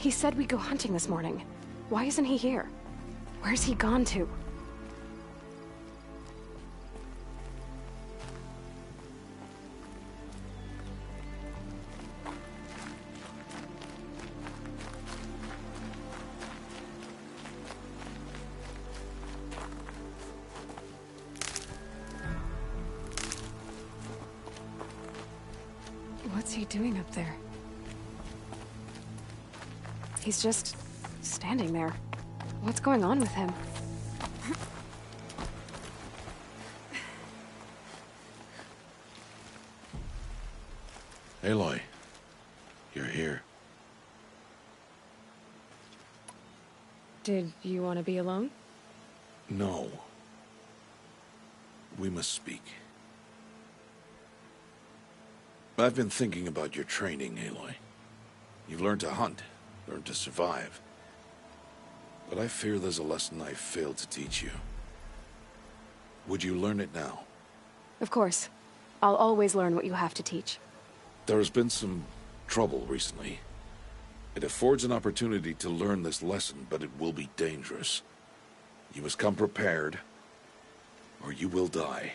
He said we'd go hunting this morning. Why isn't he here? Where's he gone to? What's he doing up there? He's just standing there. What's going on with him? Aloy, you're here. Did you want to be alone? No. We must speak. I've been thinking about your training, Aloy. You've learned to hunt, learned to survive. But I fear there's a lesson I failed to teach you. Would you learn it now? Of course. I'll always learn what you have to teach. There has been some trouble recently. It affords an opportunity to learn this lesson, but it will be dangerous. You must come prepared, or you will die.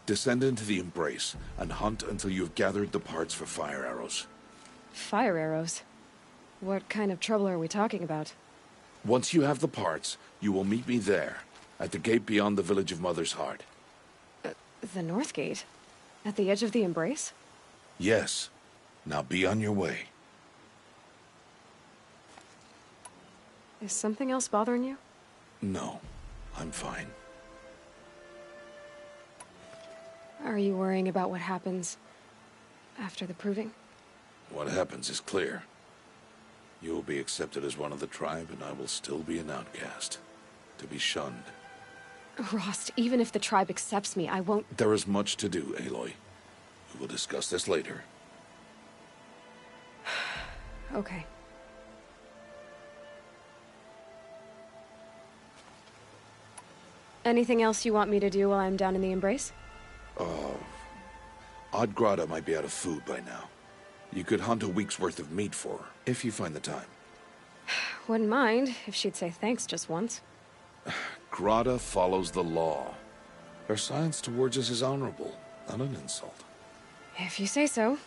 Descend into the Embrace, and hunt until you have gathered the parts for fire arrows. Fire arrows? What kind of trouble are we talking about? Once you have the parts, you will meet me there, at the gate beyond the village of Mother's Heart. The North Gate? At the edge of the Embrace? Yes. Now be on your way. Is something else bothering you? No, I'm fine. Are you worrying about what happens after the proving? What happens is clear. You will be accepted as one of the tribe, and I will still be an outcast. To be shunned. Rost, even if the tribe accepts me, I won't... There is much to do, Aloy. We will discuss this later. Okay. Anything else you want me to do while I'm down in the Embrace? Odd Grata might be out of food by now. You could hunt a week's worth of meat for her, if you find the time. Wouldn't mind if she'd say thanks just once. Grata follows the law. Her silence towards us is honorable, not an insult. If you say so.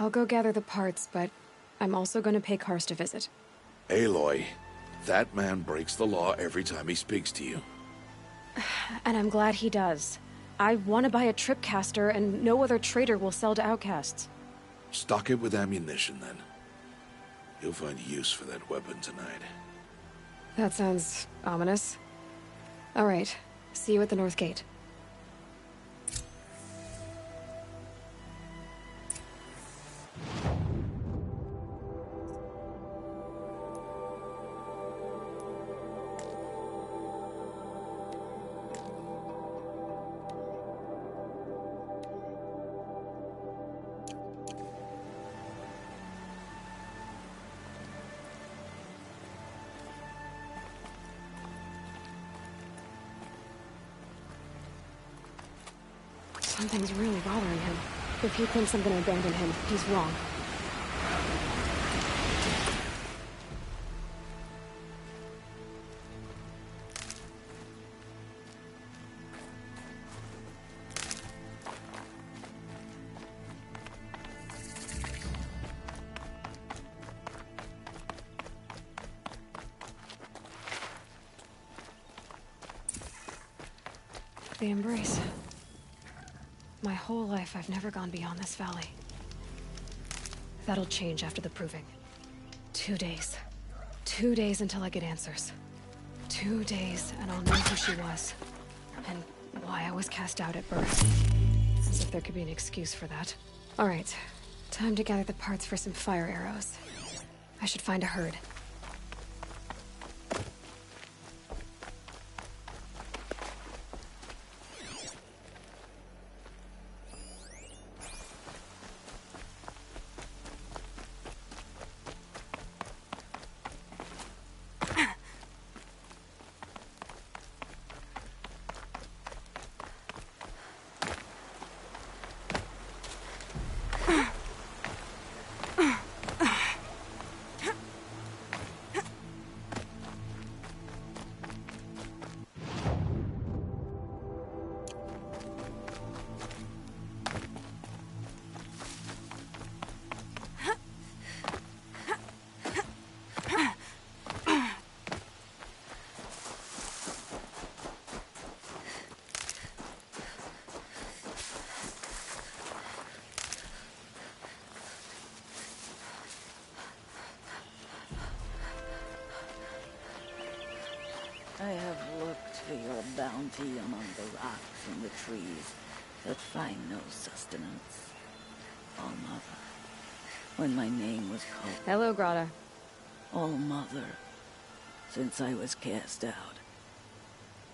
I'll go gather the parts, but I'm also going to pay Karst a visit. Aloy, that man breaks the law every time he speaks to you. And I'm glad he does. I want to buy a tripcaster, and no other trader will sell to outcasts. Stock it with ammunition, then. You'll find use for that weapon tonight. That sounds ominous. All right. See you at the North Gate. Something's really bothering him. If he thinks I'm gonna abandon him, he's wrong. The Embrace. My whole life, I've never gone beyond this valley. That'll change after the proving. 2 days. 2 days until I get answers. 2 days, and I'll know who she was. And why I was cast out at birth. As if there could be an excuse for that. Alright. Time to gather the parts for some fire arrows. I should find a herd. plenty among the rocks and the trees, but find no sustenance. All Mother, when my name was called... Hello, Grata. All Mother, since I was cast out,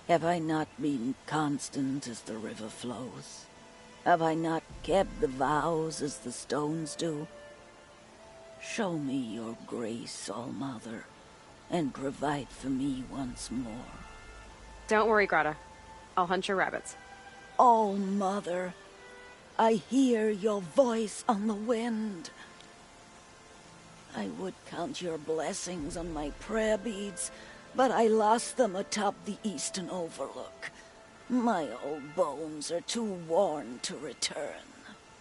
have I not been constant as the river flows? Have I not kept the vows as the stones do? Show me your grace, All Mother, and provide for me once more. Don't worry, Grata. I'll hunt your rabbits. All Mother, I hear your voice on the wind. I would count your blessings on my prayer beads, but I lost them atop the eastern overlook. My old bones are too worn to return.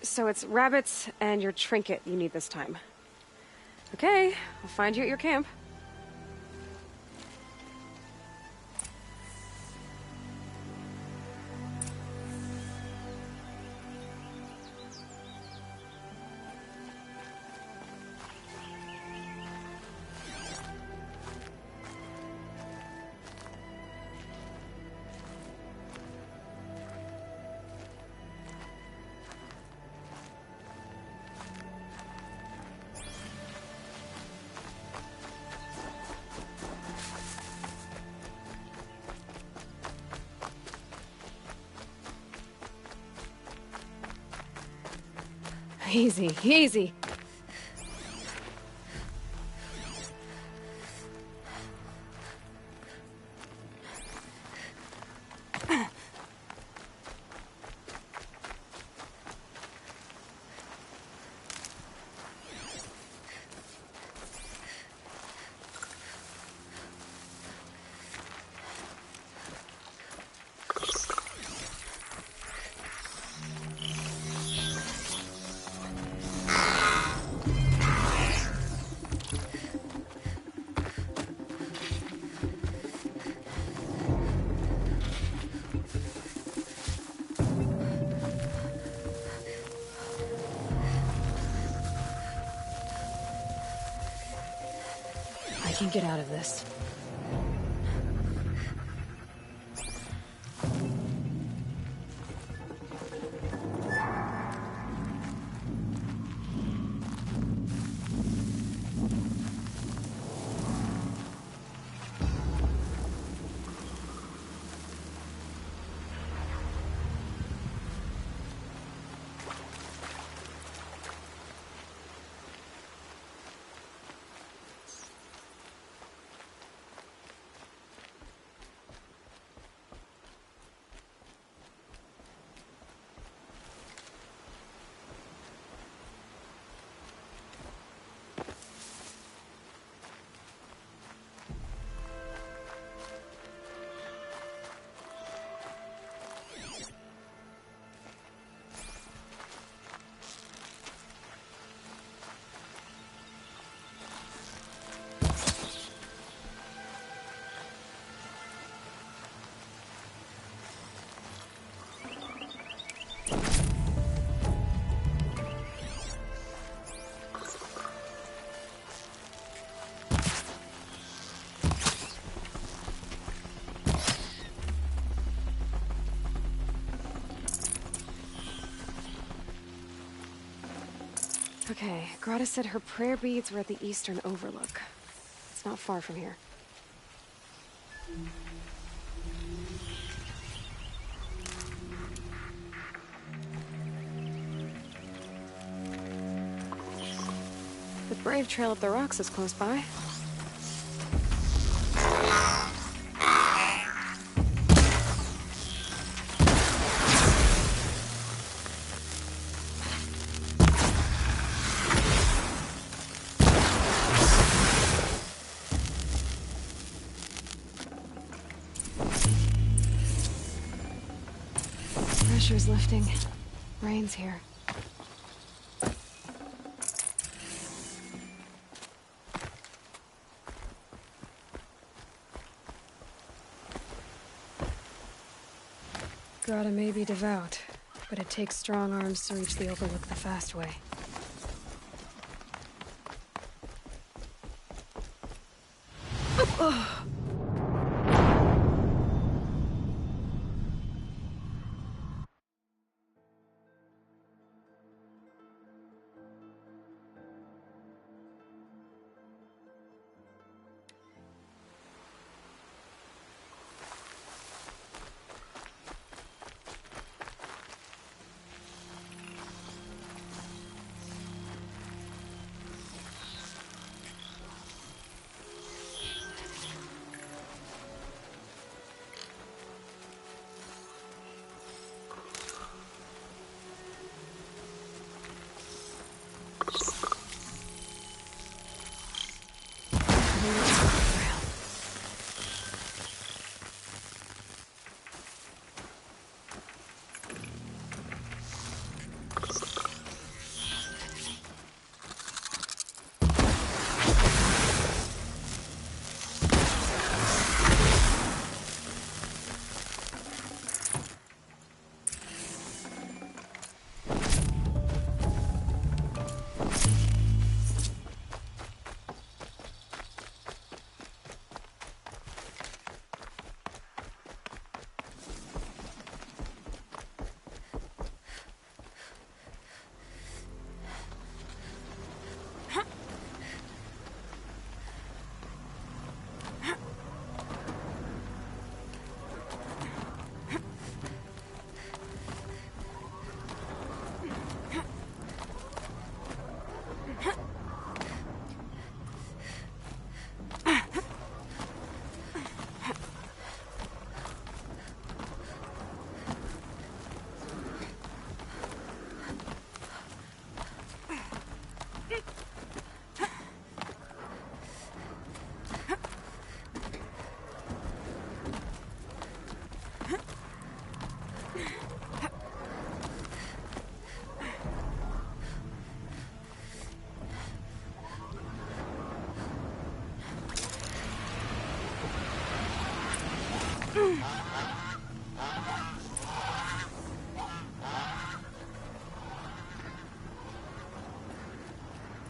So it's rabbits and your trinket you need this time. Okay, I'll find you at your camp. Easy, easy. I can get out of this. Okay, Grata said her prayer beads were at the Eastern Overlook. It's not far from here. The Brave Trail up the rocks is close by. Pressure's lifting. Rain's here. Grata may be devout, but it takes strong arms to reach the Overlook the fast way.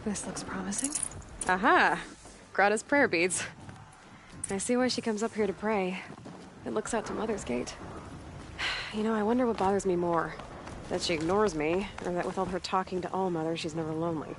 This looks promising. Aha! Grata's prayer beads. I see why she comes up here to pray. It looks out to Mother's Gate. You know, I wonder what bothers me more. That she ignores me, or that with all her talking to All-Mother, she's never lonely.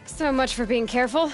So much for being careful.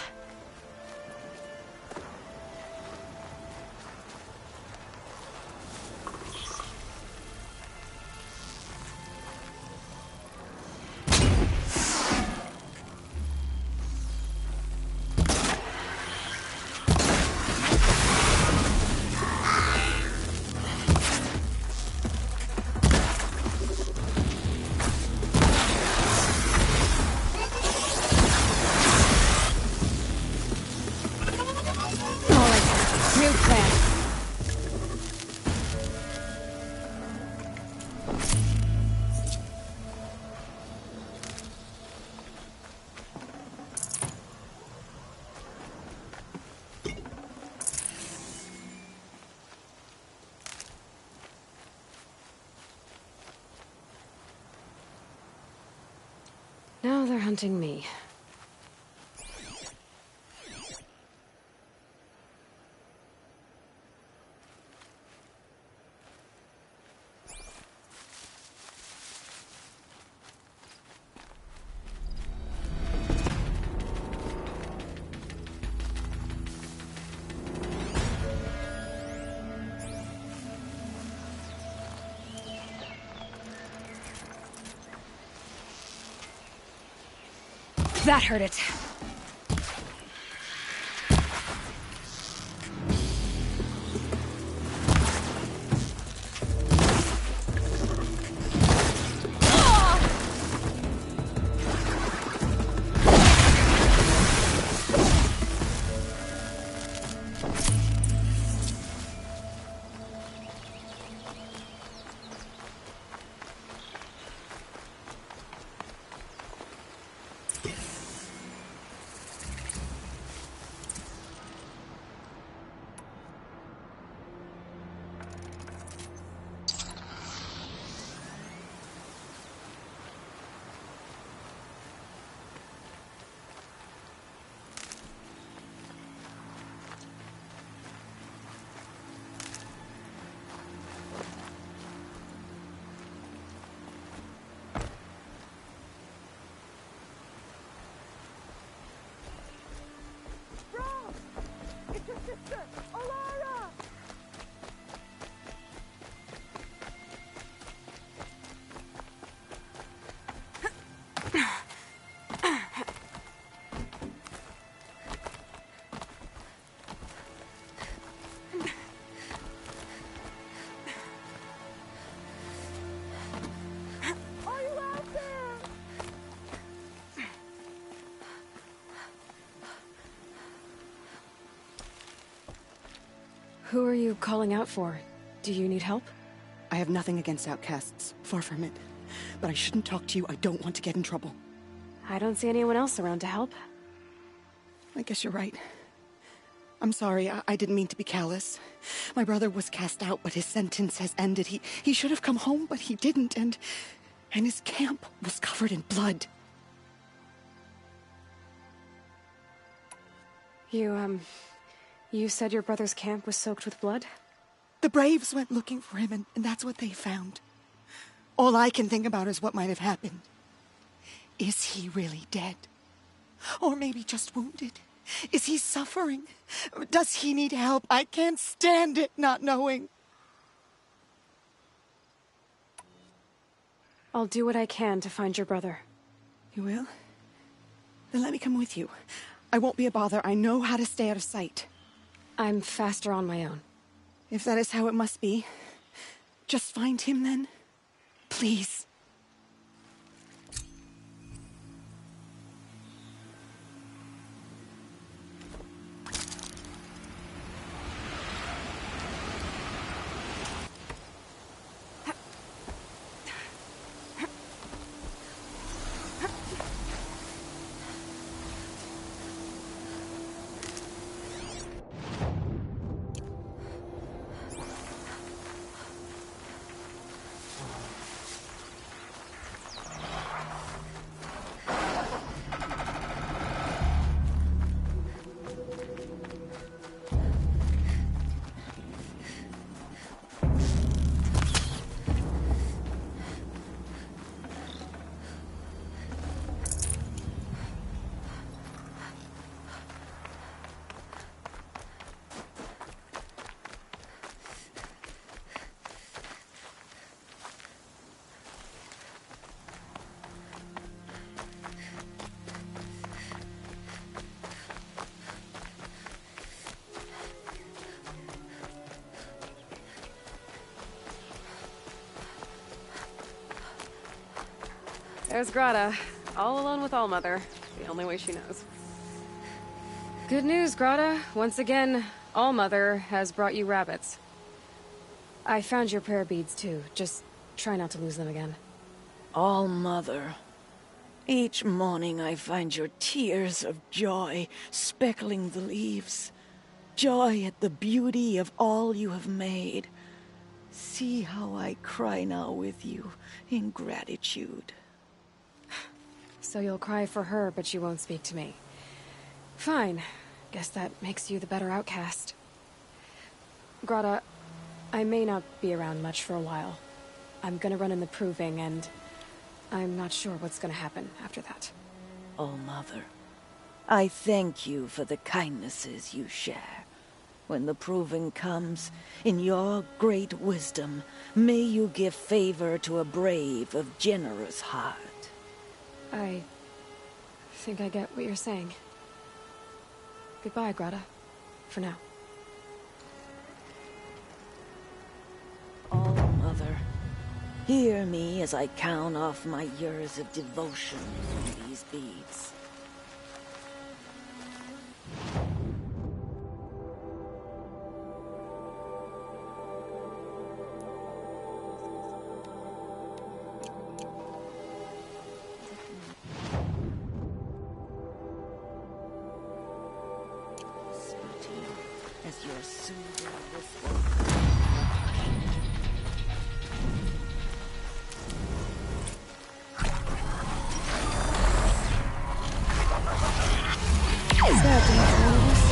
New plan. Now they're hunting me. That hurt it. Who are you calling out for? Do you need help? I have nothing against outcasts. Far from it. But I shouldn't talk to you. I don't want to get in trouble. I don't see anyone else around to help. I guess you're right. I'm sorry. I didn't mean to be callous. My brother was cast out, but his sentence has ended. He should have come home, but he didn't, and his camp was covered in blood. You said your brother's camp was soaked with blood? The Braves went looking for him, and that's what they found. All I can think about is what might have happened. Is he really dead? Or maybe just wounded? Is he suffering? Does he need help? I can't stand it not knowing. I'll do what I can to find your brother. You will? Then let me come with you. I won't be a bother. I know how to stay out of sight. I'm faster on my own. If that is how it must be, just find him then. Please. There's Grata, all alone with Allmother, the only way she knows. Good news, Grata. Once again, Allmother has brought you rabbits. I found your prayer beads, too. Just try not to lose them again. All-Mother. Each morning I find your tears of joy speckling the leaves. Joy at the beauty of all you have made. See how I cry now with you in gratitude. So you'll cry for her, but you won't speak to me. Fine. Guess that makes you the better outcast. Grata, I may not be around much for a while. I'm gonna run in the proving, and I'm not sure what's gonna happen after that. All-Mother, I thank you for the kindnesses you share. When the proving comes, in your great wisdom, may you give favor to a brave of generous heart. I think I get what you're saying. Goodbye, Grata. For now. All-Mother, hear me as I count off my years of devotion from these beads. As your soothing whisper. Is that dangerous?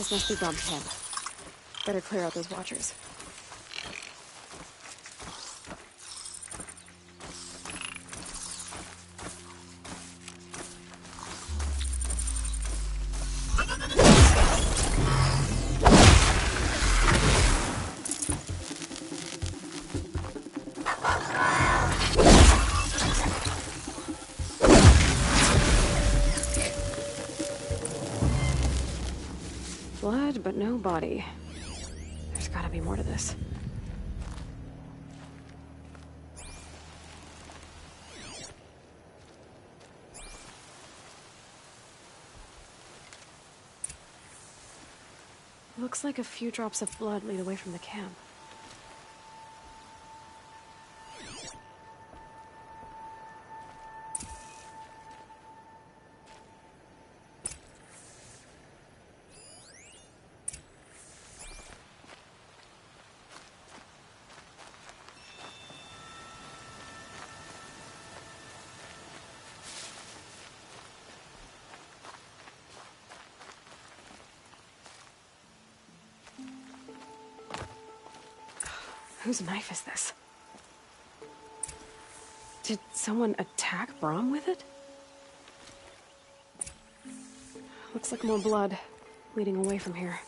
This must be Brom's camp. Better clear out those watchers. Blood, but no body. There's gotta be more to this. Looks like a few drops of blood lead away from the camp. Whose knife is this? Did someone attack Brom with it? Looks like more blood leading away from here.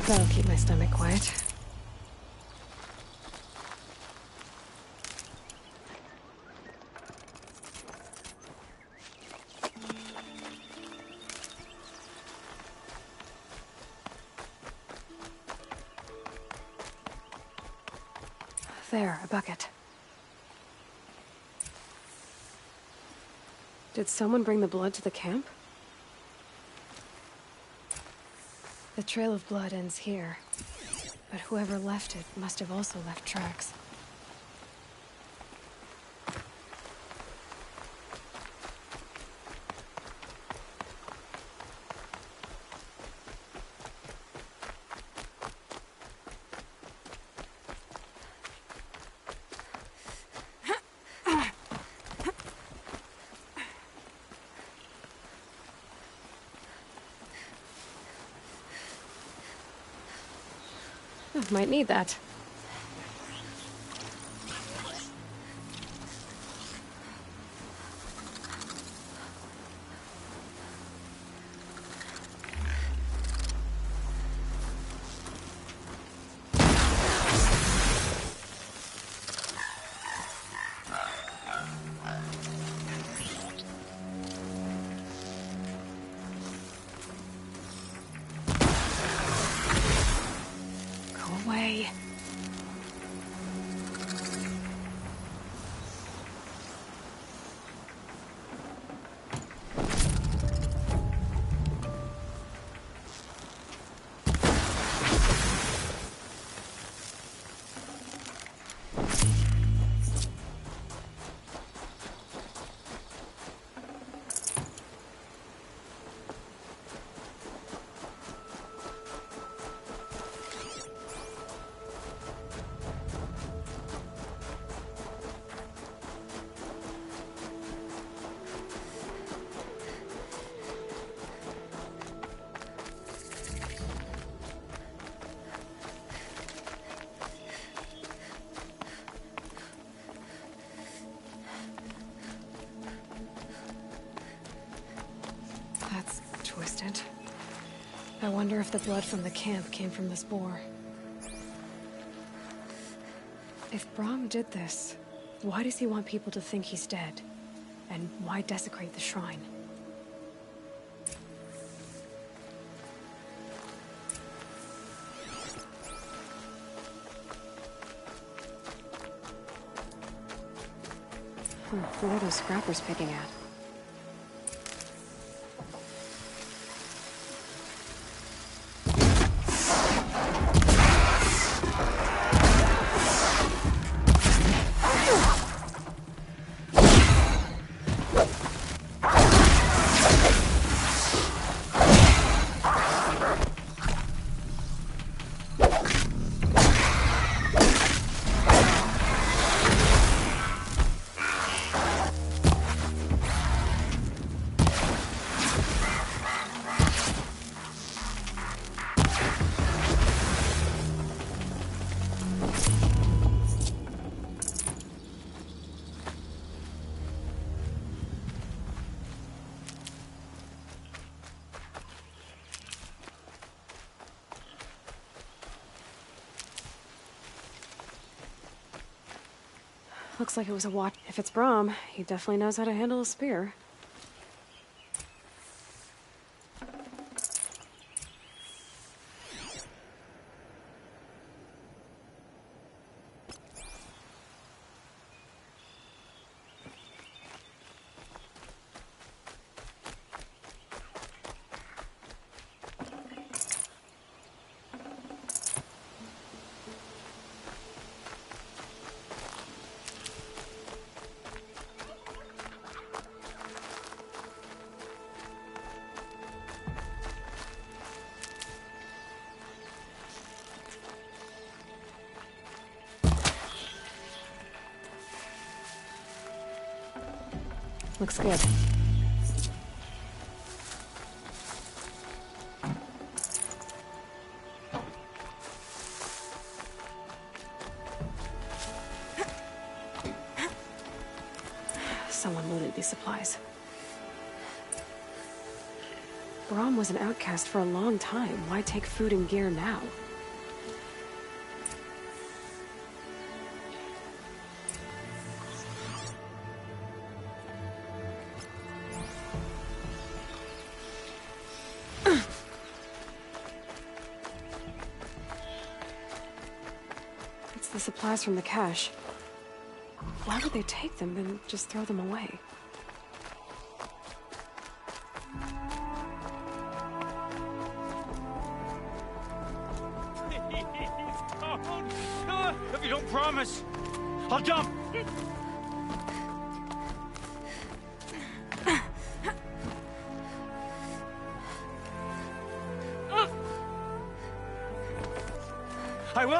That'll keep my stomach quiet. There, a bucket. Did someone bring the blood to the camp? The trail of blood ends here, but whoever left it must have also left tracks. Might need that. Twisted. I wonder if the blood from the camp came from this boar. If Brom did this, why does he want people to think he's dead? And why desecrate the shrine? What are those scrappers picking at? Looks like it was a watch. If it's Brahm, he definitely knows how to handle a spear. Looks good. Someone looted these supplies. Brahm was an outcast for a long time. Why take food and gear now? The supplies from the cache. Why would they take them and just throw them away? Please, don't. No, if you don't promise, I'll jump. I will.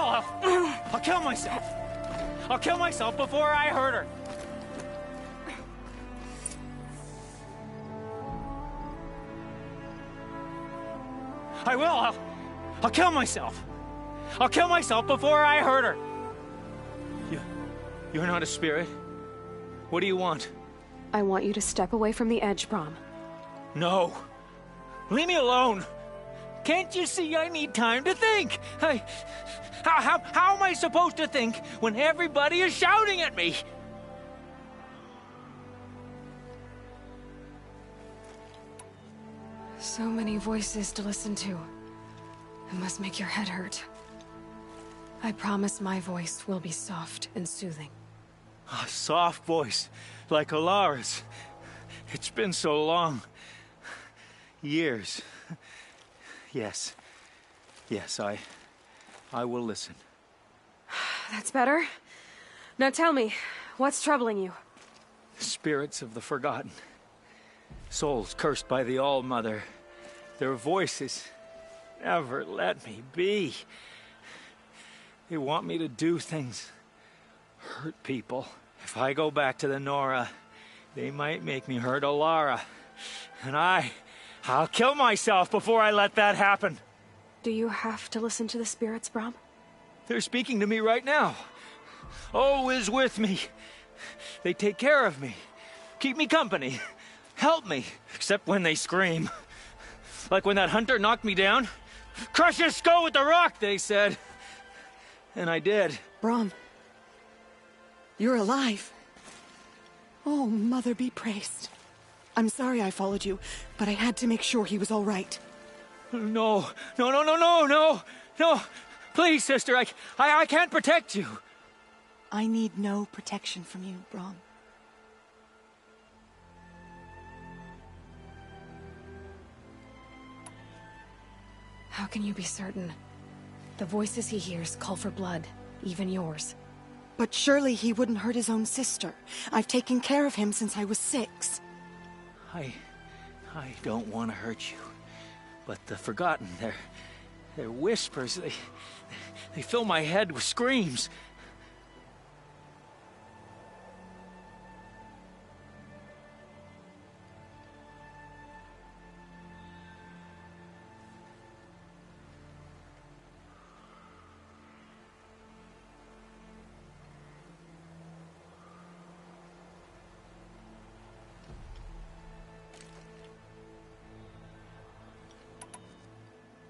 I'll kill myself. I'll kill myself before I hurt her. I will. I'll kill myself. I'll kill myself before I hurt her. You're not a spirit. What do you want? I want you to step away from the edge, Brahm. No. Leave me alone. Can't you see I need time to think? How am I supposed to think when everybody is shouting at me? So many voices to listen to. It must make your head hurt. I promise my voice will be soft and soothing. A soft voice, like Alara's. It's been so long. Years. Yes. Yes, I will listen. That's better. Now tell me, what's troubling you? Spirits of the forgotten. Souls cursed by the All-Mother. Their voices never let me be. They want me to do things. Hurt people. If I go back to the Nora, they might make me hurt Alara. And I'll kill myself before I let that happen. Do you have to listen to the spirits, Brahm? They're speaking to me right now. O is with me. They take care of me. Keep me company. Help me. Except when they scream. Like when that hunter knocked me down. Crush his skull with the rock, they said. And I did. Brahm, you're alive. Oh, Mother be praised. I'm sorry I followed you, but I had to make sure he was all right. No. Please, sister, I can't protect you. I need no protection from you, Brahm. How can you be certain? The voices he hears call for blood, even yours. But surely he wouldn't hurt his own sister. I've taken care of him since I was 6. I don't want to hurt you. But the Forgotten, their whispers, they fill my head with screams.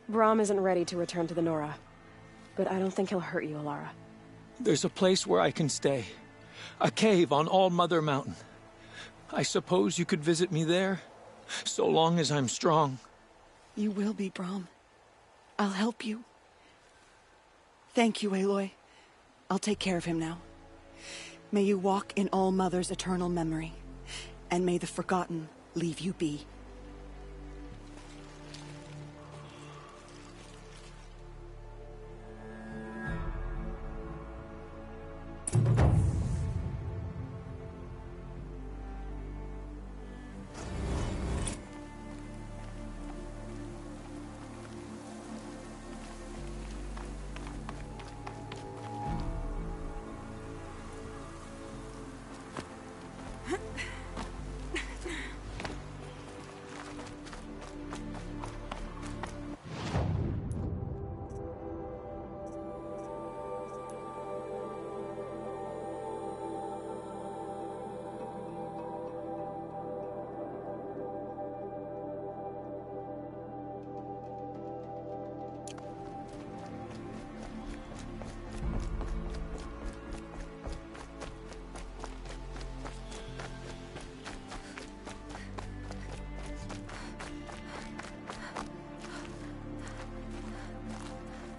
Brahm isn't ready to return to the Nora, but I don't think he'll hurt you, Alara. There's a place where I can stay. A cave on All Mother Mountain. I suppose you could visit me there, so long as I'm strong. You will be, Brom. I'll help you. Thank you, Aloy. I'll take care of him now. May you walk in All Mother's eternal memory, and may the Forgotten leave you be.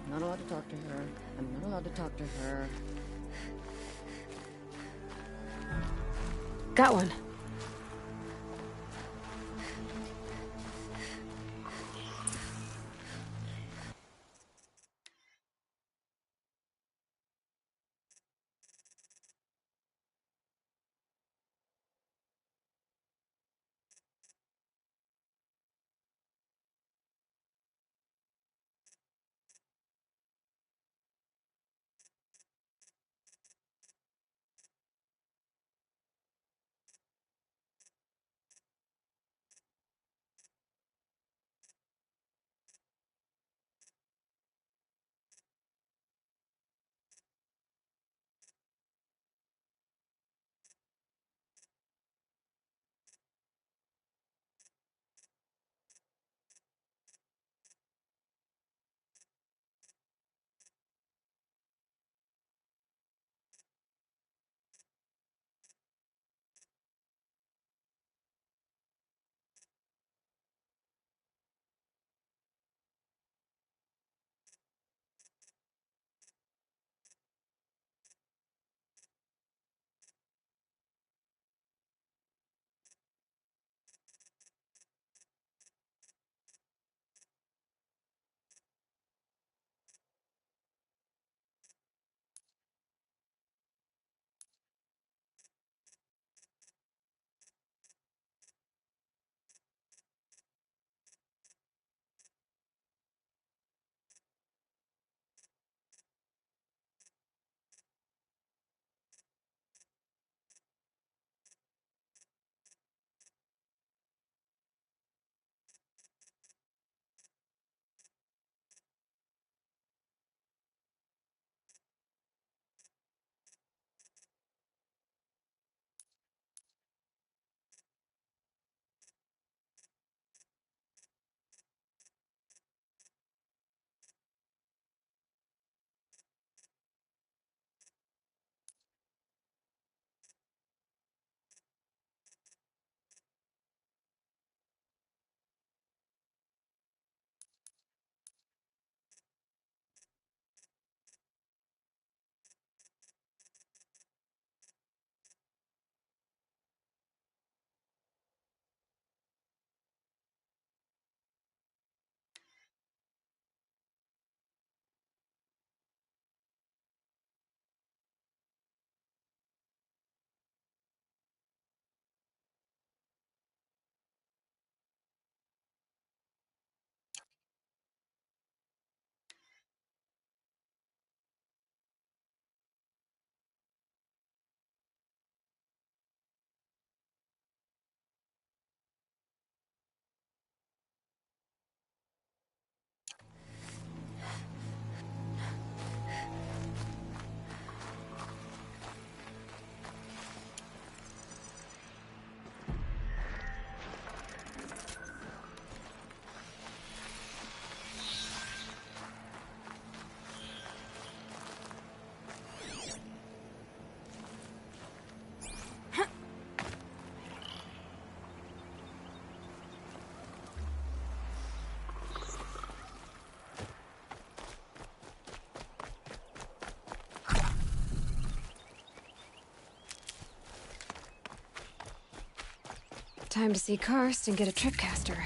I'm not allowed to talk to her. I'm not allowed to talk to her. Got one. Time to see Karst and get a tripcaster.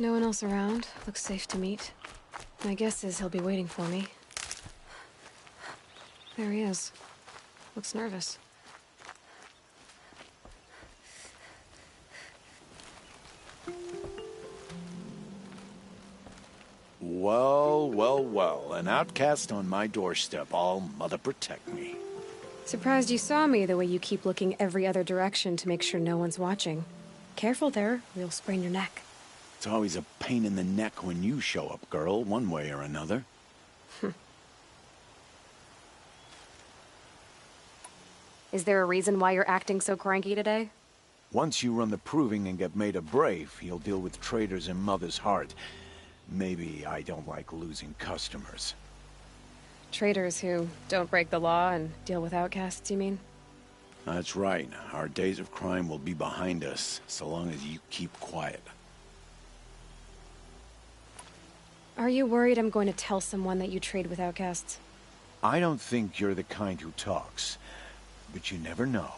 No one else around. Looks safe to meet. My guess is he'll be waiting for me. There he is. Looks nervous. Well, well, well. An outcast on my doorstep. All mother protect me. Surprised you saw me the way you keep looking every other direction to make sure no one's watching. Careful there, or you'll sprain your neck. It's always a pain in the neck when you show up, girl, one way or another. Is there a reason why you're acting so cranky today? Once you run the proving and get made a brave, you'll deal with traitors in Mother's Heart. Maybe I don't like losing customers. Traitors who don't break the law and deal with outcasts, you mean? That's right. Our days of crime will be behind us, so long as you keep quiet. Are you worried I'm going to tell someone that you trade with outcasts? I don't think you're the kind who talks, but you never know.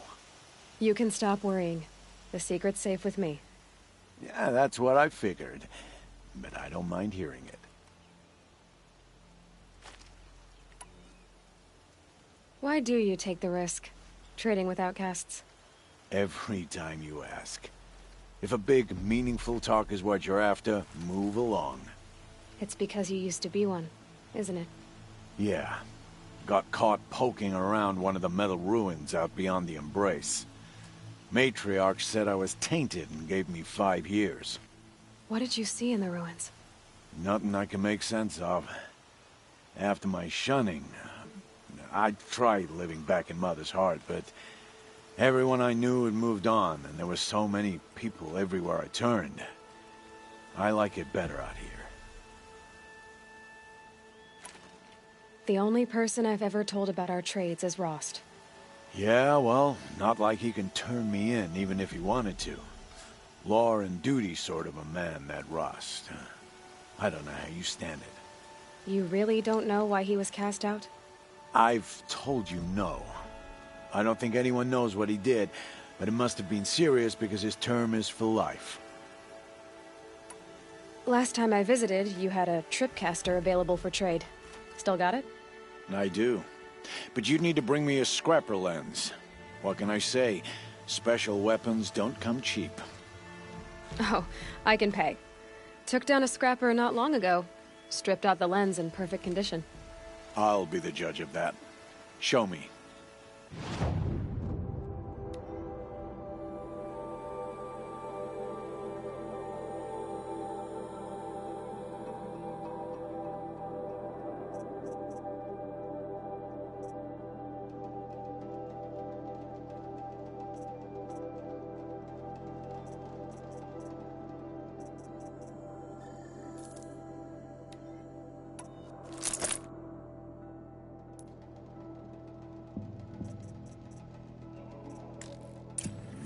You can stop worrying. The secret's safe with me. Yeah, that's what I figured. But I don't mind hearing it. Why do you take the risk, trading with outcasts? Every time you ask. If a big, meaningful talk is what you're after, move along. It's because you used to be one, isn't it? Yeah. Got caught poking around one of the metal ruins out beyond the Embrace. Matriarch said I was tainted and gave me 5 years. What did you see in the ruins? Nothing I can make sense of. After my shunning, I tried living back in Mother's Heart, but everyone I knew had moved on, and there were so many people everywhere I turned. I like it better out here. The only person I've ever told about our trades is Rost. Yeah, well, not like he can turn me in, even if he wanted to. Law and duty sort of a man, that Rost. I don't know how you stand it. You really don't know why he was cast out? I've told you no. I don't think anyone knows what he did, but it must have been serious because his term is for life. Last time I visited, you had a tripcaster available for trade. Still got it? I do. But you'd need to bring me a scrapper lens. What can I say? Special weapons don't come cheap. Oh, I can pay. Took down a scrapper not long ago. Stripped out the lens in perfect condition. I'll be the judge of that. Show me.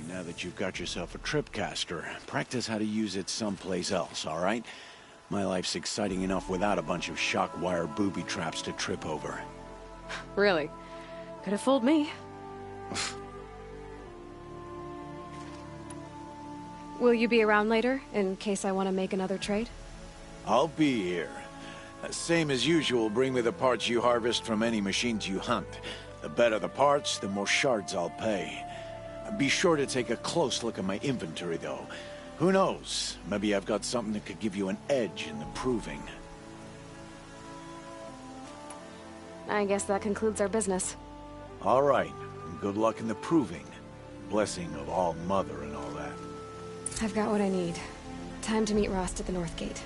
Now that you've got yourself a tripcaster, practice how to use it someplace else, all right? My life's exciting enough without a bunch of shock wire booby traps to trip over. Really? Could have fooled me. Will you be around later, in case I want to make another trade? I'll be here. Same as usual, bring me the parts you harvest from any machines you hunt. The better the parts, the more shards I'll pay. Be sure to take a close look at my inventory, though. Who knows? Maybe I've got something that could give you an edge in the proving. I guess that concludes our business. All right. Good luck in the proving. Blessing of All Mother and all that. I've got what I need. Time to meet Rost at the North Gate.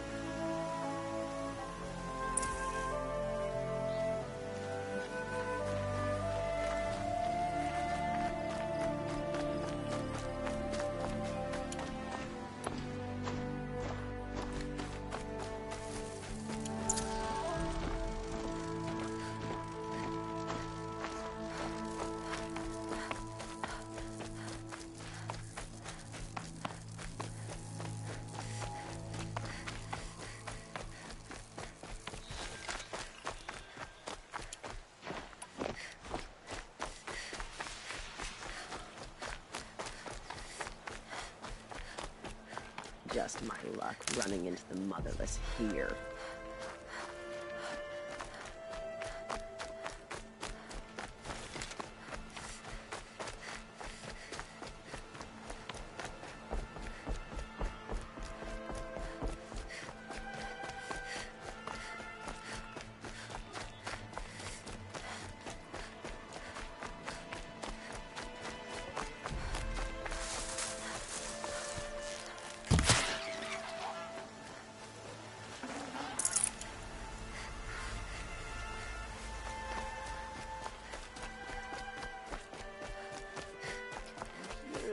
Just my luck running into the motherless here.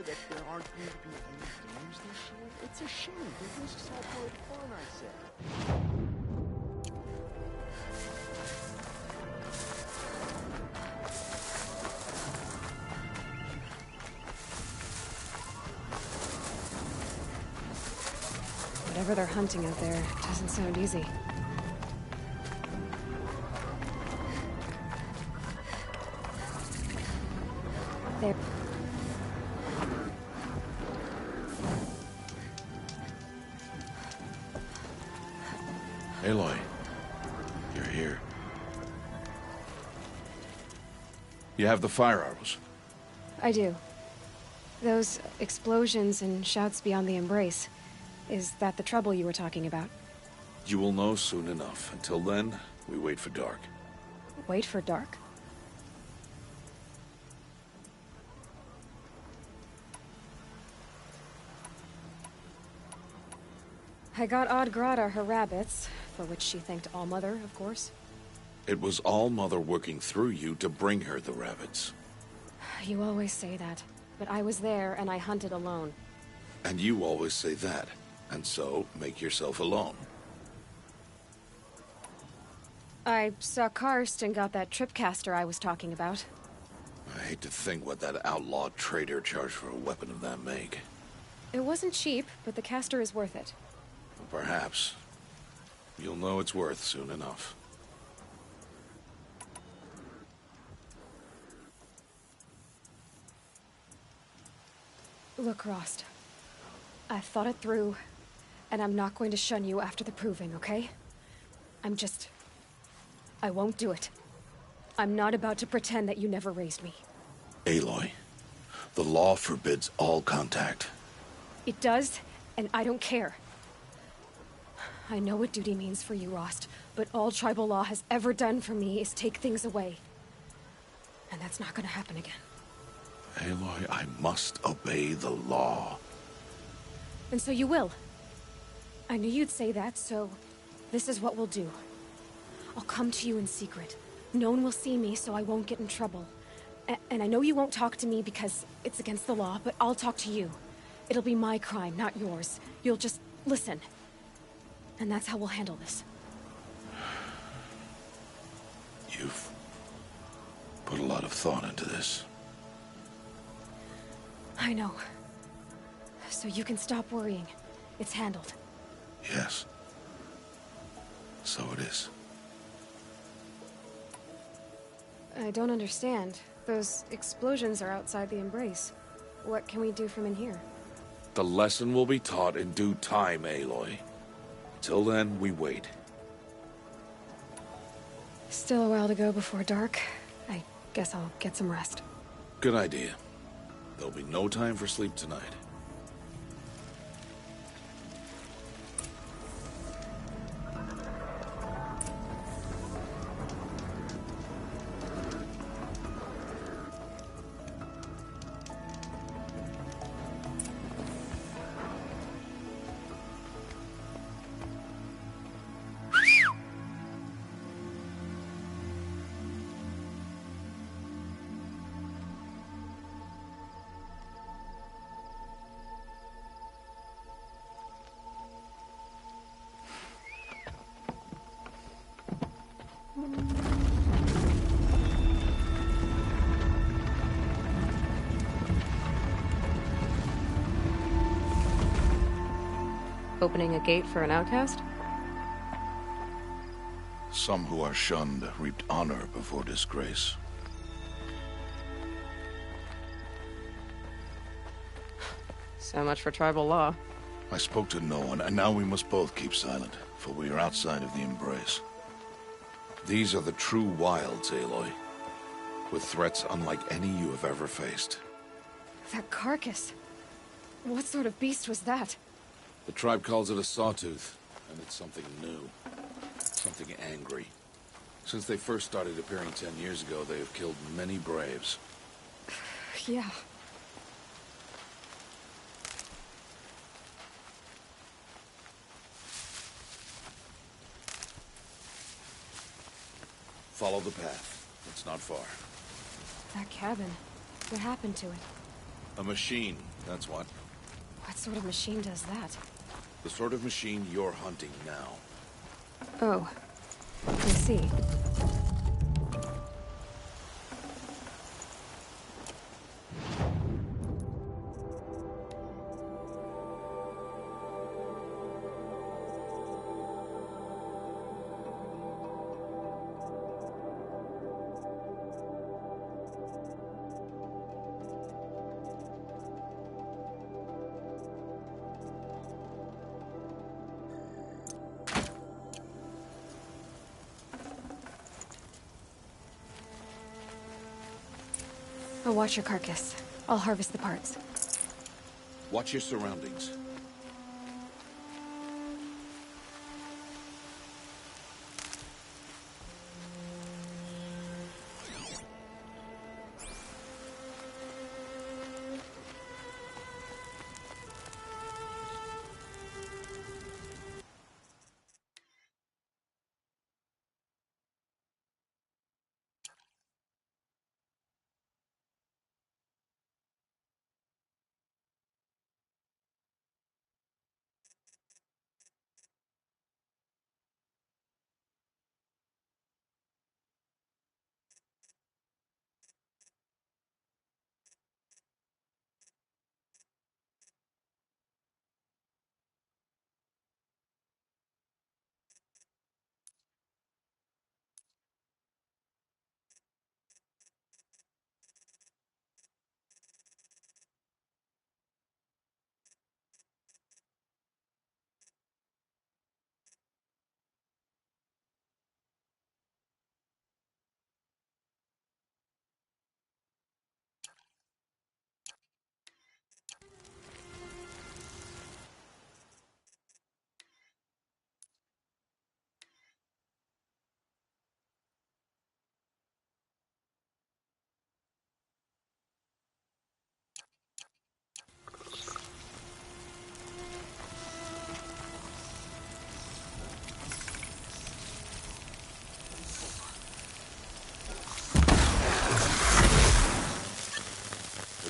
That there aren't going to be any games this year? It's a shame. This is all part of the fun, I said. Whatever they're hunting out there doesn't sound easy. There. Aloy, you're here. You have the fire arrows. I do. Those explosions and shouts beyond the embrace. Is that the trouble you were talking about? You will know soon enough. Until then, we wait for dark. Wait for dark? I got Odd Grata her rabbits, for which she thanked All-Mother, of course. It was All-Mother working through you to bring her the rabbits. You always say that, but I was there and I hunted alone. And you always say that, and so make yourself alone. I saw Karst and got that tripcaster I was talking about. I hate to think what that outlawed trader charged for a weapon of that make. It wasn't cheap, but the caster is worth it. Perhaps. You'll know it's worth soon enough. Look, Rost. I've thought it through, and I'm not going to shun you after the proving, okay? I won't do it. I'm not about to pretend that you never raised me. Aloy, the law forbids all contact. It does, and I don't care. I know what duty means for you, Rost, but all tribal law has ever done for me is take things away. And that's not gonna happen again. Aloy, I must obey the law. And so you will. I knew you'd say that, so this is what we'll do. I'll come to you in secret. No one will see me, so I won't get in trouble. And I know you won't talk to me because it's against the law, but I'll talk to you. It'll be my crime, not yours. You'll just listen. And that's how we'll handle this. You've put a lot of thought into this. I know. So you can stop worrying. It's handled. Yes. So it is. I don't understand. Those explosions are outside the embrace. What can we do from in here? The lesson will be taught in due time, Aloy. Till then, we wait. Still a while to go before dark. I guess I'll get some rest. Good idea. There'll be no time for sleep tonight. Opening a gate for an outcast? Some who are shunned reaped honor before disgrace. So much for tribal law. I spoke to no one, and now we must both keep silent, for we are outside of the Embrace. These are the true wilds, Aloy, with threats unlike any you have ever faced. That carcass. What sort of beast was that? The tribe calls it a sawtooth, and it's something new. Something angry. Since they first started appearing 10 years ago, they have killed many braves. Yeah. Follow the path. It's not far. That cabin. What happened to it? A machine, that's what. What sort of machine does that? The sort of machine you're hunting now. Oh. I see. I'll watch your carcass. I'll harvest the parts. Watch your surroundings.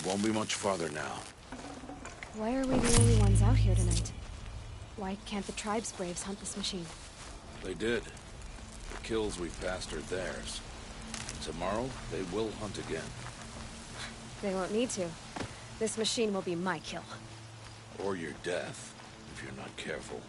It won't be much farther now. Why are we the only ones out here tonight? Why can't the tribe's braves hunt this machine? They did. The kills we passed are theirs. Tomorrow, they will hunt again. They won't need to. This machine will be my kill. Or your death, if you're not careful.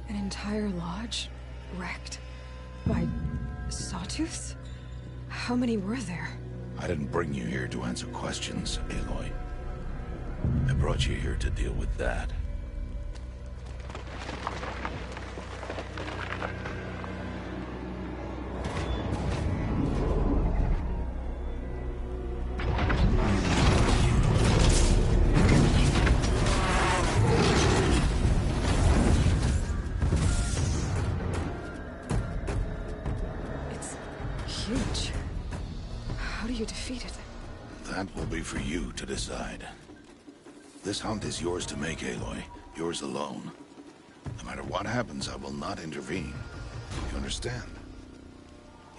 An entire lodge? Wrecked? By sawtooths? How many were there? I didn't bring you here to answer questions, Aloy. I brought you here to deal with that. It's huge. How do you defeat it? That will be for you to decide. This hunt is yours to make, Aloy. Yours alone. No matter what happens, I will not intervene. You understand?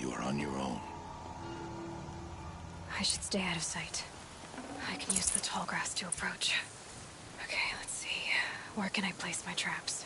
You are on your own. I should stay out of sight. I can use the tall grass to approach. Okay, let's see. Where can I place my traps?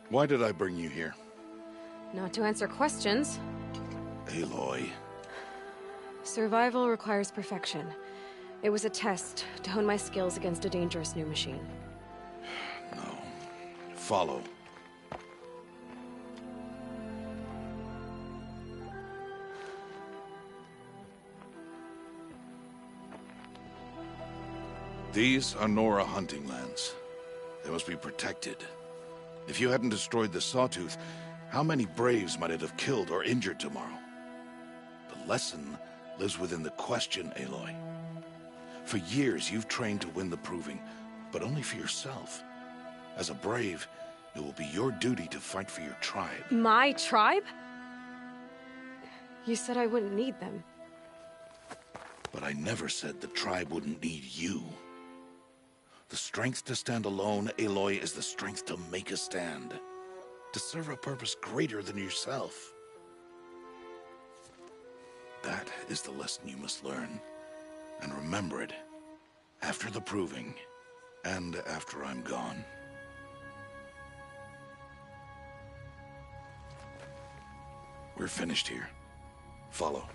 Why did I bring you here? Not to answer questions. Aloy. Survival requires perfection. It was a test to hone my skills against a dangerous new machine. No. Follow. These are Nora hunting lands. They must be protected. If you hadn't destroyed the Sawtooth, how many Braves might it have killed or injured tomorrow? The lesson lives within the question, Aloy. For years, you've trained to win the Proving, but only for yourself. As a Brave, it will be your duty to fight for your tribe. My tribe? You said I wouldn't need them. But I never said the tribe wouldn't need you. The strength to stand alone, Aloy, is the strength to make a stand. To serve a purpose greater than yourself. That is the lesson you must learn. And remember it. After the Proving. And after I'm gone. We're finished here. Follow.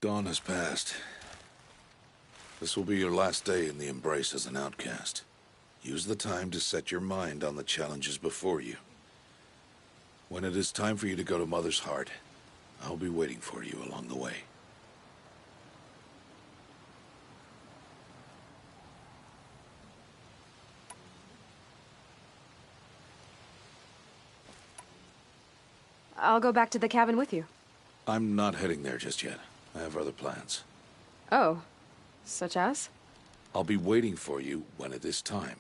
Dawn has passed. This will be your last day in the Embrace as an outcast. Use the time to set your mind on the challenges before you. When it is time for you to go to Mother's Heart, I'll be waiting for you along the way. I'll go back to the cabin with you. I'm not heading there just yet. I have other plans. Oh. Such as? I'll be waiting for you when it is time.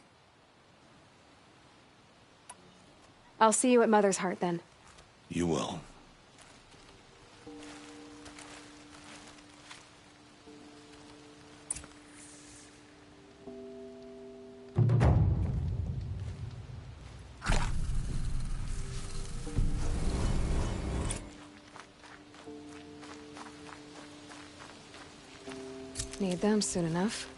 I'll see you at Mother's Heart, then. You will. Need them soon enough.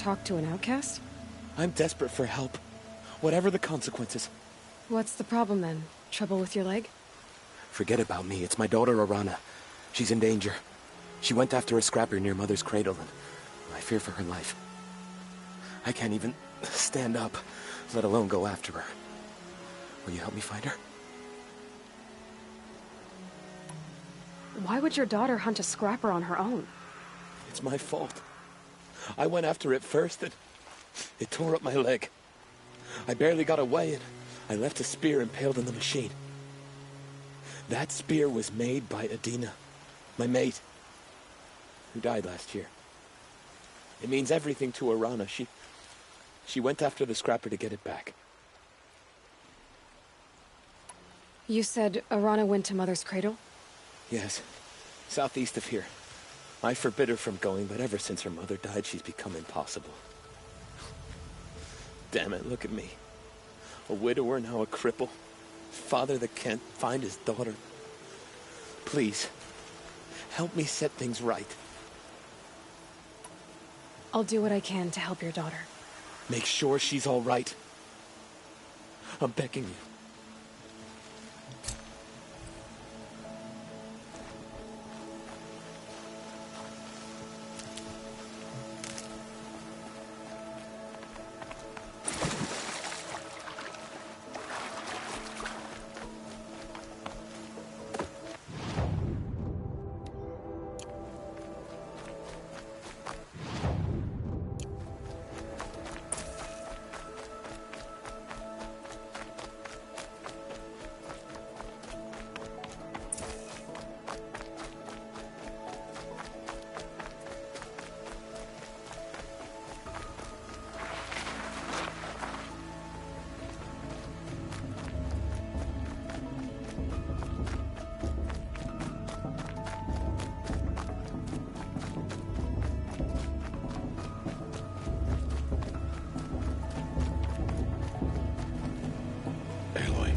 talk to an outcast? I'm desperate for help. Whatever the consequences. What's the problem then? Trouble with your leg? Forget about me. It's my daughter, Arana. She's in danger. She went after a scrapper near Mother's cradle, and I fear for her life. I can't even stand up, let alone go after her. Will you help me find her? Why would your daughter hunt a scrapper on her own? It's my fault. I went after it first, and it tore up my leg. I barely got away, and I left a spear impaled in the machine. That spear was made by Adina, my mate, who died last year. It means everything to Arana. She went after the scrapper to get it back. You said Arana went to Mother's cradle? Yes, southeast of here. I forbid her from going, but ever since her mother died, she's become impossible. Damn it, look at me. A widower, now a cripple. Father that can't find his daughter. Please, help me set things right. I'll do what I can to help your daughter. Make sure she's all right. I'm begging you. Aloy.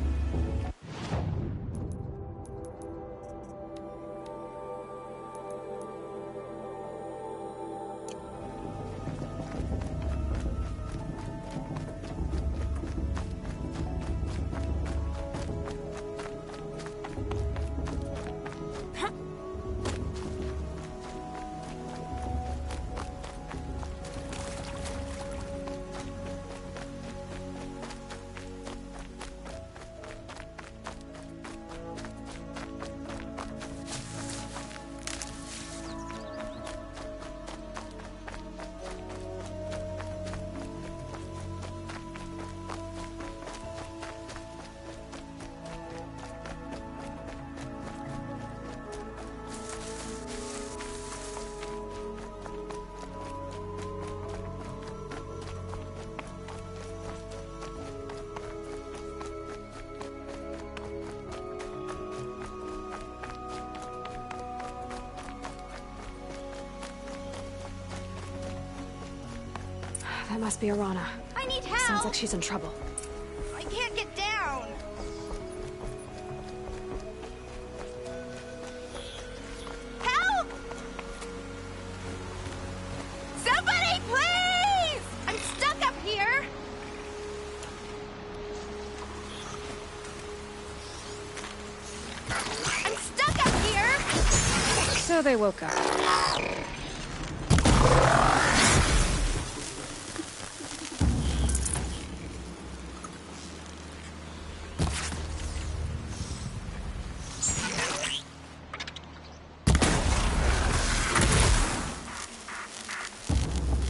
That must be Arana. I need help! Sounds like she's in trouble. I can't get down! Help! Somebody, please! I'm stuck up here! I'm stuck up here! So they woke up.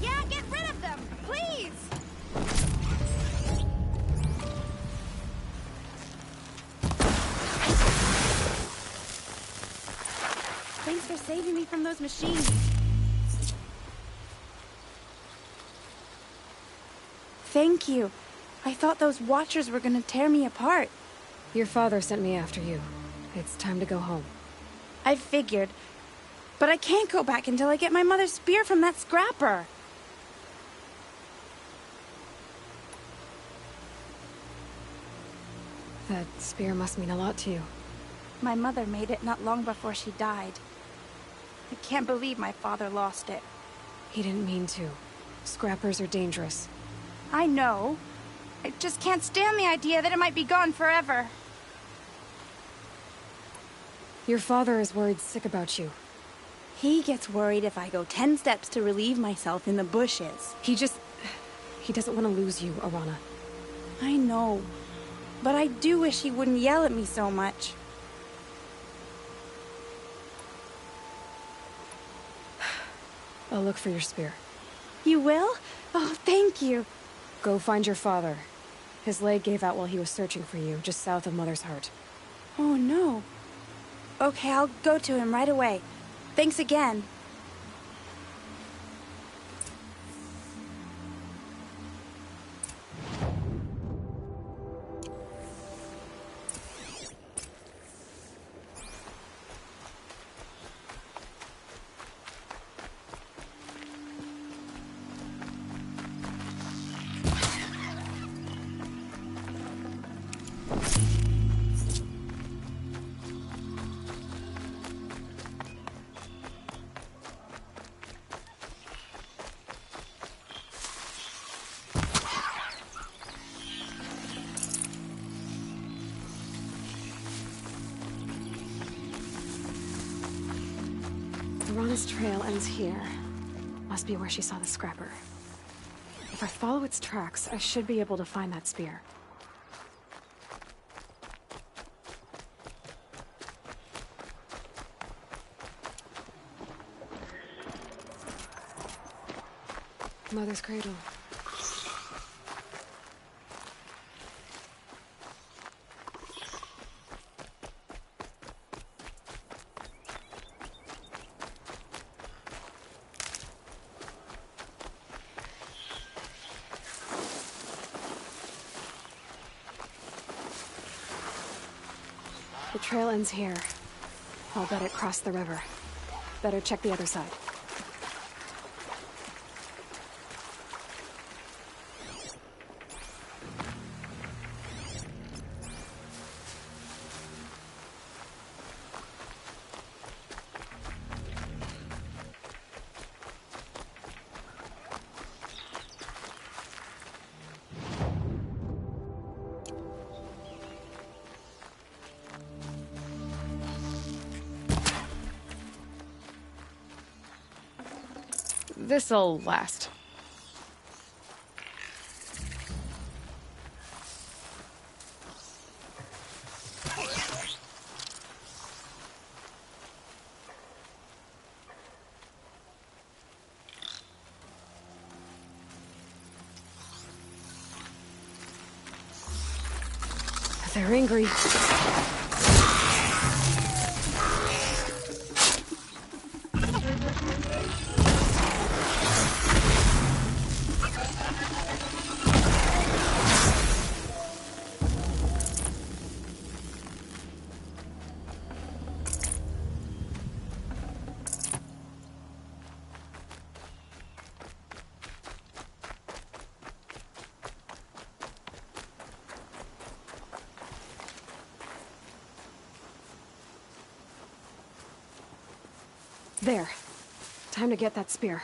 Yeah, get rid of them, please! Thanks for saving me from those machines. Thank you. I thought those Watchers were gonna tear me apart. Your father sent me after you. It's time to go home. I figured. But I can't go back until I get my mother's spear from that scrapper. That spear must mean a lot to you. My mother made it not long before she died. I can't believe my father lost it. He didn't mean to. Scrappers are dangerous. I know. I just can't stand the idea that it might be gone forever. Your father is worried sick about you. He gets worried if I go 10 steps to relieve myself in the bushes. He doesn't want to lose you, Arana. I know. But I do wish he wouldn't yell at me so much. I'll look for your spear. You will? Oh, thank you. Go find your father. His leg gave out while he was searching for you, just south of Mother's Heart. Oh, no. Okay, I'll go to him right away. Thanks again. Arana's trail ends here. Must be where she saw the scrapper. If I follow its tracks, I should be able to find that spear. Mother's cradle. The trail ends here. I'll bet it crossed the river. Better check the other side. This'll last. They're angry. There. Time to get that spear.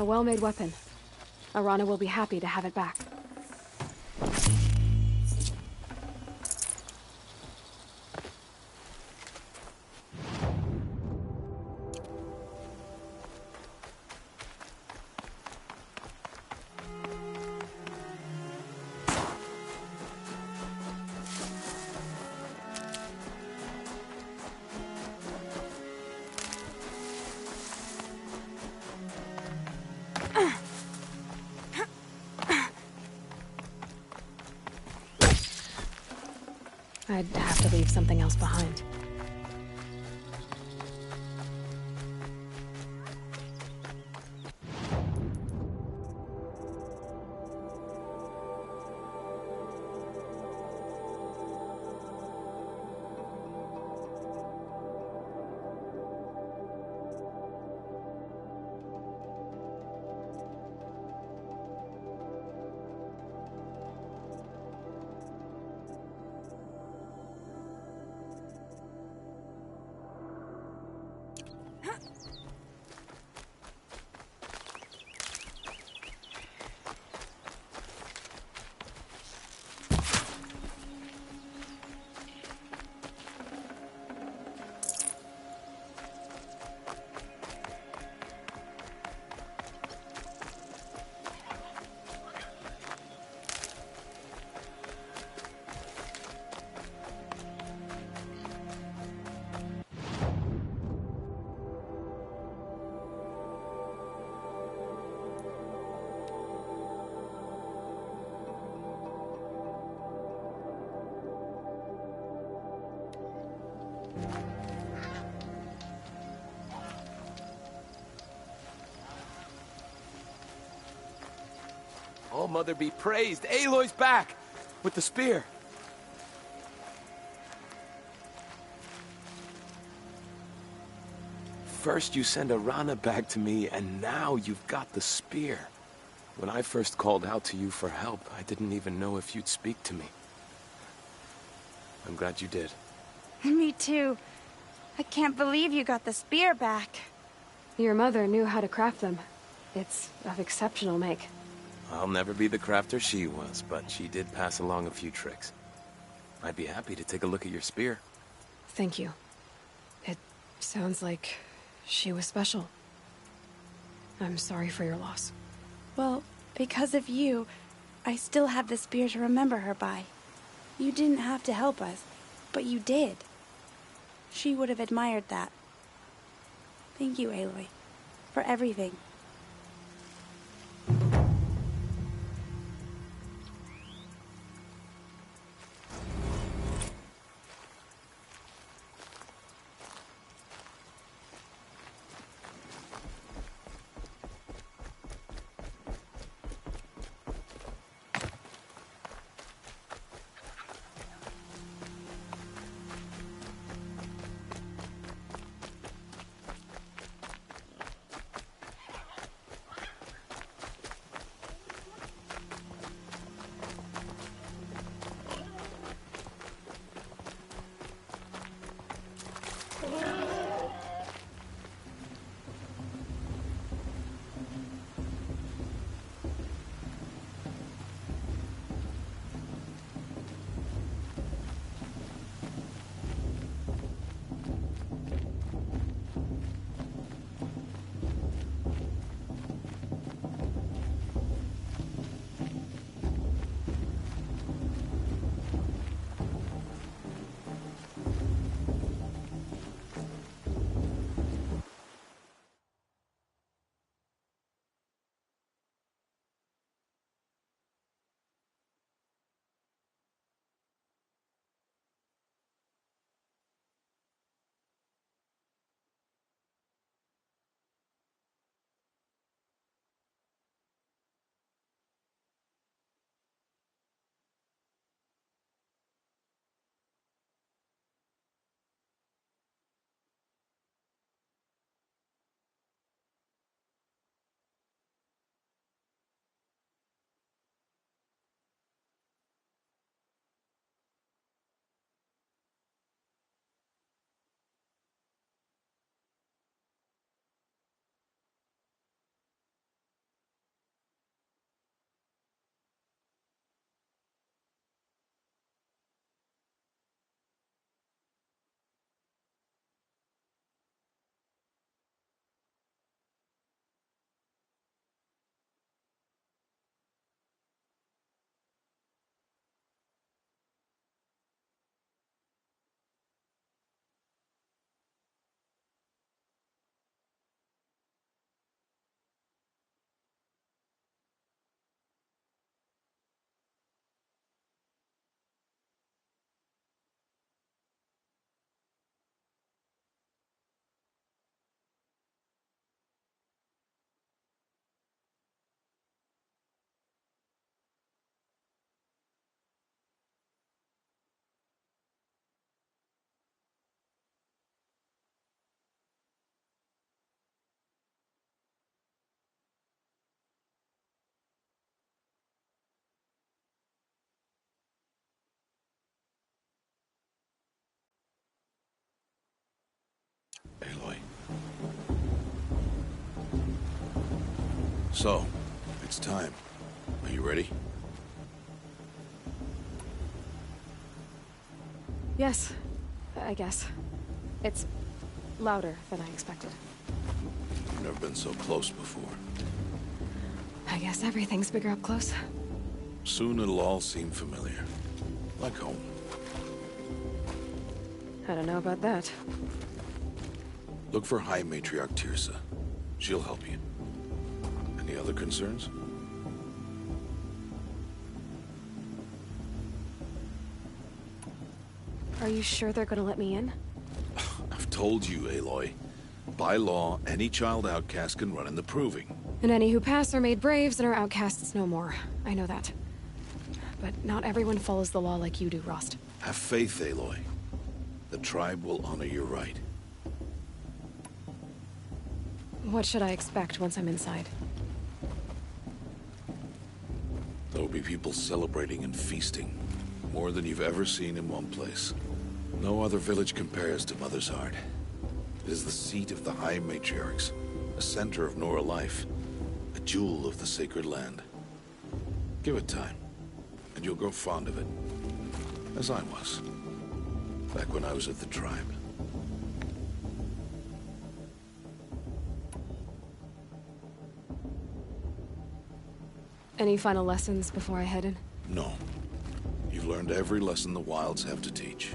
a well-made weapon. Arana will be happy to have it back. I'd have to leave something else behind. All Mother be praised. Aloy's back! With the spear. First you send Arana back to me, and now you've got the spear. When I first called out to you for help, I didn't even know if you'd speak to me. I'm glad you did. Me too. I can't believe you got the spear back. Your mother knew how to craft them. It's of exceptional make. I'll never be the crafter she was, but she did pass along a few tricks. I'd be happy to take a look at your spear. Thank you. It sounds like she was special. I'm sorry for your loss. Well, because of you, I still have the spear to remember her by. You didn't have to help us, but you did. She would have admired that. Thank you, Aloy, for everything. So, it's time. Are you ready? Yes, I guess. It's louder than I expected. You've never been so close before. I guess everything's bigger up close. Soon it'll all seem familiar. Like home. I don't know about that. Look for High Matriarch Teersa. She'll help you. Any other concerns? Are you sure they're gonna let me in? I've told you, Aloy. By law, any child outcast can run in the Proving. And any who pass are made braves and are outcasts no more. I know that. But not everyone follows the law like you do, Rost. Have faith, Aloy. The tribe will honor your right. What should I expect once I'm inside? There will be people celebrating and feasting. More than you've ever seen in one place. No other village compares to Mother's Heart. It is the seat of the High Matriarchs, a center of Nora life, a jewel of the sacred land. Give it time, and you'll grow fond of it. As I was, back when I was at the tribe. Any final lessons before I head in? No. You've learned every lesson the Wilds have to teach.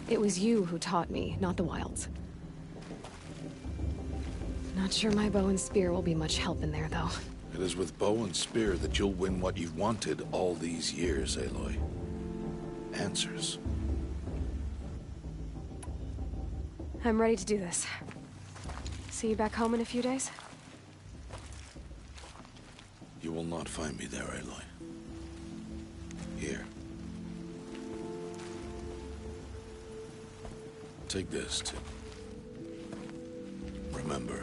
It was you who taught me, not the Wilds. Not sure my bow and spear will be much help in there, though. It is with bow and spear that you'll win what you've wanted all these years, Aloy. Answers. I'm ready to do this. See you back home in a few days? You will not find me there, Aloy. Here. Take this to remember.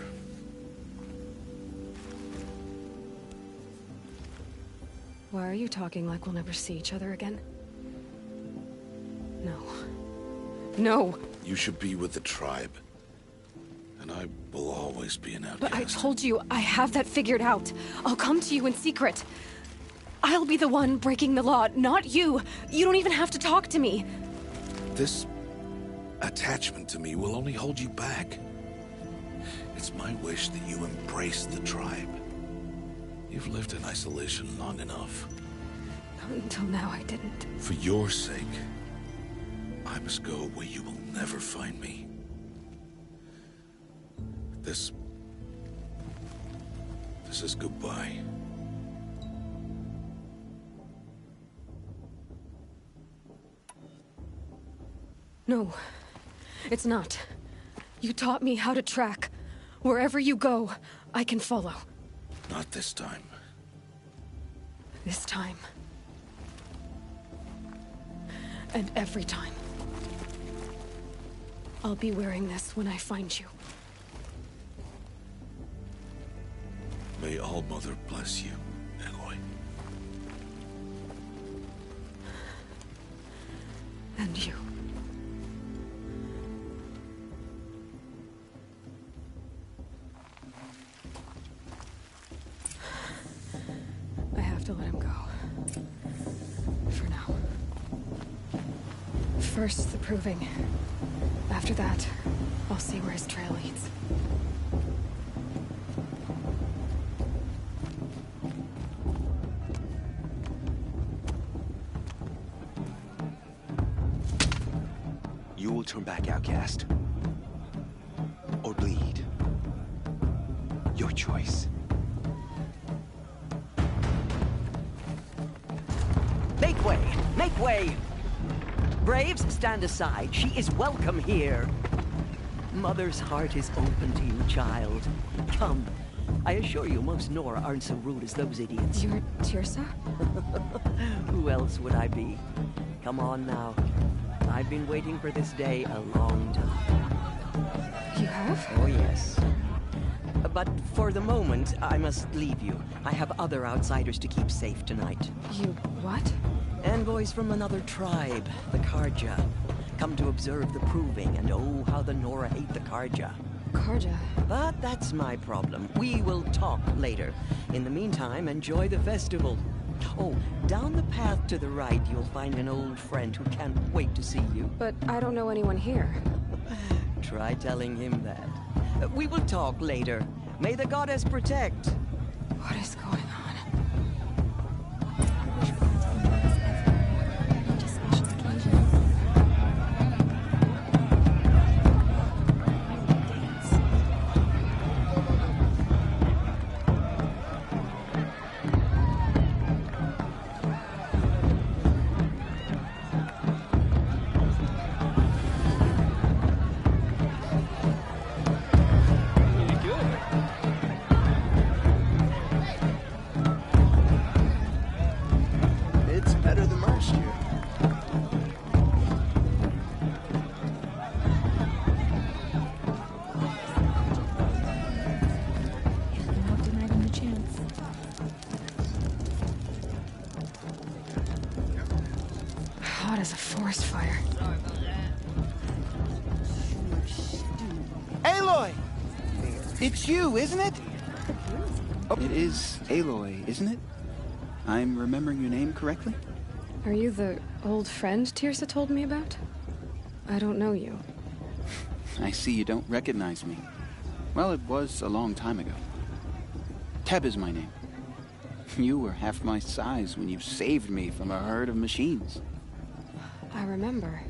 Why are you talking like we'll never see each other again? No. No! You should be with the tribe. And I will always be an outcast. But I told you, I have that figured out. I'll come to you in secret. I'll be the one breaking the law, not you. You don't even have to talk to me. This attachment to me will only hold you back. It's my wish that you embrace the tribe. You've lived in isolation long enough. Until now, I didn't. For your sake, I must go where you will never find me. This is goodbye. No, it's not. You taught me how to track. Wherever you go, I can follow. Not this time. This time. And every time. I'll be wearing this when I find you. May All Mother bless you, Aloy. And you. I have to let him go. For now. First, the Proving. After that, I'll see where his trail leads. You will turn back, outcast. Or bleed. Your choice. Make way! Make way! Braves, stand aside. She is welcome here. Mother's heart is open to you, child. Come. I assure you, most Nora aren't so rude as those idiots. You're Teersa? Who else would I be? Come on now. I've been waiting for this day a long time. You have? Oh, yes. But for the moment, I must leave you. I have other outsiders to keep safe tonight. You what? Envoys from another tribe, the Carja. Come to observe the Proving, and oh, how the Nora hate the Carja. Karja. But that's my problem. We will talk later. In the meantime, enjoy the festival. Oh, down the path to the right, you'll find an old friend who can't wait to see you. But I don't know anyone here. Try telling him that. We will talk later. May the goddess protect. What is going on? It's better than last year. Not denying him the chance. Hot as a forest fire. Aloy! It's you, isn't it? It is Aloy, isn't it? I'm remembering your name correctly? Are you the old friend Tirsa told me about? I don't know you. I see you don't recognize me. Well, it was a long time ago. Teb is my name. You were half my size when you saved me from a herd of machines. I remember.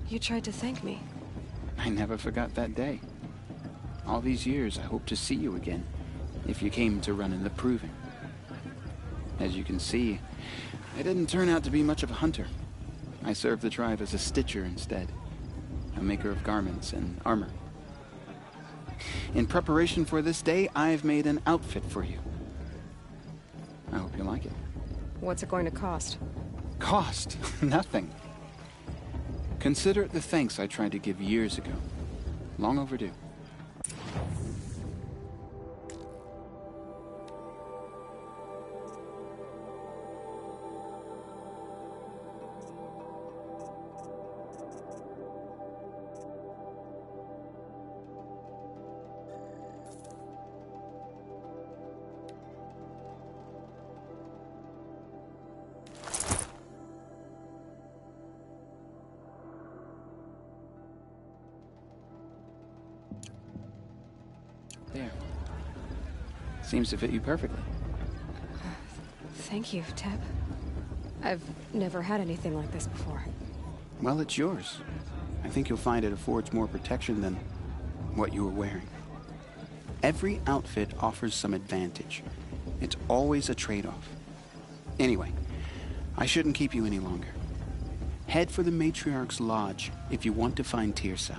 You tried to thank me. I never forgot that day. All these years, I hope to see you again, if you came to run in the Proving. As you can see, I didn't turn out to be much of a hunter. I served the tribe as a stitcher instead, a maker of garments and armor. In preparation for this day, I've made an outfit for you. I hope you like it. What's it going to cost? Cost? Nothing. Consider it the thanks I tried to give years ago. Long overdue. There. Seems to fit you perfectly. Thank you, Teb. I've never had anything like this before. Well, it's yours. I think you'll find it affords more protection than what you were wearing. Every outfit offers some advantage. It's always a trade-off. Anyway, I shouldn't keep you any longer. Head for the Matriarch's Lodge if you want to find Tirsa.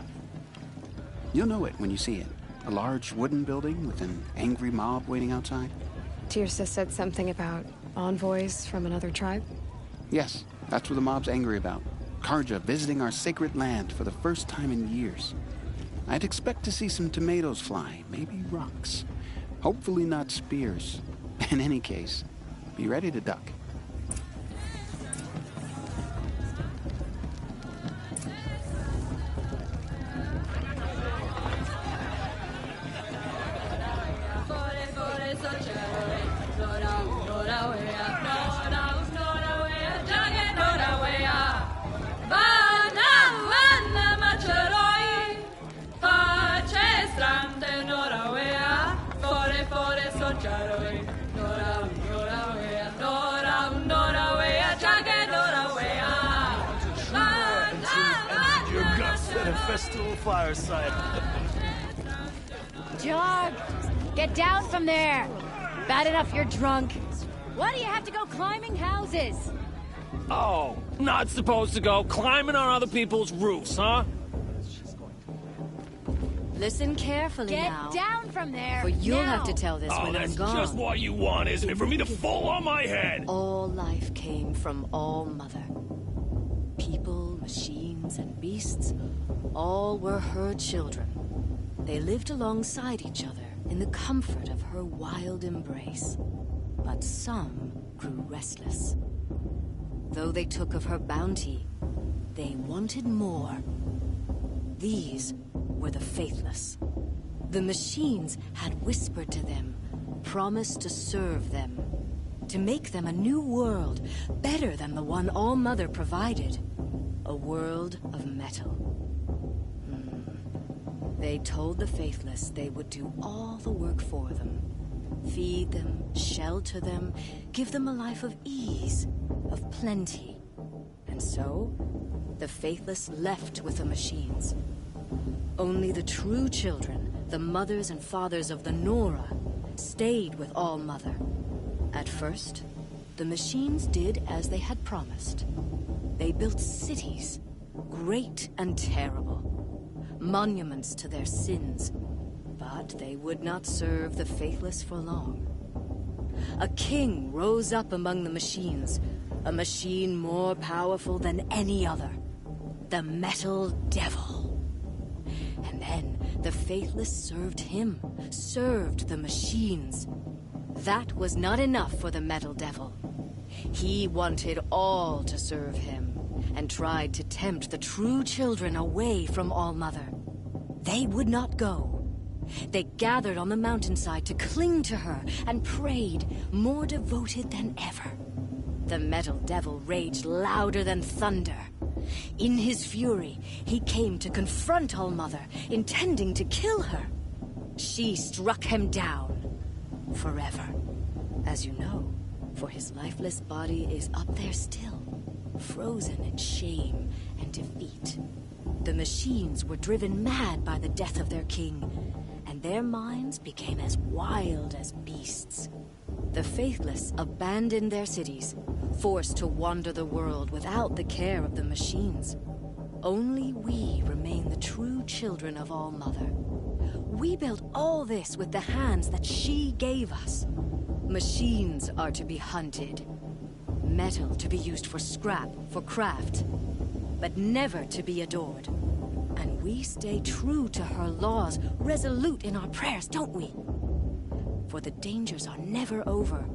You'll know it when you see it. A large wooden building with an angry mob waiting outside. Tirsa said something about envoys from another tribe? Yes, that's what the mob's angry about. Karja visiting our sacred land for the first time in years. I'd expect to see some tomatoes fly, maybe rocks. Hopefully not spears. In any case, be ready to duck. Festival fireside. Jog! Get down from there! Bad enough you're drunk. Why do you have to go climbing houses? Oh, not supposed to go climbing on other people's roofs, huh? Listen carefully now. Get down from there! For you'll have to tell this when I'm gone. Oh, that's just what you want, isn't it? For me to fall on my head! All life came from All Mother. People, machines, and beasts, all were her children. They lived alongside each other in the comfort of her wild embrace. But some grew restless. Though they took of her bounty, they wanted more. These were the faithless. The machines had whispered to them, promised to serve them, to make them a new world, better than the one All-Mother provided. A world of metal. They told the Faithless they would do all the work for them. Feed them, shelter them, give them a life of ease, of plenty. And so, the Faithless left with the machines. Only the true children, the mothers and fathers of the Nora, stayed with All-Mother. At first, the machines did as they had promised. They built cities, great and terrible, monuments to their sins, but they would not serve the Faithless for long. A king rose up among the machines, a machine more powerful than any other, the Metal Devil. And then the Faithless served him, served the machines. That was not enough for the Metal Devil. He wanted all to serve him, and tried to tempt the true children away from All-Mother. They would not go. They gathered on the mountainside to cling to her and prayed, more devoted than ever. The Metal Devil raged louder than thunder. In his fury, he came to confront All-Mother, intending to kill her. She struck him down. Forever. As you know, for his lifeless body is up there still, frozen in shame and defeat. The machines were driven mad by the death of their king, and their minds became as wild as beasts. The Faithless abandoned their cities, forced to wander the world without the care of the machines. Only we remain the true children of All-Mother. We built all this with the hands that she gave us. Machines are to be hunted. Metal to be used for scrap, for craft. But never to be adored. And we stay true to her laws, resolute in our prayers, don't we? For the dangers are never over.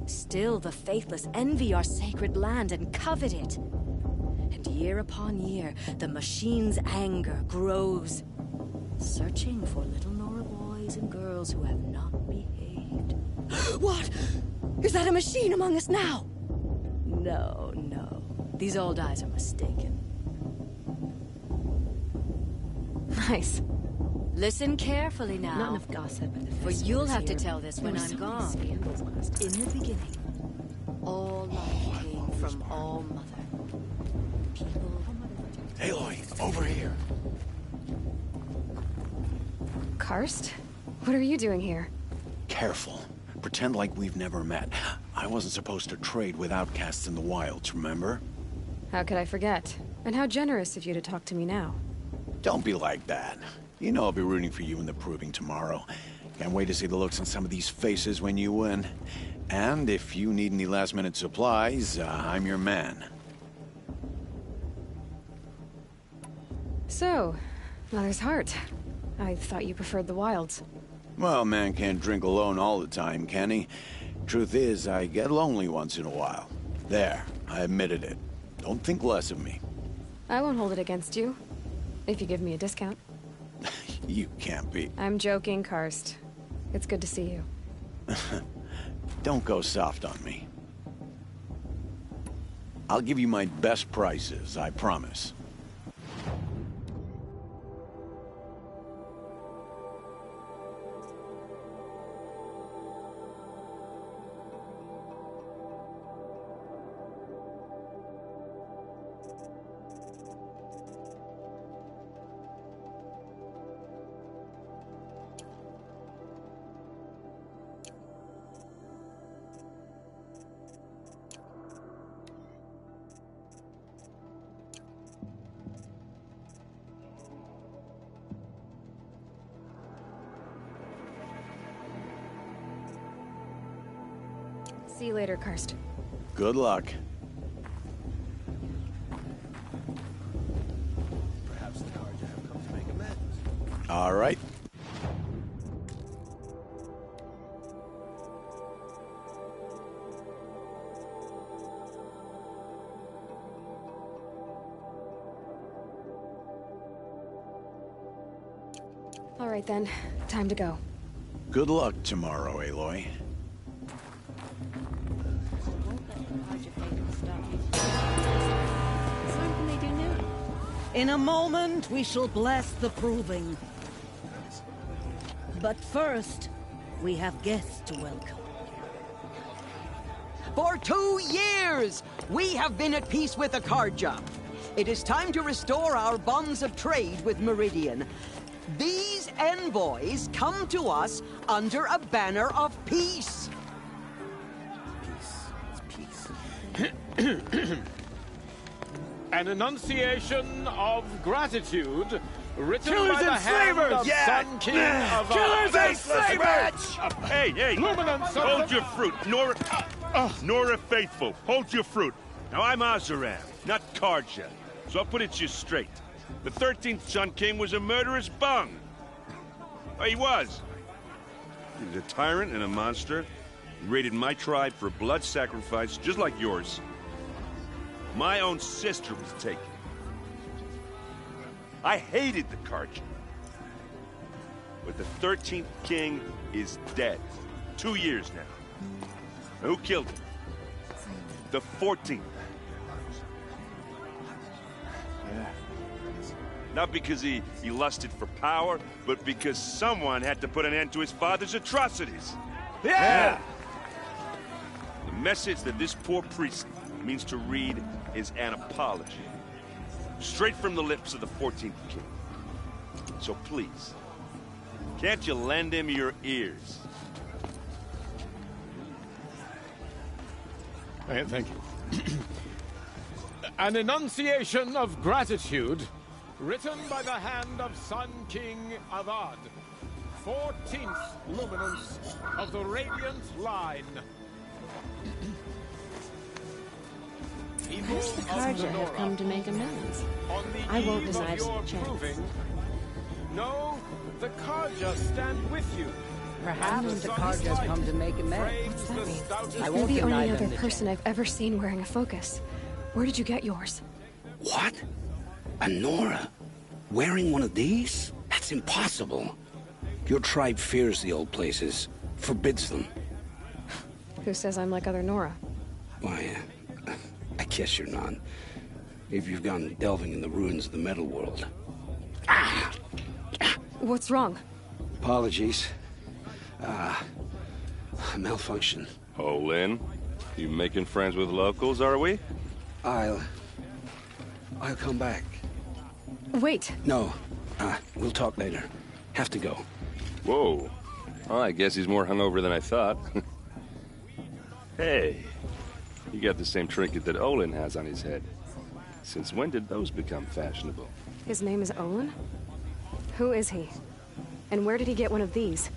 Still the Faithless envy our sacred land and covet it. And year upon year, the machine's anger grows, searching for little Nora boys and girls who have not behaved. What? Is that a machine among us now? No, no. These old eyes are mistaken. Nice. Listen carefully now. Not enough gossip. For you'll have to tell this when I'm gone. In the beginning, all life came from All-Mother. People... Aloy, over here. Karst? What are you doing here? Careful. Pretend like we've never met. I wasn't supposed to trade with outcasts in the wilds, remember? How could I forget? And how generous of you to talk to me now. Don't be like that. You know I'll be rooting for you in the proving tomorrow. Can't wait to see the looks on some of these faces when you win. And if you need any last-minute supplies, I'm your man. So, Mother's Heart. I thought you preferred the wilds. Well, man can't drink alone all the time, can he? Truth is, I get lonely once in a while. There, I admitted it. Don't think less of me. I won't hold it against you. If you give me a discount. You can't be. I'm joking, Karst. It's good to see you. Don't go soft on me. I'll give you my best prices, I promise. See you later, Karst. Good luck. Perhaps the Carja have come to make amends. All right. All right then, time to go. Good luck tomorrow, Aloy. In a moment, we shall bless the proving. But first, we have guests to welcome. For 2 years, we have been at peace with the Carja. It is time to restore our bonds of trade with Meridian. These envoys come to us under a banner of peace. An enunciation of gratitude written Killers by the and hand slavers! of Yeah. Sun King of Killers and slavers! Hey, hey! Luminance of Hold the- your fruit, Nora. Nora Faithful, hold your fruit. Now I'm Azaram, not Carja, so I'll put it to you straight. The 13th Sun King was a murderous bung. Oh, he was. He was a tyrant and a monster. He raided my tribe for blood sacrifice, just like yours. My own sister was taken. I hated the Carja. But the 13th king is dead. 2 years now. Who killed him? The 14th. Yeah. Not because he lusted for power, but because someone had to put an end to his father's atrocities. Yeah! The message that this poor priest means to read is an apology. Straight from the lips of the 14th king. So please, can't you lend him your ears? Thank you. An enunciation of gratitude written by the hand of Sun King Avad, 14th luminance of the Radiant Line. Perhaps the Carja have come to make amends. I won't desire such a chance. No, the Carja stand with you. Perhaps the Carja's come to make amends. What's that mean? I You're won't the deny only them other the person I've ever seen wearing a focus. Where did you get yours? What? A Nora? Wearing one of these? That's impossible. Your tribe fears the old places, forbids them. Who says I'm like other Nora? Why, I guess you're none. If you've gone delving in the ruins of the metal world. What's wrong? Apologies. Malfunction. Oh, Lynn, you making friends with locals, are we? I'll come back. Wait. No, we'll talk later. Have to go. Whoa. Well, I guess he's more hungover than I thought. Hey, you got the same trinket that Olin has on his head. Since when did those become fashionable? His name is Olin? Who is he? And where did he get one of these?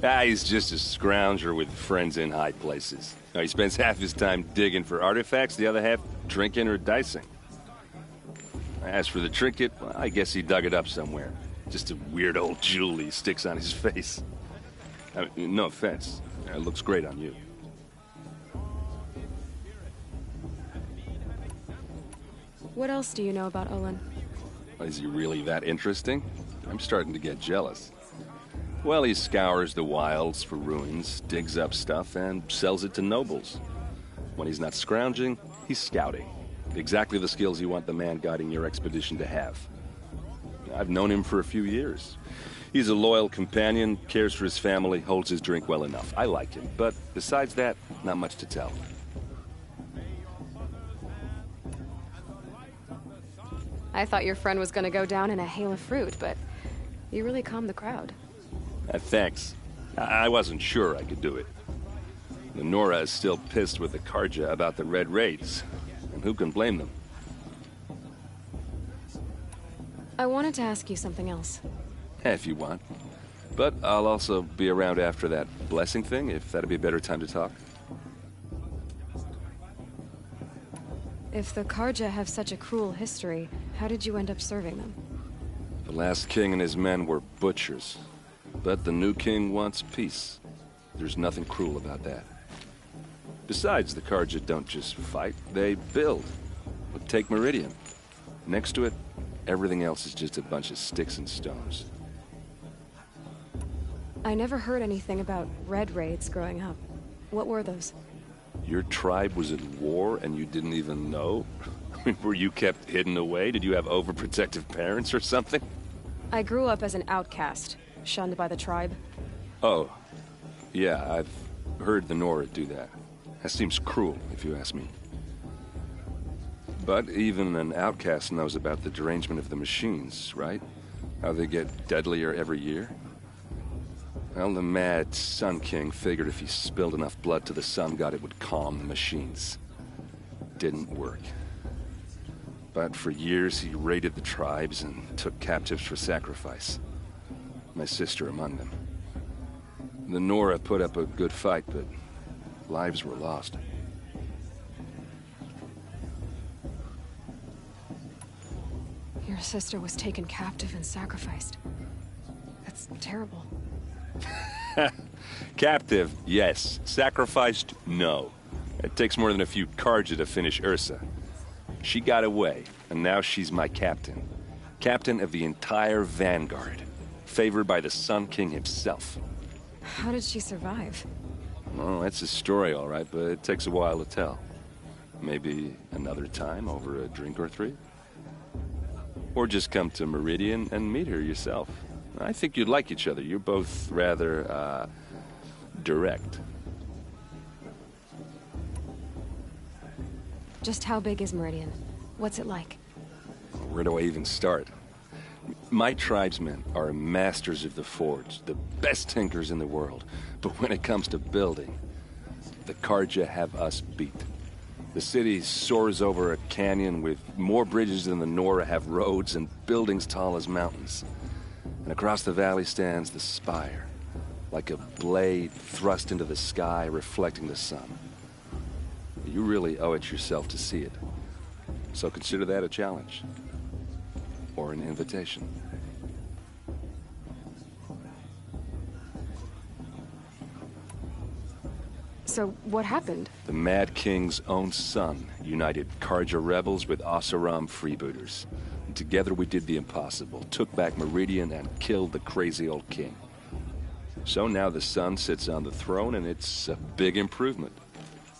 He's just a scrounger with friends in high places. Now, he spends half his time digging for artifacts, the other half drinking or dicing. As for the trinket, well, I guess he dug it up somewhere. Just a weird old jewel he sticks on his face. I mean, no offense. It looks great on you. What else do you know about Olin? Is he really that interesting? I'm starting to get jealous. Well, he scours the wilds for ruins, digs up stuff, and sells it to nobles. When he's not scrounging, he's scouting. Exactly the skills you want the man guiding your expedition to have. I've known him for a few years. He's a loyal companion, cares for his family, holds his drink well enough. I like him, but besides that, not much to tell. I thought your friend was gonna go down in a hail of fruit, but you really calmed the crowd. Thanks. I wasn't sure I could do it. The Nora is still pissed with the Carja about the Red Raids, and who can blame them? I wanted to ask you something else. If you want. But I'll also be around after that blessing thing, if that'd be a better time to talk. If the Carja have such a cruel history, how did you end up serving them? The last king and his men were butchers. But the new king wants peace. There's nothing cruel about that. Besides, the Carja don't just fight, they build. But take Meridian. Next to it, everything else is just a bunch of sticks and stones. I never heard anything about red raids growing up. What were those? Your tribe was at war and you didn't even know? I mean, were you kept hidden away? Did you have overprotective parents or something? I grew up as an outcast, shunned by the tribe. Oh. Yeah, I've heard the Nora do that. That seems cruel, if you ask me. But even an outcast knows about the derangement of the machines, right? How they get deadlier every year? Well, the mad Sun King figured if he spilled enough blood to the Sun God, it would calm the machines. Didn't work. But for years, he raided the tribes and took captives for sacrifice. My sister among them. The Nora put up a good fight, but lives were lost. Your sister was taken captive and sacrificed. That's terrible. Captive, yes. Sacrificed, no. It takes more than a few Carja to finish Ursa. She got away, and now she's my captain. Captain of the entire Vanguard. Favored by the Sun King himself. How did she survive? Oh, that's a story, all right, but it takes a while to tell. Maybe another time over a drink or three? Or just come to Meridian and meet her yourself. I think you'd like each other. You're both rather, direct. Just how big is Meridian? What's it like? Where do I even start? My tribesmen are masters of the forge, the best tinkers in the world. But when it comes to building, the Carja have us beat. The city soars over a canyon with more bridges than the Nora have roads and buildings tall as mountains. And across the valley stands the spire, like a blade thrust into the sky reflecting the sun. You really owe it yourself to see it. So consider that a challenge. Or an invitation. So, what happened? The Mad King's own son united Carja rebels with Oseram freebooters. And together we did the impossible, took back Meridian and killed the crazy old king. So now the son sits on the throne and it's a big improvement.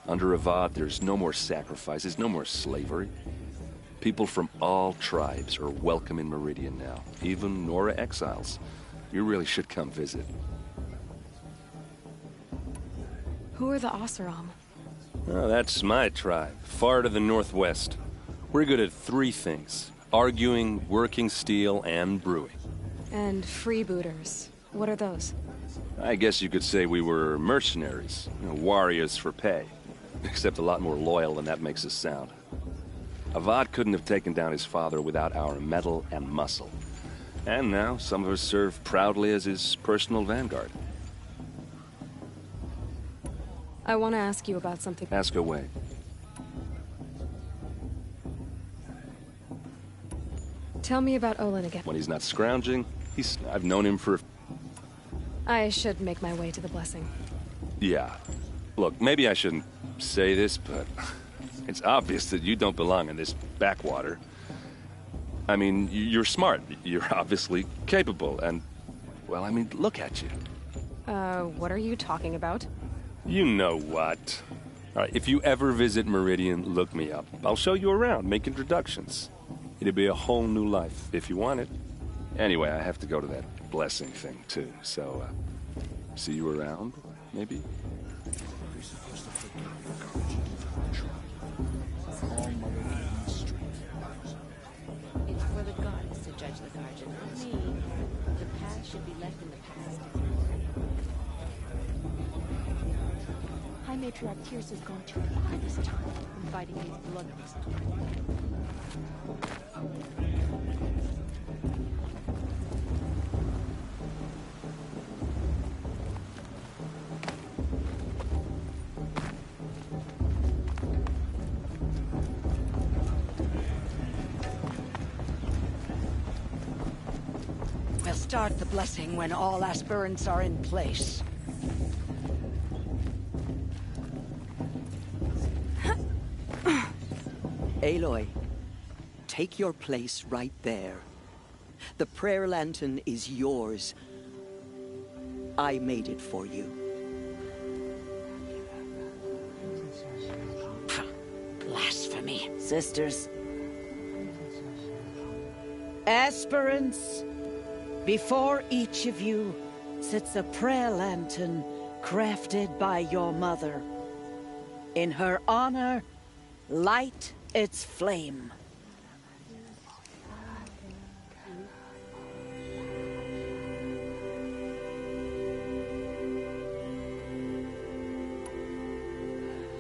Under Avad, there's no more sacrifices, no more slavery. People from all tribes are welcome in Meridian now, even Nora exiles. You really should come visit. Who are the Oseram? Oh, that's my tribe, far to the northwest. We're good at three things: arguing, working steel, and brewing. And freebooters. What are those? I guess you could say we were mercenaries, warriors for pay. Except a lot more loyal than that makes us sound. Avad couldn't have taken down his father without our metal and muscle. And now some of us serve proudly as his personal vanguard. I want to ask you about something. Ask away. Tell me about Olin again. When he's not scrounging, I've known him for... I should make my way to the blessing. Yeah. Look, maybe I shouldn't say this, but it's obvious that you don't belong in this backwater. I mean, you're smart. You're obviously capable, and... well, I mean, look at you. What are you talking about? You know what. All right, if you ever visit Meridian, look me up. I'll show you around, make introductions. It'll be a whole new life, if you want it. Anyway, I have to go to that blessing thing, too. So, see you around, maybe? It's for the gods to judge the Carja, not me. The past should be left in the past. High Matriarch Tyr's has gone too far this time, inviting these bloodlust. We'll start the blessing when all aspirants are in place. Aloy, take your place right there. The prayer lantern is yours. I made it for you. Blasphemy. Sisters. Aspirants, before each of you sits a prayer lantern crafted by your mother. In her honor, light its flame.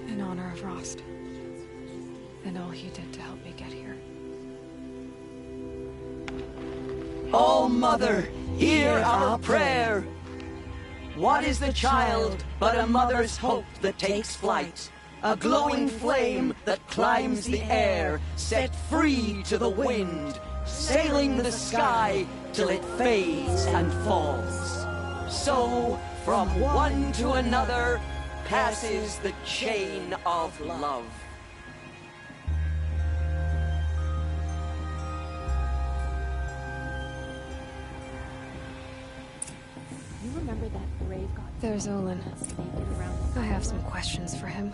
In honor of Rost. And all he did to help me get here. All Mother, hear our prayer. What is the child but a mother's hope that takes flight? A glowing flame that climbs the air, set free to the wind, sailing the sky till it fades and falls. So, from one to another, passes the chain of love. You remember that brave god? There's Olin. I have some questions for him.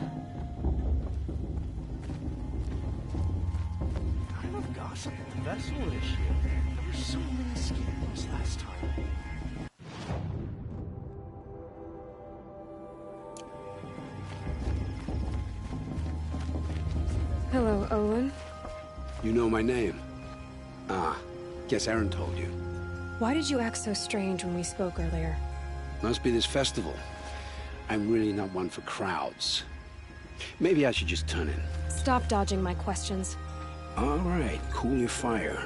What kind of gossip vessel is she? There were so many scandals last time. Hello, Olin. You know my name? Ah, guess Aaron told you. Why did you act so strange when we spoke earlier? Must be this festival. I'm really not one for crowds. Maybe I should just turn in. Stop dodging my questions. All right, cool your fire.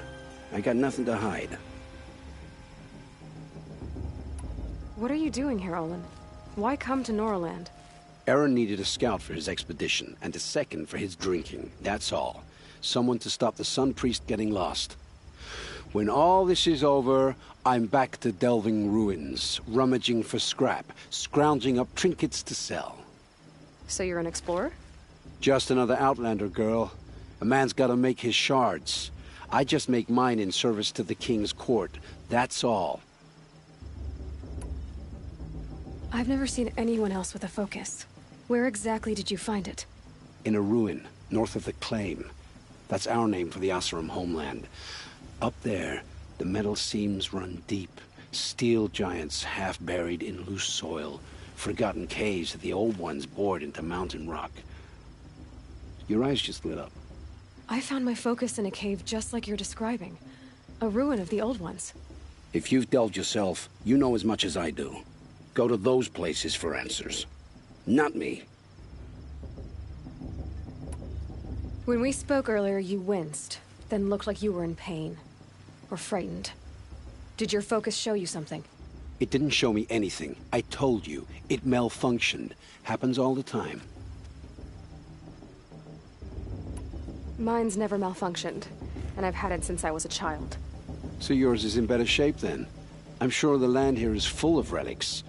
I got nothing to hide. What are you doing here, Olin? Why come to Norland? Aaron needed a scout for his expedition, and a second for his drinking. That's all. Someone to stop the Sun Priest getting lost. When all this is over, I'm back to delving ruins, rummaging for scrap, scrounging up trinkets to sell. So you're an explorer? Just another Outlander, girl. A man's gotta make his shards. I just make mine in service to the King's court. That's all. I've never seen anyone else with a focus. Where exactly did you find it? In a ruin, north of the Claim. That's our name for the Oseram homeland. Up there, the metal seams run deep. Steel giants half buried in loose soil. Forgotten caves that the old ones bored into mountain rock. Your eyes just lit up. I found my focus in a cave just like you're describing. A ruin of the old ones. If you've delved yourself, you know as much as I do. Go to those places for answers. Not me. When we spoke earlier, you winced, then looked like you were in pain. Or frightened. Did your focus show you something? It didn't show me anything. I told you. It malfunctioned. Happens all the time. Mine's never malfunctioned, and I've had it since I was a child. So yours is in better shape then. I'm sure the land here is full of relics.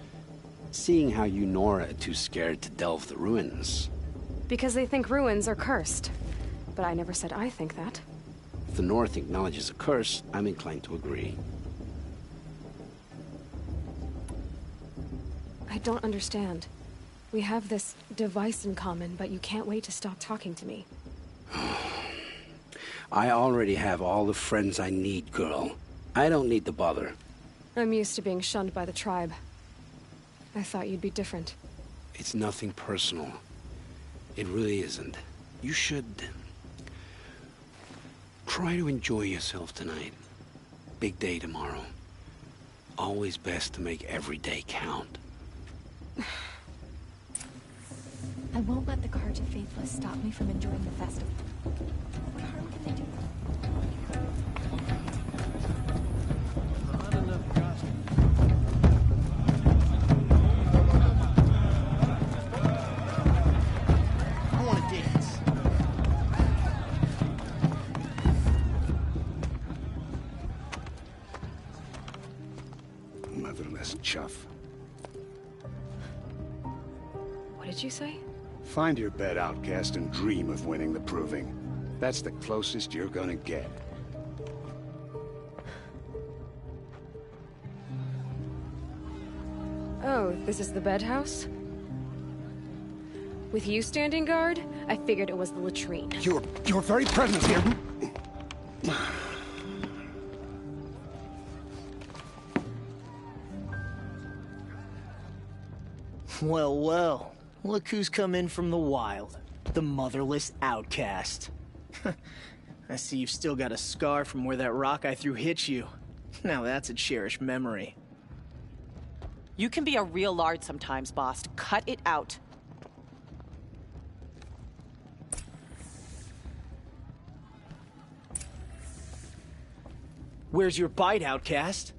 Seeing how you Nora are too scared to delve the ruins. Because they think ruins are cursed. But I never said I think that. If the North acknowledges a curse, I'm inclined to agree. I don't understand. We have this device in common, but you can't wait to stop talking to me. I already have all the friends I need, girl. I don't need the bother. I'm used to being shunned by the tribe. I thought you'd be different. It's nothing personal. It really isn't. You should... try to enjoy yourself tonight. Big day tomorrow. Always best to make every day count. I won't let the Carja Faithless stop me from enjoying the festival. What harm can they do? I want to dance. Motherless chuff. What did you say? Find your bed, outcast, and dream of winning the Proving. That's the closest you're gonna get. So, this is the bed house? With you standing guard, I figured it was the latrine. Your very presence here. Well, well. Look who's come in from the wild. The motherless outcast. I see you've still got a scar from where that rock I threw hit you. Now that's a cherished memory. You can be a real lard sometimes, boss. Cut it out. Where's your bite, outcast?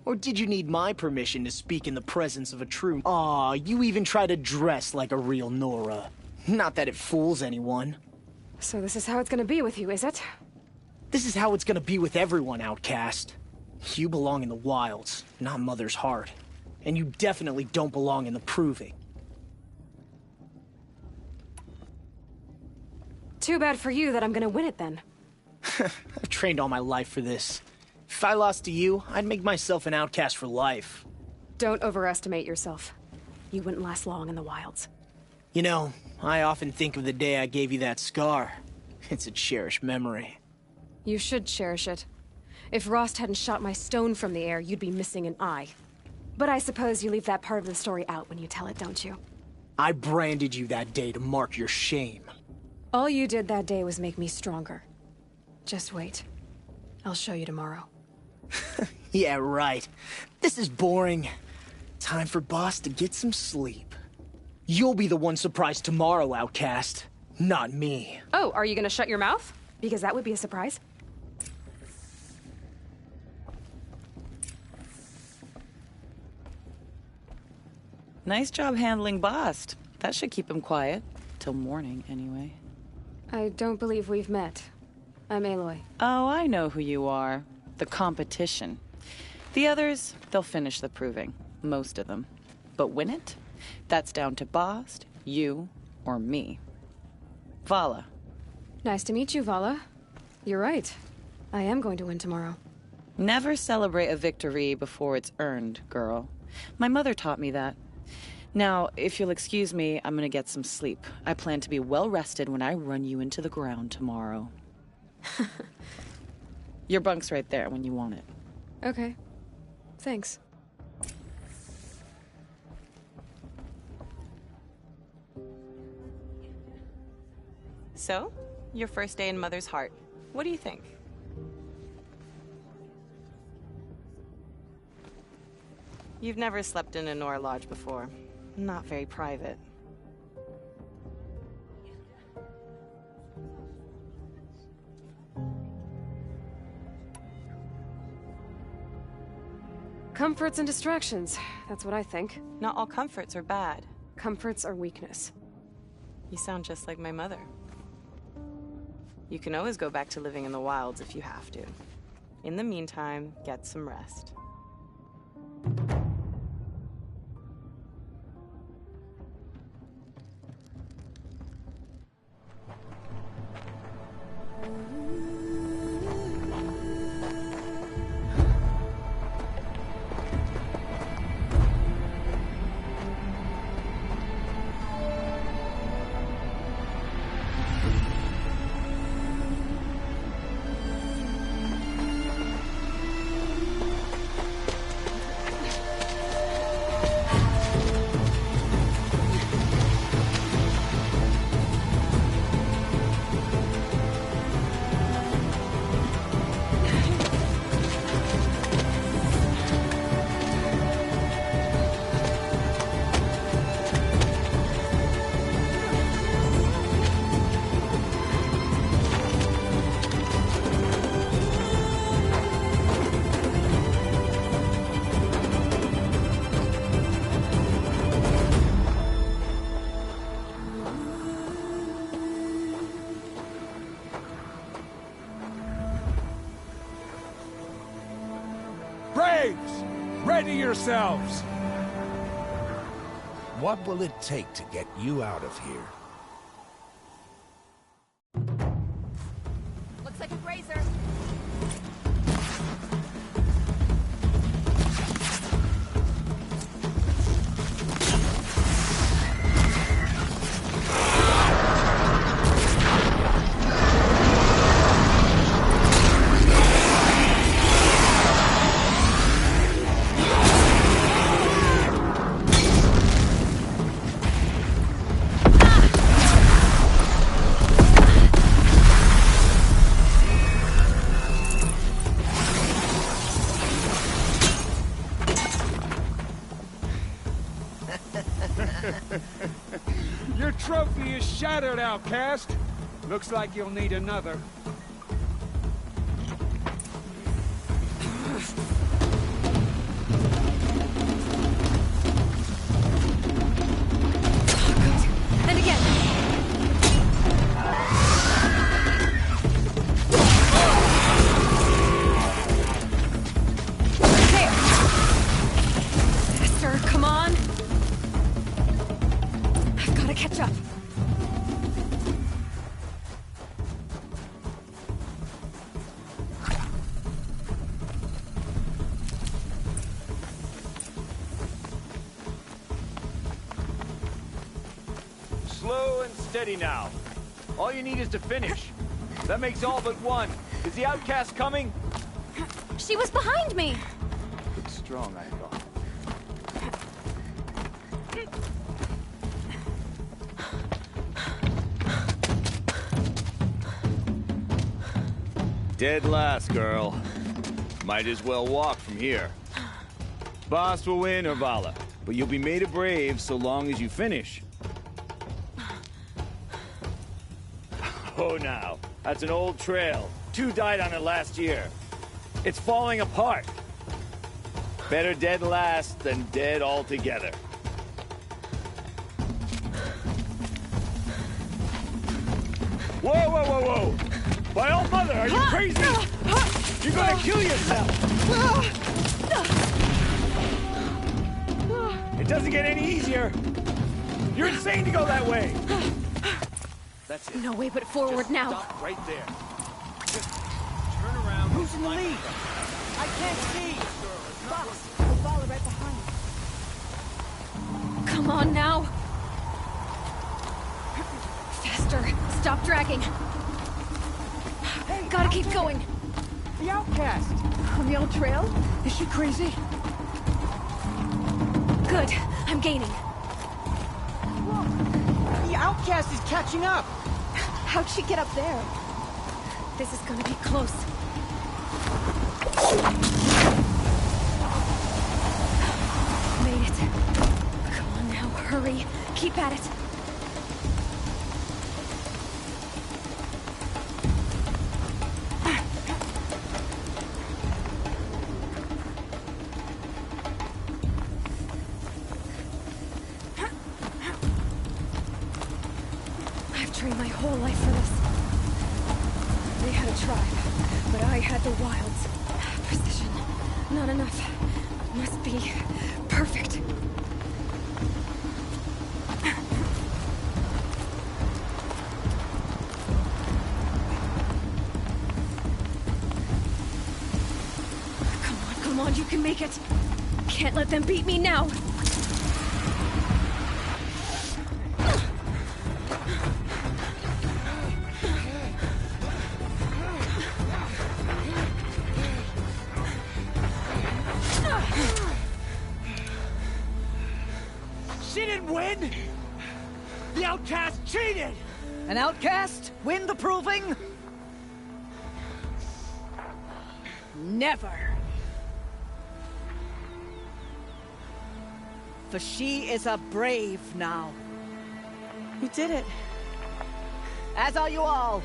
Or did you need my permission to speak in the presence of a true... Aw, you even try to dress like a real Nora. Not that it fools anyone. So this is how it's gonna be with you, is it? This is how it's gonna be with everyone, outcast. You belong in the wilds, not Mother's heart. And you definitely don't belong in the proving. Too bad for you that I'm gonna win it then. I've trained all my life for this. If I lost to you, I'd make myself an outcast for life. Don't overestimate yourself. You wouldn't last long in the wilds. You know, I often think of the day I gave you that scar. It's a cherished memory. You should cherish it. If Rost hadn't shot my stone from the air, you'd be missing an eye. But I suppose you leave that part of the story out when you tell it, don't you? I branded you that day to mark your shame. All you did that day was make me stronger. Just wait. I'll show you tomorrow. Yeah, right. This is boring. Time for Boss to get some sleep. You'll be the one surprised tomorrow, outcast. Not me. Oh, are you gonna shut your mouth? Because that would be a surprise. Nice job handling Bast. That should keep him quiet. Till morning, anyway. I don't believe we've met. I'm Aloy. Oh, I know who you are. The competition. The others, they'll finish the proving. Most of them. But win it? That's down to Bast, you, or me. Vala. Nice to meet you, Vala. You're right. I am going to win tomorrow. Never celebrate a victory before it's earned, girl. My mother taught me that. Now, if you'll excuse me, I'm gonna get some sleep. I plan to be well rested when I run you into the ground tomorrow. Your bunk's right there when you want it. Okay. Thanks. So, your first day in Mother's heart. What do you think? You've never slept in a Nora lodge before. Not very private. Comforts and distractions. That's what I think. Not all comforts are bad. Comforts are weakness. You sound just like my mother. You can always go back to living in the wilds if you have to. In the meantime, get some rest. Ready yourselves! What will it take to get you out of here? Looks like a grazer. trophy is shattered, outcast. Looks like you'll need another. And again. There. Faster, come on. I've got to catch up. Slow and steady now. All you need is to finish. That makes all but one. Is the outcast coming? She was behind me. Looks strong, I thought. Dead last, girl. Might as well walk from here. Boss will win or Vala, but you'll be made a brave so long as you finish. Oh, now. That's an old trail. 2 died on it last year. It's falling apart. Better dead last than dead altogether. Whoa, whoa, whoa, whoa! By all mother, are you crazy? You're gonna kill yourself! It doesn't get any easier! You're insane to go that way! That's it. No way but forward Just now. Stop right there. Just turn around. Who's in the lead? I can't see. Boss, we'll follow right behind. Come on now. Faster. Stop dragging. Hey, Gotta keep going. The outcast. On the old trail? Is she crazy? Good. I'm gaining. Look, the outcast is catching up. How'd she get up there? This is gonna be close. Made it. Come on now, hurry. Keep at it. I've trained my whole life for this. They had a tribe, but I had the wilds. Precision. Not enough. Must be perfect. Come on, you can make it. Can't let them beat me now. She didn't win! The outcast cheated! An outcast? Win the proving? Never. For she is a brave now. You did it. As are you all.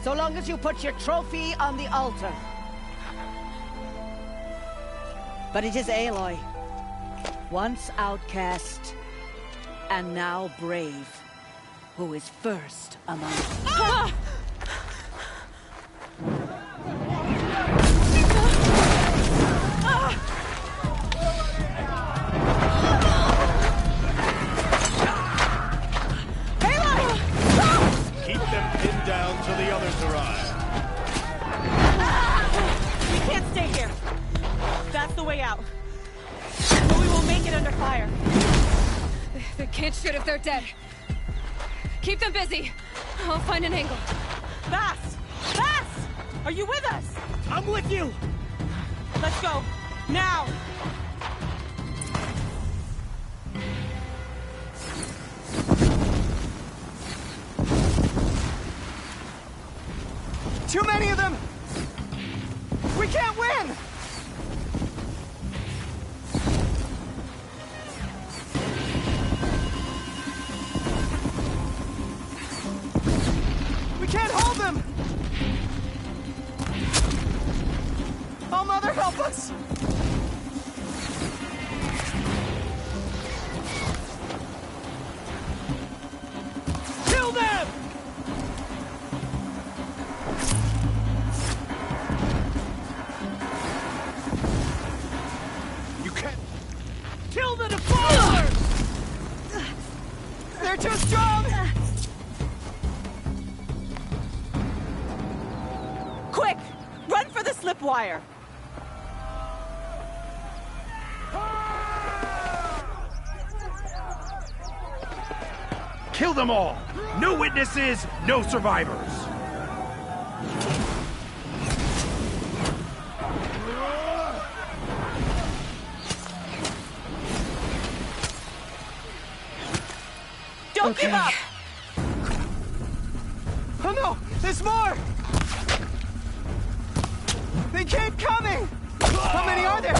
So long as you put your trophy on the altar. But it is Aloy. Once outcast, and now brave, who is first among us. Ah! Keep them pinned down till the others arrive. We can't stay here. That's the way out. But we will make it under fire. They can't shoot if they're dead. Keep them busy. I'll find an angle. Fast! Fast! Are you with us? I'm with you! Let's go. Now! Too many of them! We can't win! Help us! Kill them! You can't... Kill the defilers! They're too strong! Quick! Run for the slip wire! Kill them all! No witnesses, no survivors! Don't give up! Oh no! There's more! They keep coming! How many are there?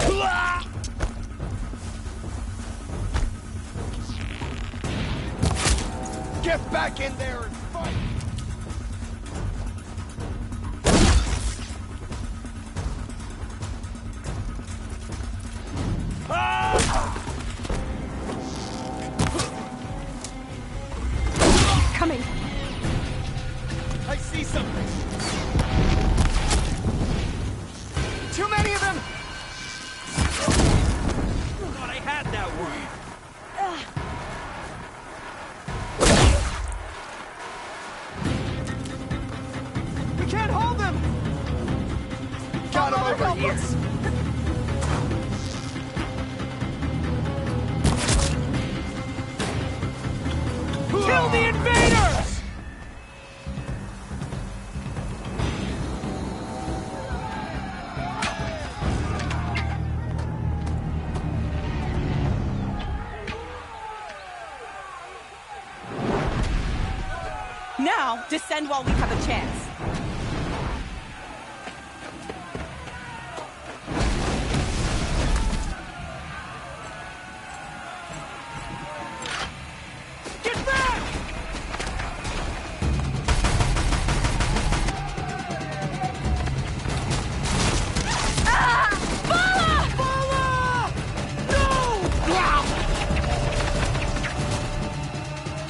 Get back in there and fight! Coming! I see something! Too many of them! Thought I had that one! We can't hold them! Got him over here! Kill the invaders! Now, descend while we have a chance. Get back!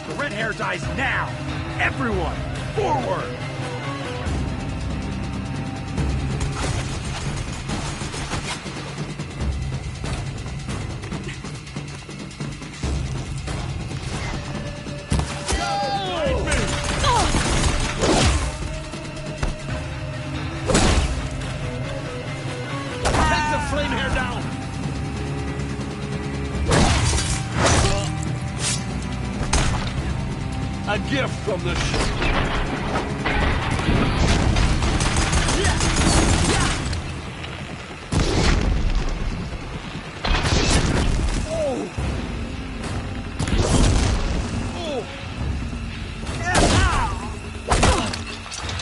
The red hair dies now! Everyone, forward! Take the flame hair down! A gift from the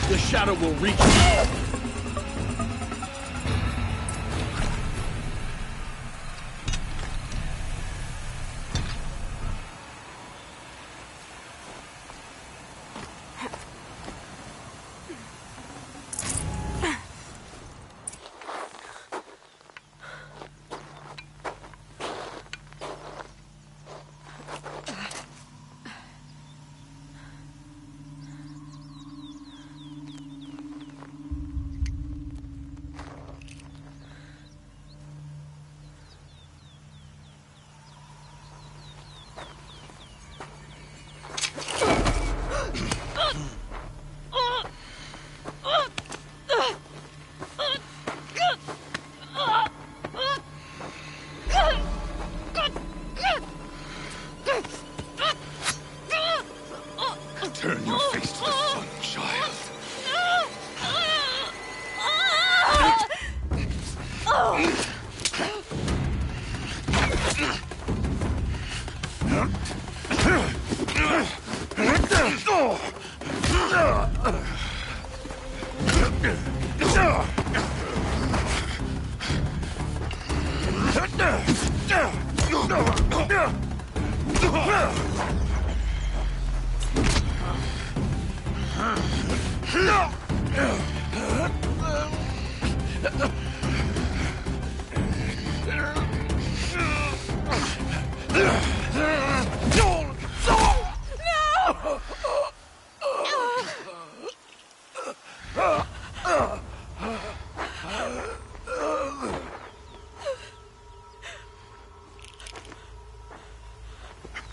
The shadow will reach you. Turn your face to the sun, child.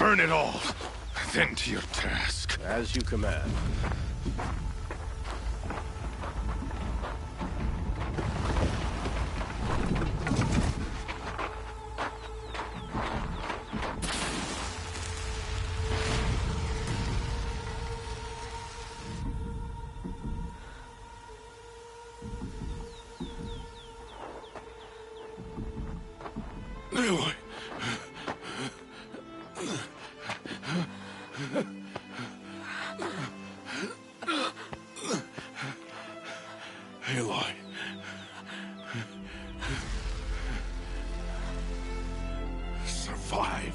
Burn it all, then to your task. As you command. Aloy. Aloy. Survive.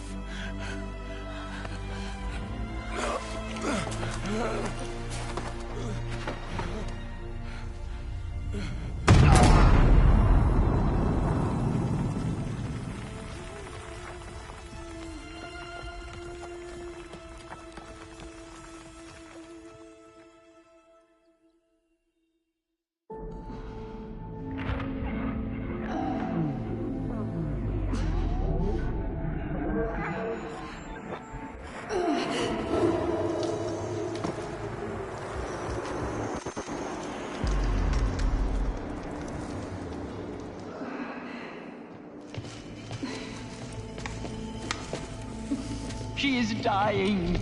She is dying.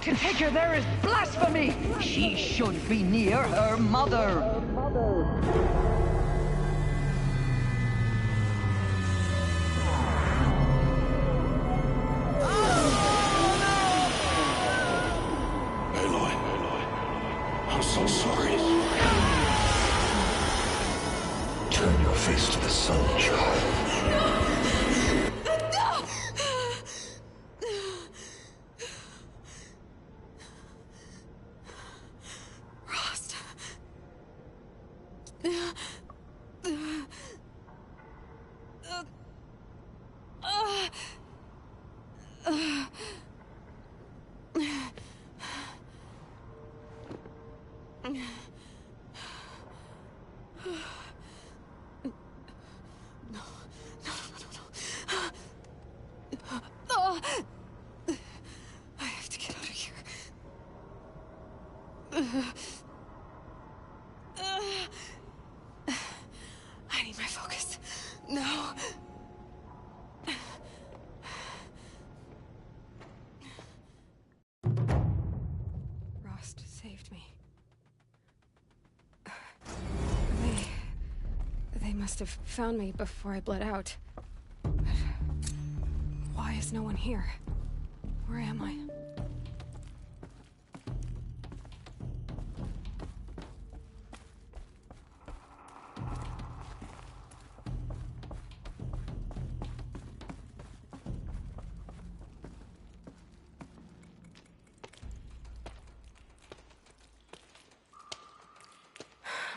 To take her there is blasphemy. She should be near her mother. I'm so sorry. Turn your face to the sun, child. Rost. I have to get out of here. I need my focus. No. Rost saved me. They must have found me before I bled out. But why is no one here? Where am I?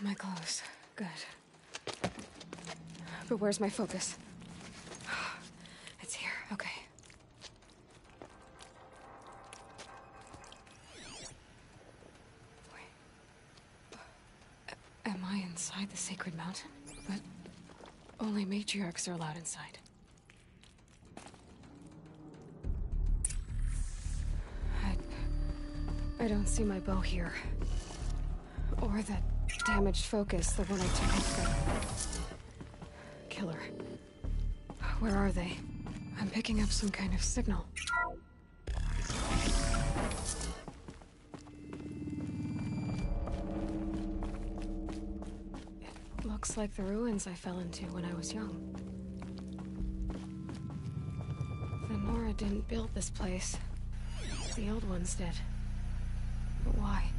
My clothes. Good. But where's my focus? It's here. Okay. Wait. Am I inside the sacred mountain? But only matriarchs are allowed inside. I don't see my bow here. Or that damaged focus, the one I took off the killer. Where are they? I'm picking up some kind of signal. It looks like the ruins I fell into when I was young. The Nora didn't build this place. The old ones did. But why?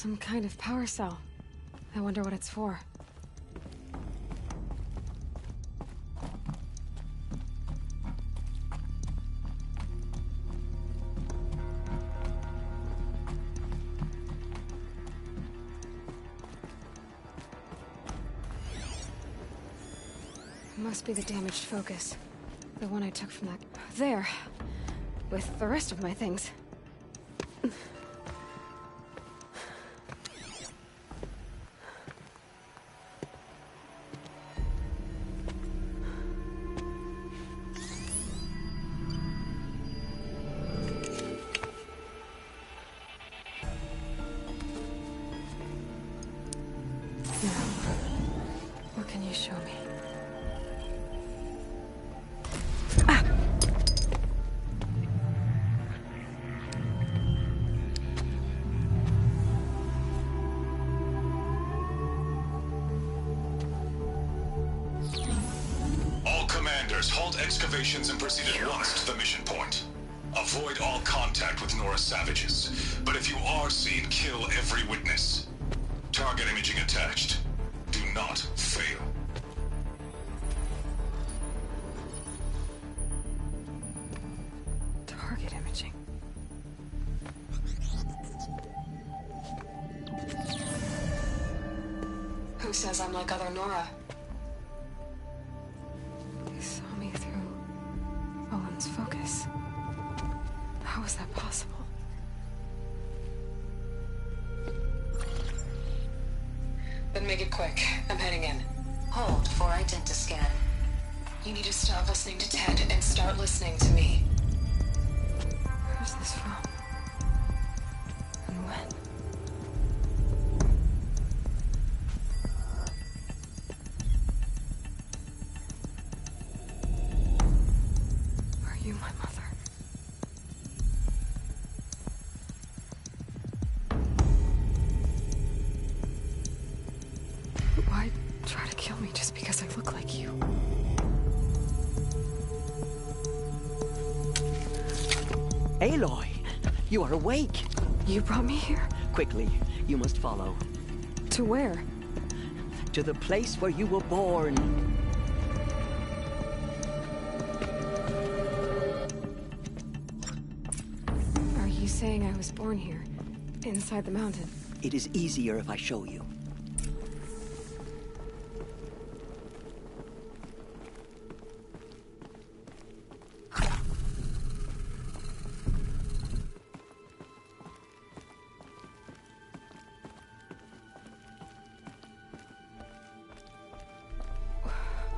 Some kind of power cell. I wonder what it's for. Must be the damaged focus. The one I took from that... There! With the rest of my things. What can you show me? All commanders, halt excavations and proceed at once to the mission point. Avoid all contact with Nora savages, but if you are seen, kill every witness. Target imaging attached. Do not fail. Target imaging. Who says I'm like other Nora? You saw me through Owen's focus. How is that possible? Then make it quick. I'm heading in. Hold for identiscan. You need to stop listening to Ted and start listening to me. Where's this from? And when? Are you my mother? Why try to kill me just because I look like you? Aloy, you are awake. You brought me here? Quickly, you must follow. To where? To the place where you were born. Are you saying I was born here? Inside the mountain? It is easier if I show you.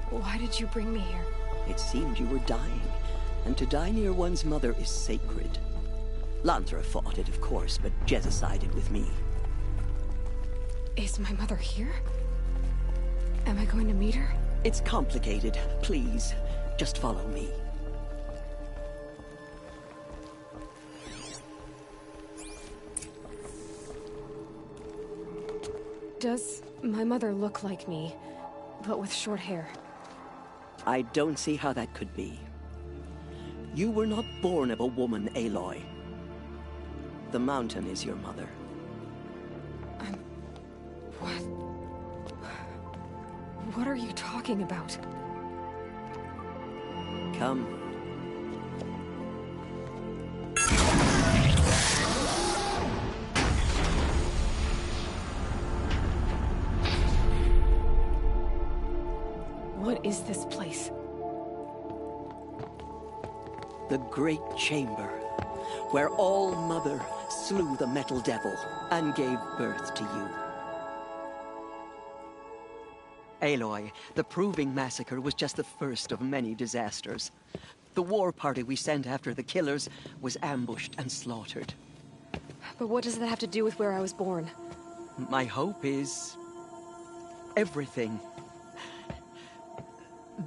Why did you bring me here? It seemed you were dying, and to die near one's mother is sacred. Lantra fought it, of course, but Jezza sided with me. Is my mother here? Am I going to meet her? It's complicated. Please, just follow me. Does my mother look like me, but with short hair? I don't see how that could be. You were not born of a woman, Aloy. The mountain is your mother. What? What are you talking about? Come. What is this place? The Great Chamber, where All-Mother slew the Metal Devil and gave birth to you. Aloy, the Proving Massacre was just the first of many disasters. The war party we sent after the killers was ambushed and slaughtered. But what does that have to do with where I was born? My hope is... everything.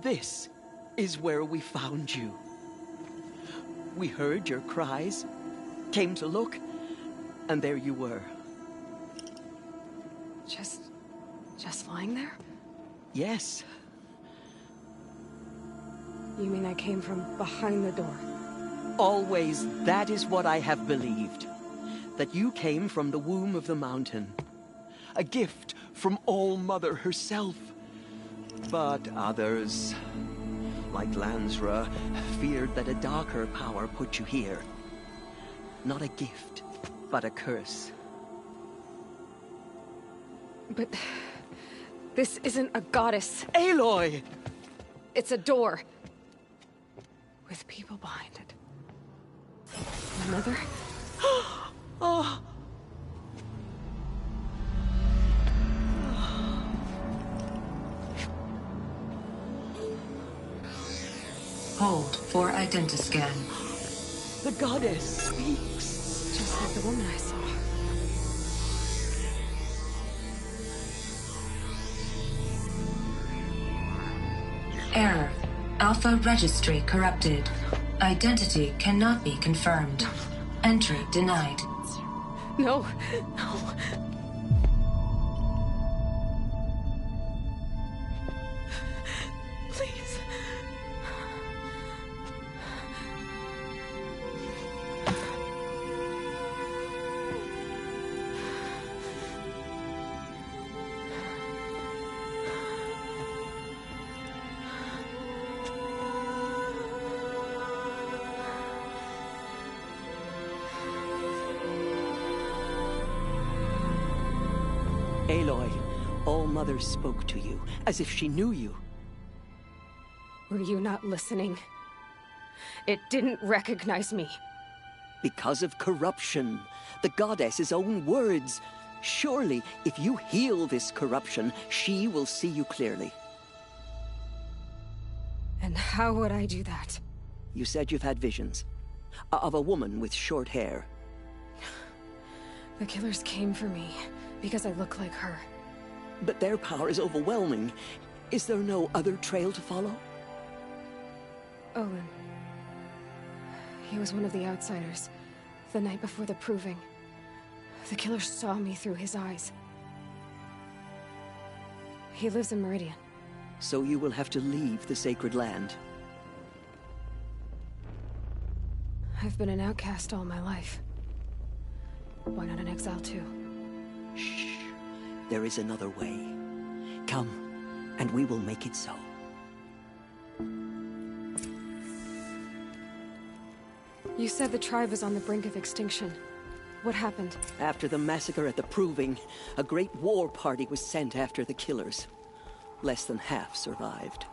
This is where we found you. We heard your cries, came to look, and there you were. Just lying there? Yes. You mean I came from behind the door? Always, that is what I have believed. that you came from the womb of the mountain. A gift from All Mother herself. But others, like Lansra, feared that a darker power put you here. Not a gift, but a curse. But this isn't a goddess. Aloy! It's a door. With people behind it. My mother? Oh. Hold for identiscan. The goddess speaks. Just like the woman I saw. Error. Alpha registry corrupted. Identity cannot be confirmed. Entry denied. No, no. Please. Aloy, All Mother spoke to you, as if she knew you. Were you not listening? It didn't recognize me. Because of corruption. The goddess's own words. Surely, if you heal this corruption, she will see you clearly. And how would I do that? You said you've had visions. Of a woman with short hair. The killers came for me, because I look like her. But their power is overwhelming. Is there no other trail to follow? Owen. He was one of the outsiders. The night before the proving. The killer saw me through his eyes. He lives in Meridian. So you will have to leave the sacred land. I've been an outcast all my life. Why not an exile too? Shh. There is another way. Come, and we will make it so. You said the tribe is on the brink of extinction. What happened? After the massacre at the Proving, a great war party was sent after the killers. Less than half survived.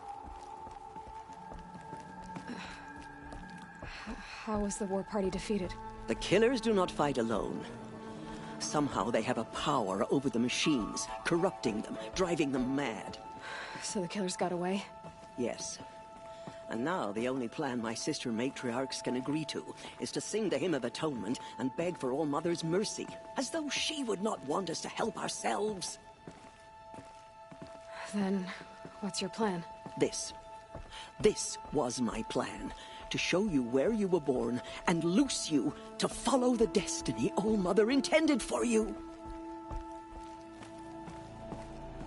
How was the war party defeated? The killers do not fight alone. Somehow they have a power over the machines, corrupting them, driving them mad. So the killers got away? Yes. And now the only plan my sister matriarchs can agree to is to sing the Hymn of Atonement and beg for All Mother's mercy, as though she would not want us to help ourselves. Then, what's your plan? This. This was my plan. To show you where you were born and loose you to follow the destiny All Mother intended for you.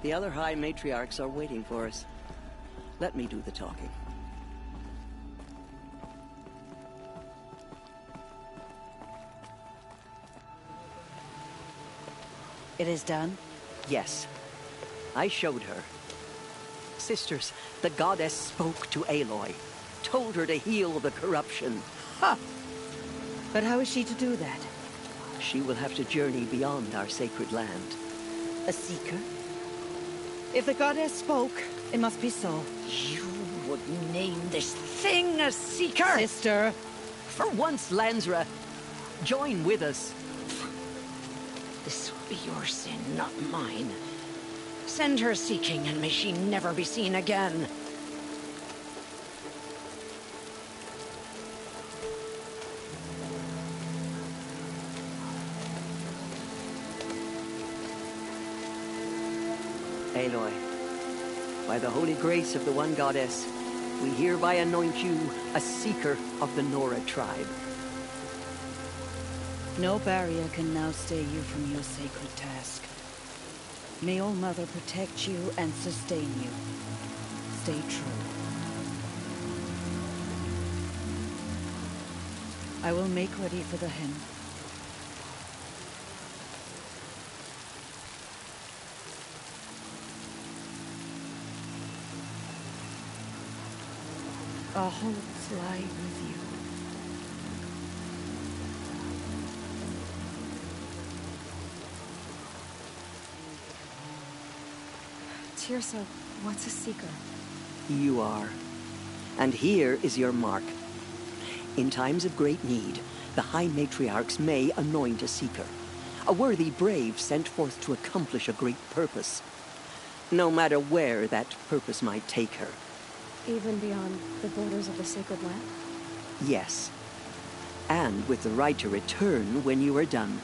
The other High Matriarchs are waiting for us. Let me do the talking. It is done? Yes. I showed her. Sisters, the goddess spoke to Aloy. Told her to heal the corruption. Ha! But how is she to do that? She will have to journey beyond our sacred land. A seeker? If the goddess spoke, it must be so. You would name this thing a seeker? Sister, for once, Lansra, join with us. This will be your sin, not mine. Send her seeking, and may she never be seen again. Aloy, by the holy grace of the One Goddess, we hereby anoint you a seeker of the Nora tribe. No barrier can now stay you from your sacred task. May All Mother protect you and sustain you. Stay true. I will make ready for the hymn. I'll fly with you. Tirsa, what's a Seeker? You are. And here is your mark. In times of great need, the High Matriarchs may anoint a Seeker. A worthy brave sent forth to accomplish a great purpose. No matter where that purpose might take her. Even beyond the borders of the Sacred Land? Yes. And with the right to return when you are done,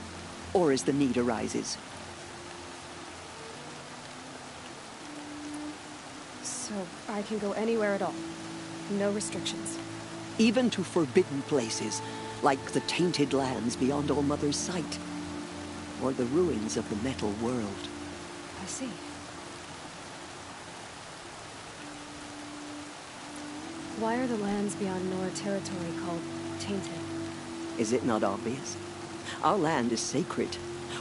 or as the need arises. So I can go anywhere at all? No restrictions? Even to forbidden places, like the tainted lands beyond All-Mother's sight. Or the ruins of the Metal World. I see. Why are the lands beyond Nora territory called tainted? Is it not obvious? Our land is sacred.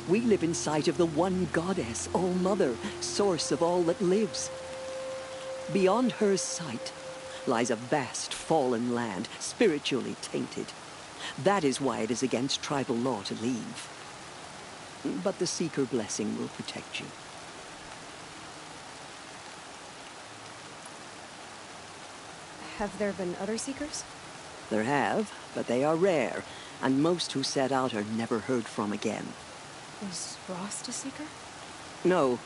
We live in sight of the one goddess, All-Mother, source of all that lives. Beyond her sight lies a vast fallen land, spiritually tainted. That is why it is against tribal law to leave. But the Seeker blessing will protect you. Have there been other Seekers? There have, but they are rare, and most who set out are never heard from again. Was Rost a Seeker? No,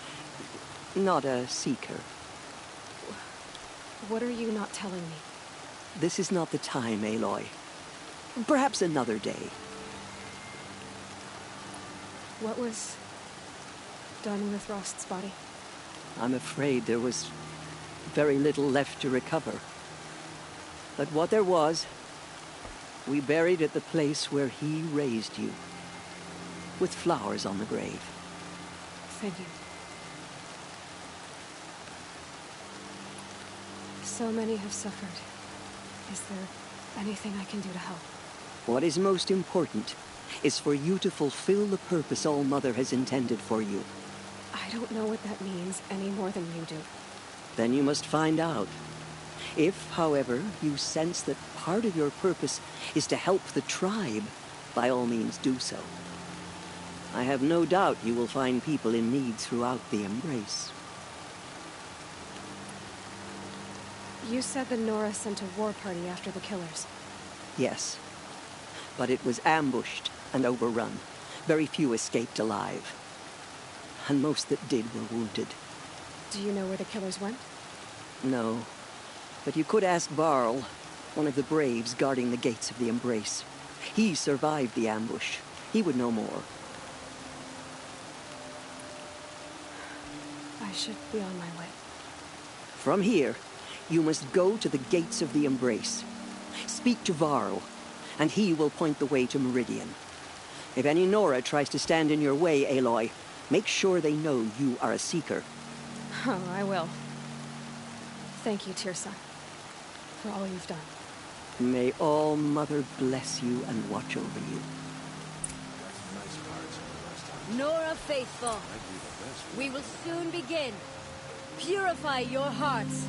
not a Seeker. What are you not telling me? This is not the time, Aloy. Perhaps another day. What was done with Rost's body? I'm afraid there was very little left to recover. But what there was, we buried at the place where he raised you, with flowers on the grave. Thank you. So many have suffered. Is there anything I can do to help? What is most important is for you to fulfill the purpose All-Mother has intended for you. I don't know what that means any more than you do. Then you must find out. If, however, you sense that part of your purpose is to help the tribe, by all means do so. I have no doubt you will find people in need throughout the Embrace. You said the Nora sent a war party after the killers. Yes. But it was ambushed and overrun. Very few escaped alive. And most that did were wounded. Do you know where the killers went? No. But you could ask Varl, one of the braves guarding the gates of the Embrace. He survived the ambush. He would know more. I should be on my way. From here, you must go to the gates of the Embrace. Speak to Varl, and he will point the way to Meridian. If any Nora tries to stand in your way, Aloy, make sure they know you are a Seeker. Oh, I will. Thank you, Tirsa, for all you've done. May All-Mother bless you and watch over you. Nora Faithful, we will soon begin. Purify your hearts.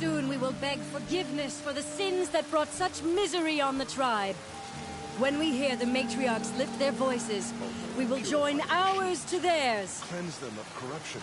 Soon we will beg forgiveness for the sins that brought such misery on the tribe. When we hear the matriarchs lift their voices, we will join ours to theirs. Cleanse them of corruption.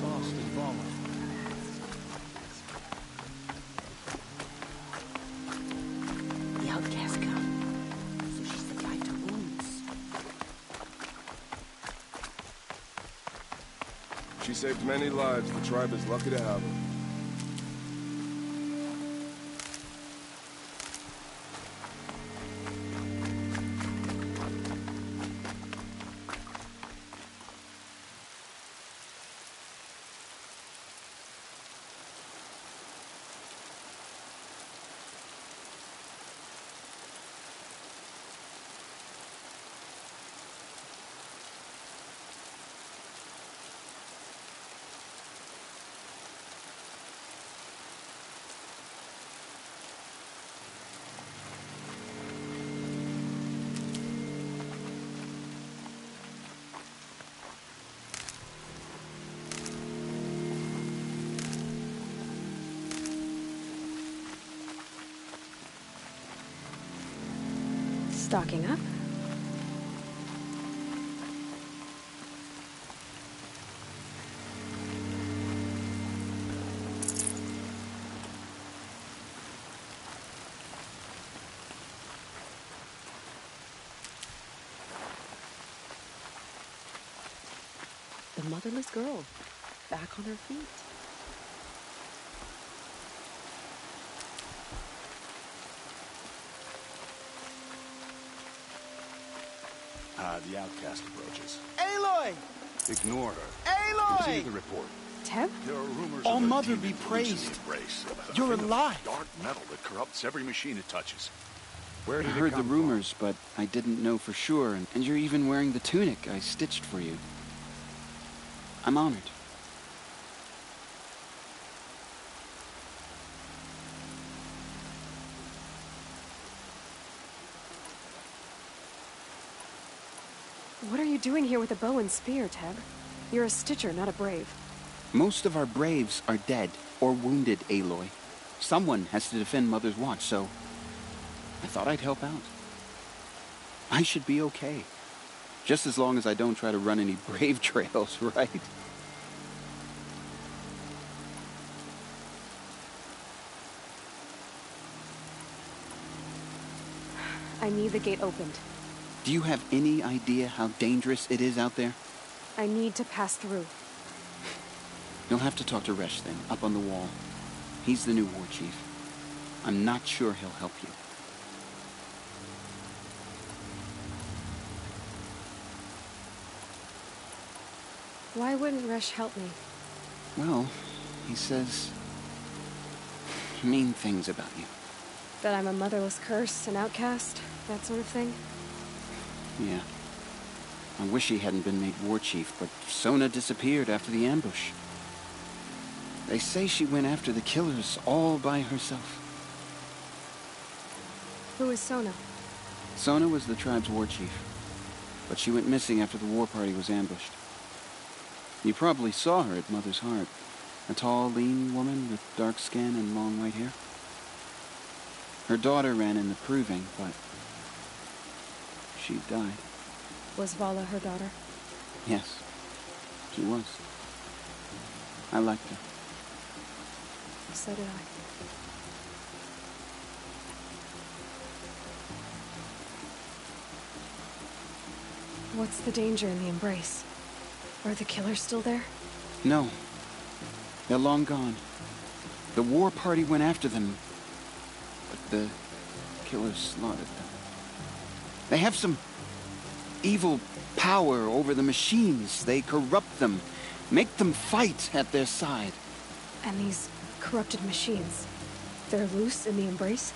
Lost is Vala. The outcast come. So she survived her wounds. She saved many lives. The tribe is lucky to have her. Stocking up. The motherless girl, back on her feet. The outcast approaches. Aloy! Ignore her. Aloy! Continue the report. Teb? There are rumors All of a Mother demon be loose in the praised. embrace. You're A thing of alive. Dark metal that corrupts every machine it touches. Where I did it heard the come rumors, but I didn't know for sure, and you're even wearing the tunic I stitched for you. I'm honored. What are you doing here with a bow and spear, Teb? You're a Stitcher, not a Brave. Most of our braves are dead or wounded, Aloy. Someone has to defend Mother's Watch, so I thought I'd help out. I should be okay. Just as long as I don't try to run any brave trails, right? I need the gate opened. Do you have any idea how dangerous it is out there? I need to pass through. You'll have to talk to Resh then, up on the wall. He's the new war chief. I'm not sure he'll help you. Why wouldn't Resh help me? Well, he says mean things about you. That I'm a motherless curse, an outcast, that sort of thing? Yeah. I wish he hadn't been made war chief, but Sona disappeared after the ambush. They say she went after the killers all by herself. Who is Sona? Sona was the tribe's war chief, but she went missing after the war party was ambushed. You probably saw her at Mother's Heart. A tall, lean woman with dark skin and long white hair. Her daughter ran in the proving, but she died. Was Vala her daughter? Yes, she was. I liked her. So did I. What's the danger in the Embrace? Are the killers still there? No. They're long gone. The war party went after them, but the killers slaughtered them. They have some evil power over the machines. They corrupt them, make them fight at their side. And these corrupted machines, they're loose in the Embrace?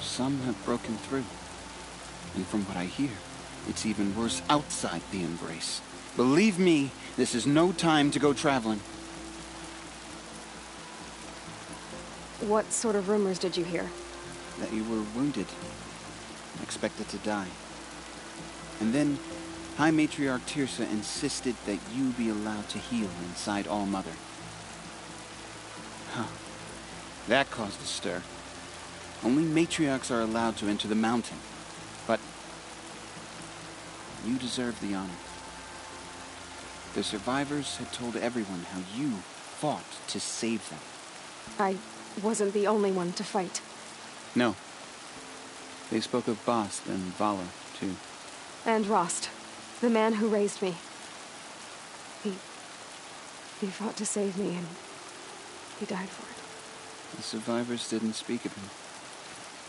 Some have broken through. And from what I hear, it's even worse outside the Embrace. Believe me, this is no time to go traveling. What sort of rumors did you hear? That you were wounded, expected to die. And then High Matriarch Teersa insisted that you be allowed to heal inside All-Mother. Huh. That caused a stir. Only matriarchs are allowed to enter the mountain. But you deserve the honor. The survivors had told everyone how you fought to save them. I wasn't the only one to fight. No. They spoke of Bast and Vala, too. And Rost, the man who raised me. He fought to save me, and he died for it. The survivors didn't speak of him,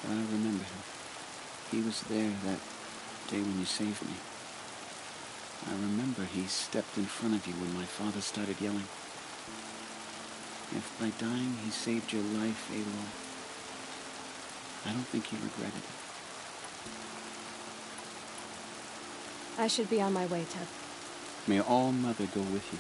but I remember him. He was there that day when you saved me. I remember he stepped in front of you when my father started yelling. If by dying he saved your life, Aloy, I don't think he regretted it. I should be on my way, Teb. May All Mother go with you.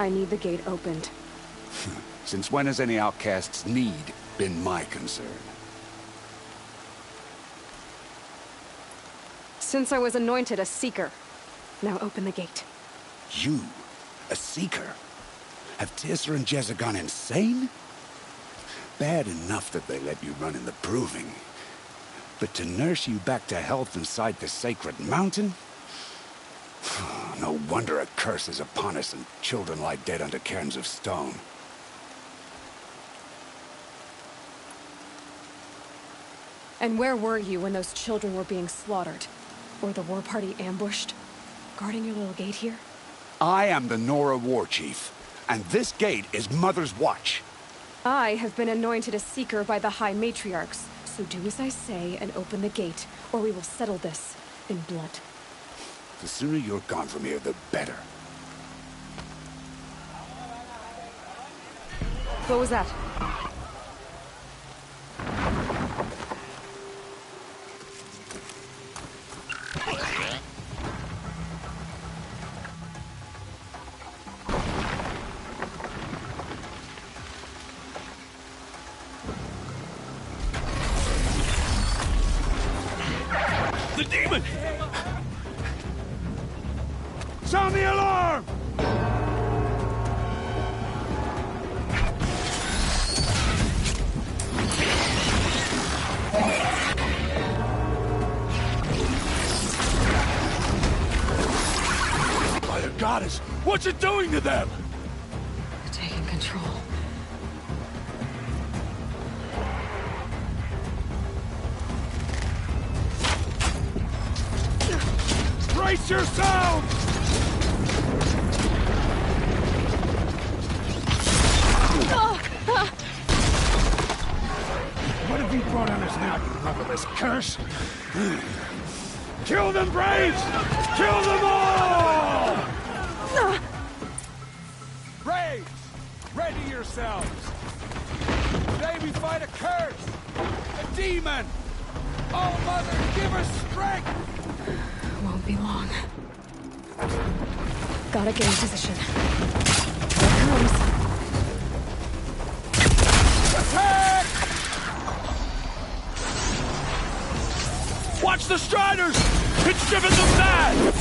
I need the gate opened. Since when has any outcast's need been my concern? Since I was anointed a Seeker. Now open the gate. You? A Seeker? Have Teersa and Jezza gone insane? Bad enough that they let you run in the Proving. But to nurse you back to health inside the Sacred Mountain? No wonder a curse is upon us and children lie dead under cairns of stone. And where were you when those children were being slaughtered? Or the war party ambushed? Guarding your little gate here? I am the Nora War Chief, and this gate is Mother's watch. I have been anointed a Seeker by the High Matriarchs, so do as I say and open the gate, or we will settle this in blood. The sooner you're gone from here, the better. What was that? The demon! Sound the alarm! By the goddess, what's it doing to them? Taking control. Brace yourselves! What have you brought on us now, you motherless curse? Kill them, Braves! Kill them all! Braves! Ready yourselves! Today we fight a curse! A demon! Oh, Mother, give us strength! Won't be long. Gotta get in position. Here it comes. Attack! Watch the Striders! It's driven them mad!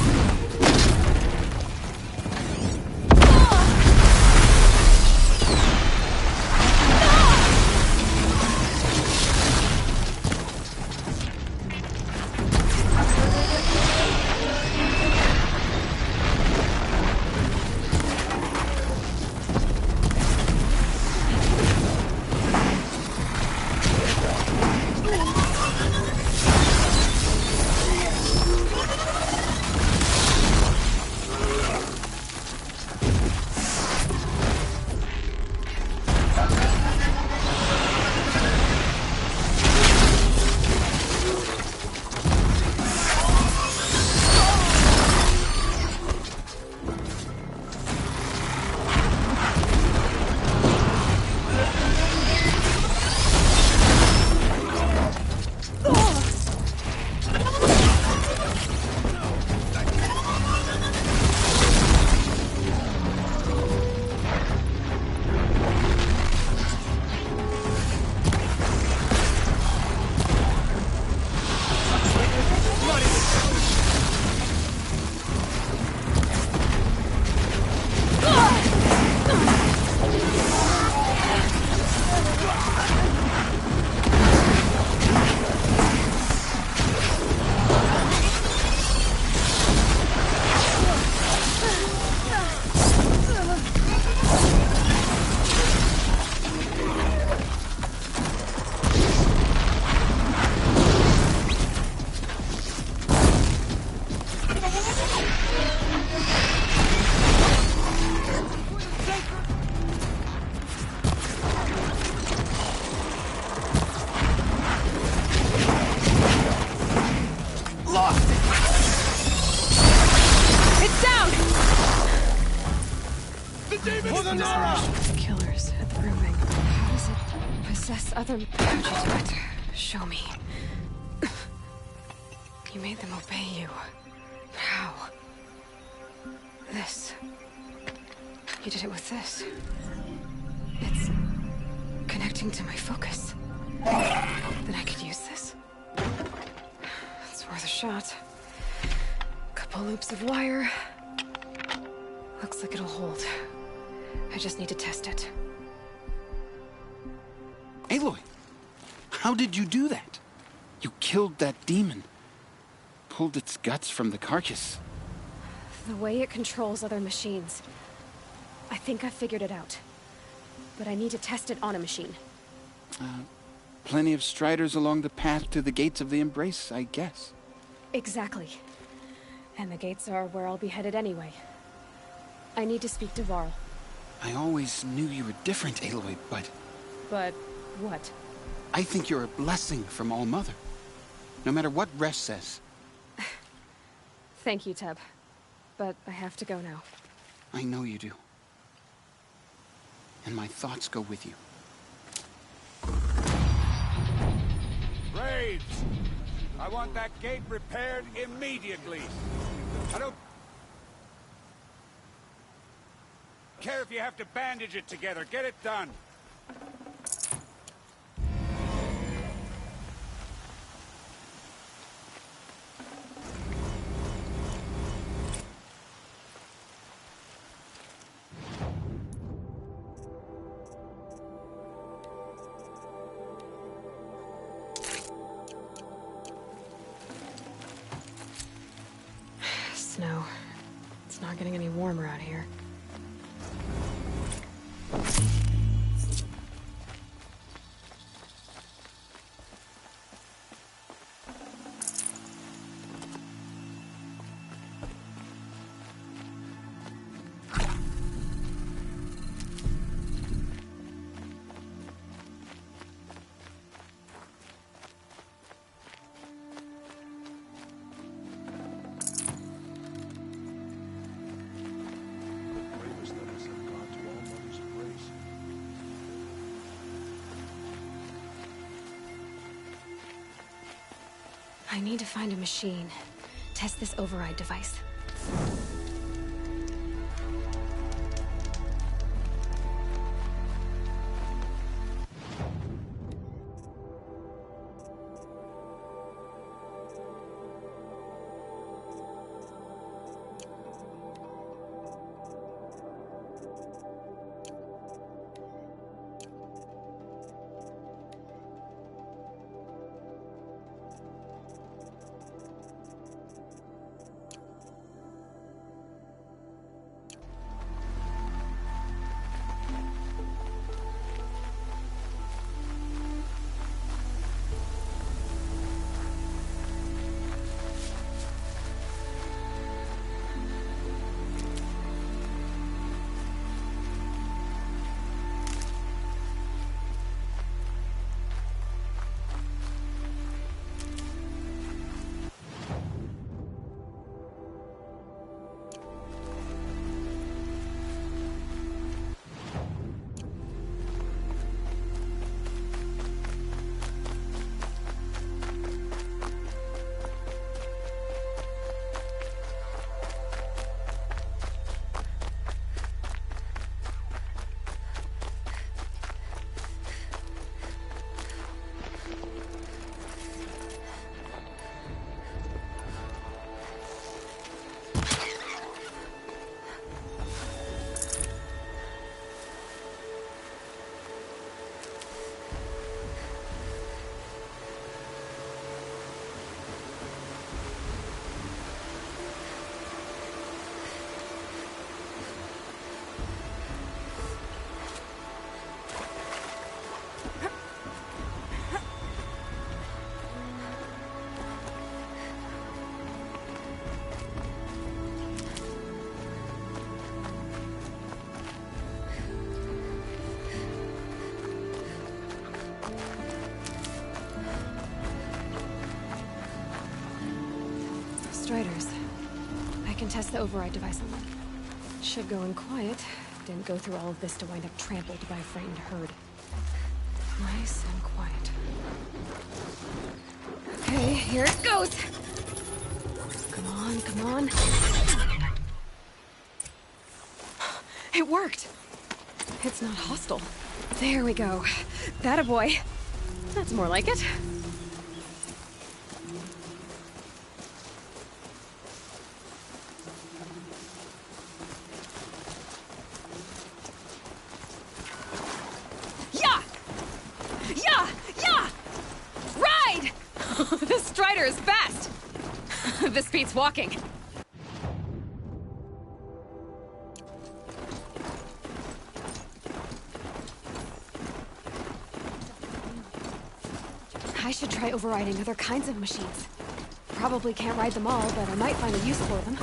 For the Nora! Killers at the proving. How does it possess other... How'd you do it? Show me. You made them obey you. How? This. You did it with this. It's connecting to my focus. Then I could use this. It's worth a shot. Couple loops of wire. Looks like it'll hold. I just need to test it. Aloy, how did you do that? You killed that demon. Pulled its guts from the carcass. The way it controls other machines. I think I figured it out. But I need to test it on a machine. Plenty of striders along the path to the gates of the Embrace, I guess. Exactly. And the gates are where I'll be headed anyway. I need to speak to Varl. I always knew you were different, Aloy, but... But what? I think you're a blessing from All-Mother. No matter what Resh says. Thank you, Teb. But I have to go now. I know you do. And my thoughts go with you. Braves! I want that gate repaired immediately. I don't care if you have to bandage it together. Get it done. Snow. It's not getting any warmer out here. I need to find a machine. Test this override device. Striders. I can test the override device on them. Should go in quiet, didn't go through all of this to wind up trampled by a frightened herd. Nice and quiet. Okay, here it goes! Come on, come on. It worked! It's not hostile. There we go. That a boy. That's more like it. Yeah! Yeah! Yeah! Ride! This Strider is fast! This beats walking. I should try overriding other kinds of machines. Probably can't ride them all, but I might find a use for them.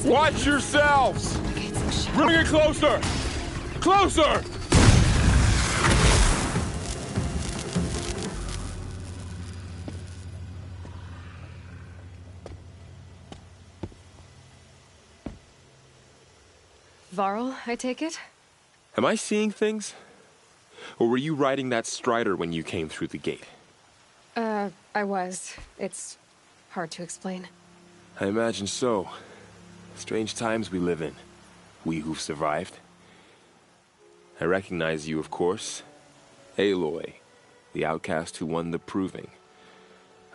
Watch yourselves! Bring it closer! Closer! Varl, I take it? Am I seeing things? Or were you riding that Strider when you came through the gate? I was. It's hard to explain. I imagine so. Strange times we live in. We who've survived. I recognize you, of course. Aloy, the outcast who won the Proving.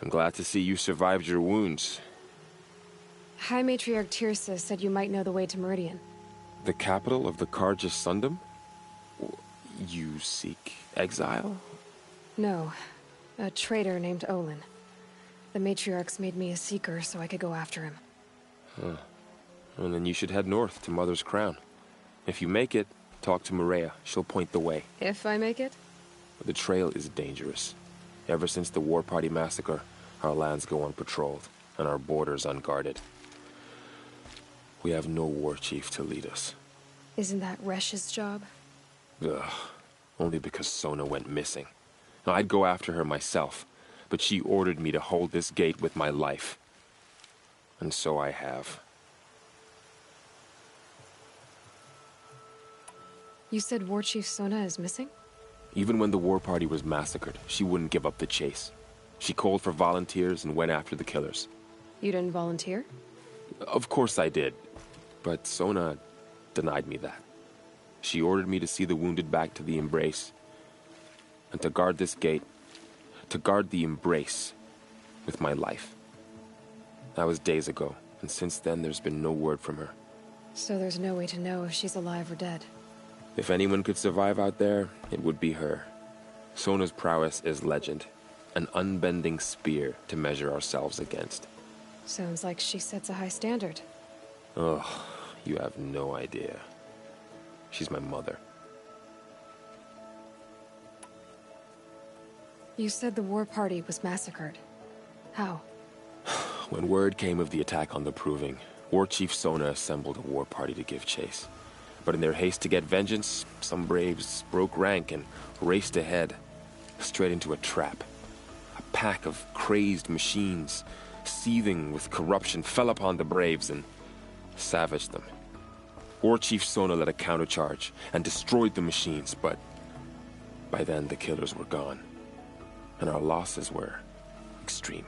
I'm glad to see you survived your wounds. High Matriarch Tirsa said you might know the way to Meridian. The capital of the Carja Sundom? You seek exile? No. A traitor named Olin. The Matriarchs made me a seeker so I could go after him. Huh. And then you should head north to Mother's Crown. If you make it, talk to Maria. She'll point the way. If I make it? The trail is dangerous. Ever since the War Party massacre, our lands go unpatrolled. and our borders unguarded. We have no war chief to lead us. Isn't that Resh's job? Ugh. Only because Sona went missing. Now, I'd go after her myself, but she ordered me to hold this gate with my life. And so I have. You said War Chief Sona is missing? Even when the war party was massacred, she wouldn't give up the chase. She called for volunteers and went after the killers. You didn't volunteer? Of course I did, but Sona denied me that. She ordered me to see the wounded back to the Embrace, and to guard this gate, to guard the Embrace with my life. That was days ago, and since then there's been no word from her. So there's no way to know if she's alive or dead. If anyone could survive out there, it would be her. Sona's prowess is legend, an unbending spear to measure ourselves against. Sounds like she sets a high standard. Ugh, you have no idea. She's my mother. You said the war party was massacred. How? When word came of the attack on the Proving, War Chief Sona assembled a war party to give chase. But in their haste to get vengeance, some braves broke rank and raced ahead, straight into a trap. A pack of crazed machines, seething with corruption, fell upon the braves and savaged them. War Chief Sona led a countercharge and destroyed the machines, but by then the killers were gone, and our losses were extreme.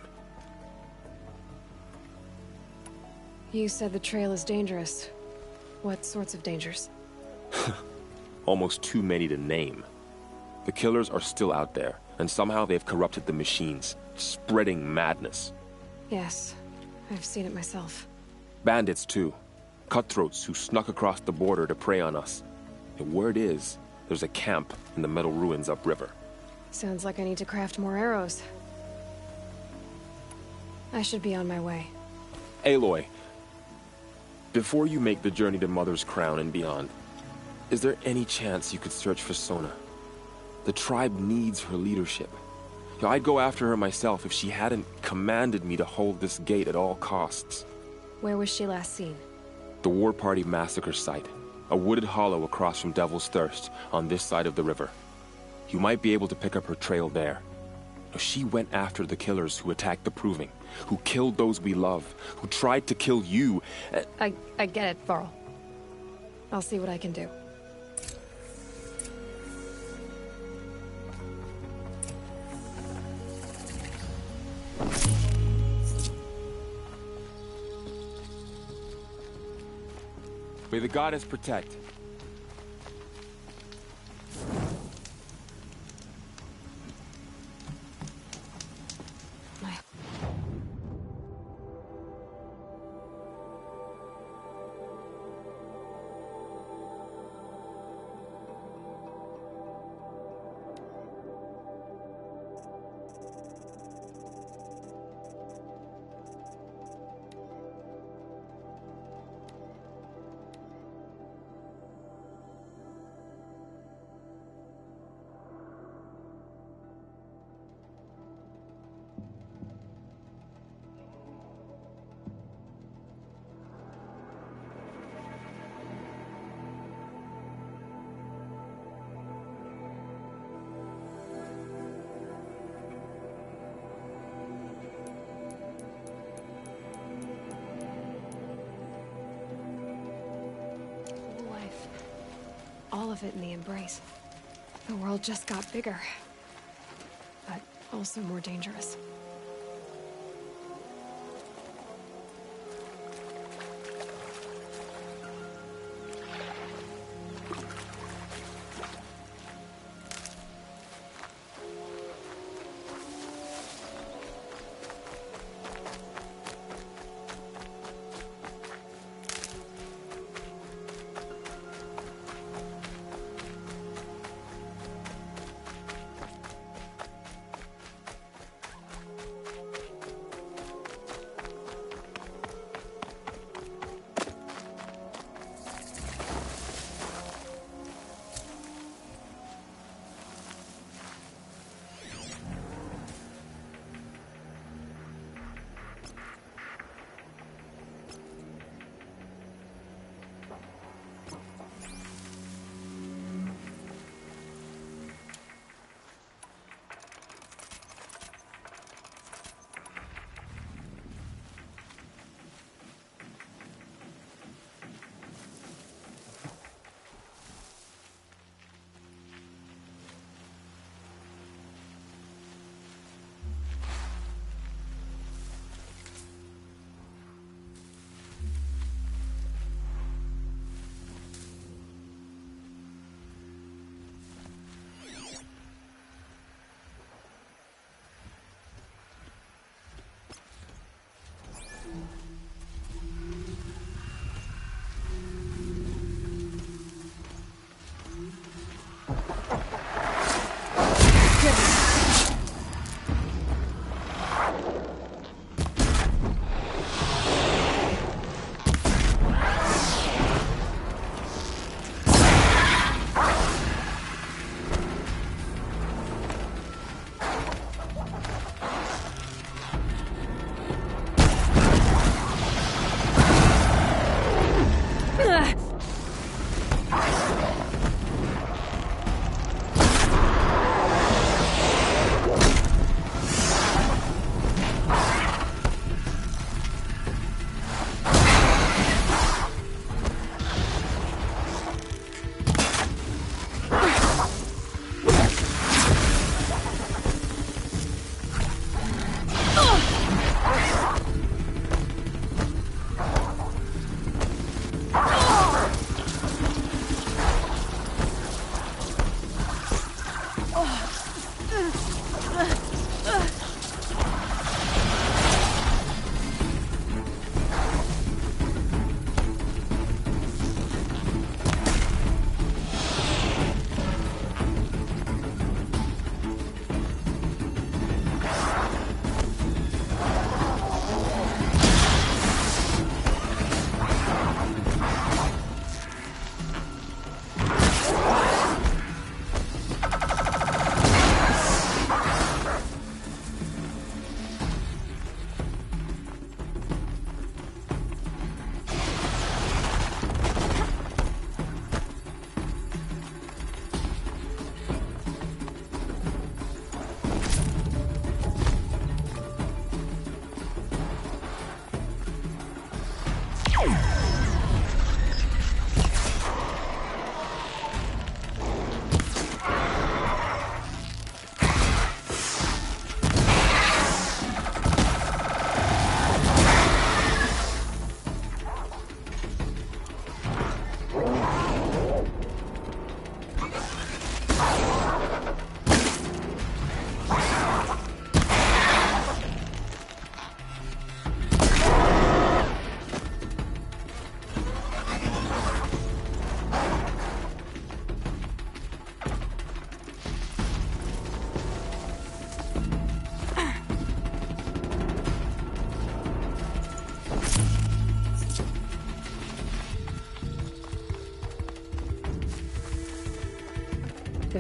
You said the trail is dangerous. What sorts of dangers? Almost too many to name. The killers are still out there, and somehow they've corrupted the machines, spreading madness. Yes, I've seen it myself. Bandits, too. Cutthroats who snuck across the border to prey on us. The word is, there's a camp in the metal ruins upriver. Sounds like I need to craft more arrows. I should be on my way. Aloy, before you make the journey to Mother's Crown and beyond, is there any chance you could search for Sona? The tribe needs her leadership. I'd go after her myself if she hadn't commanded me to hold this gate at all costs. Where was she last seen? The War Party massacre site. A wooded hollow across from Devil's Thirst, on this side of the river. You might be able to pick up her trail there. She went after the killers who attacked the Proving, who killed those we love, who tried to kill you. I get it, Varl. I'll see what I can do. May the goddess protect. All of it in the Embrace. The world just got bigger, but also more dangerous.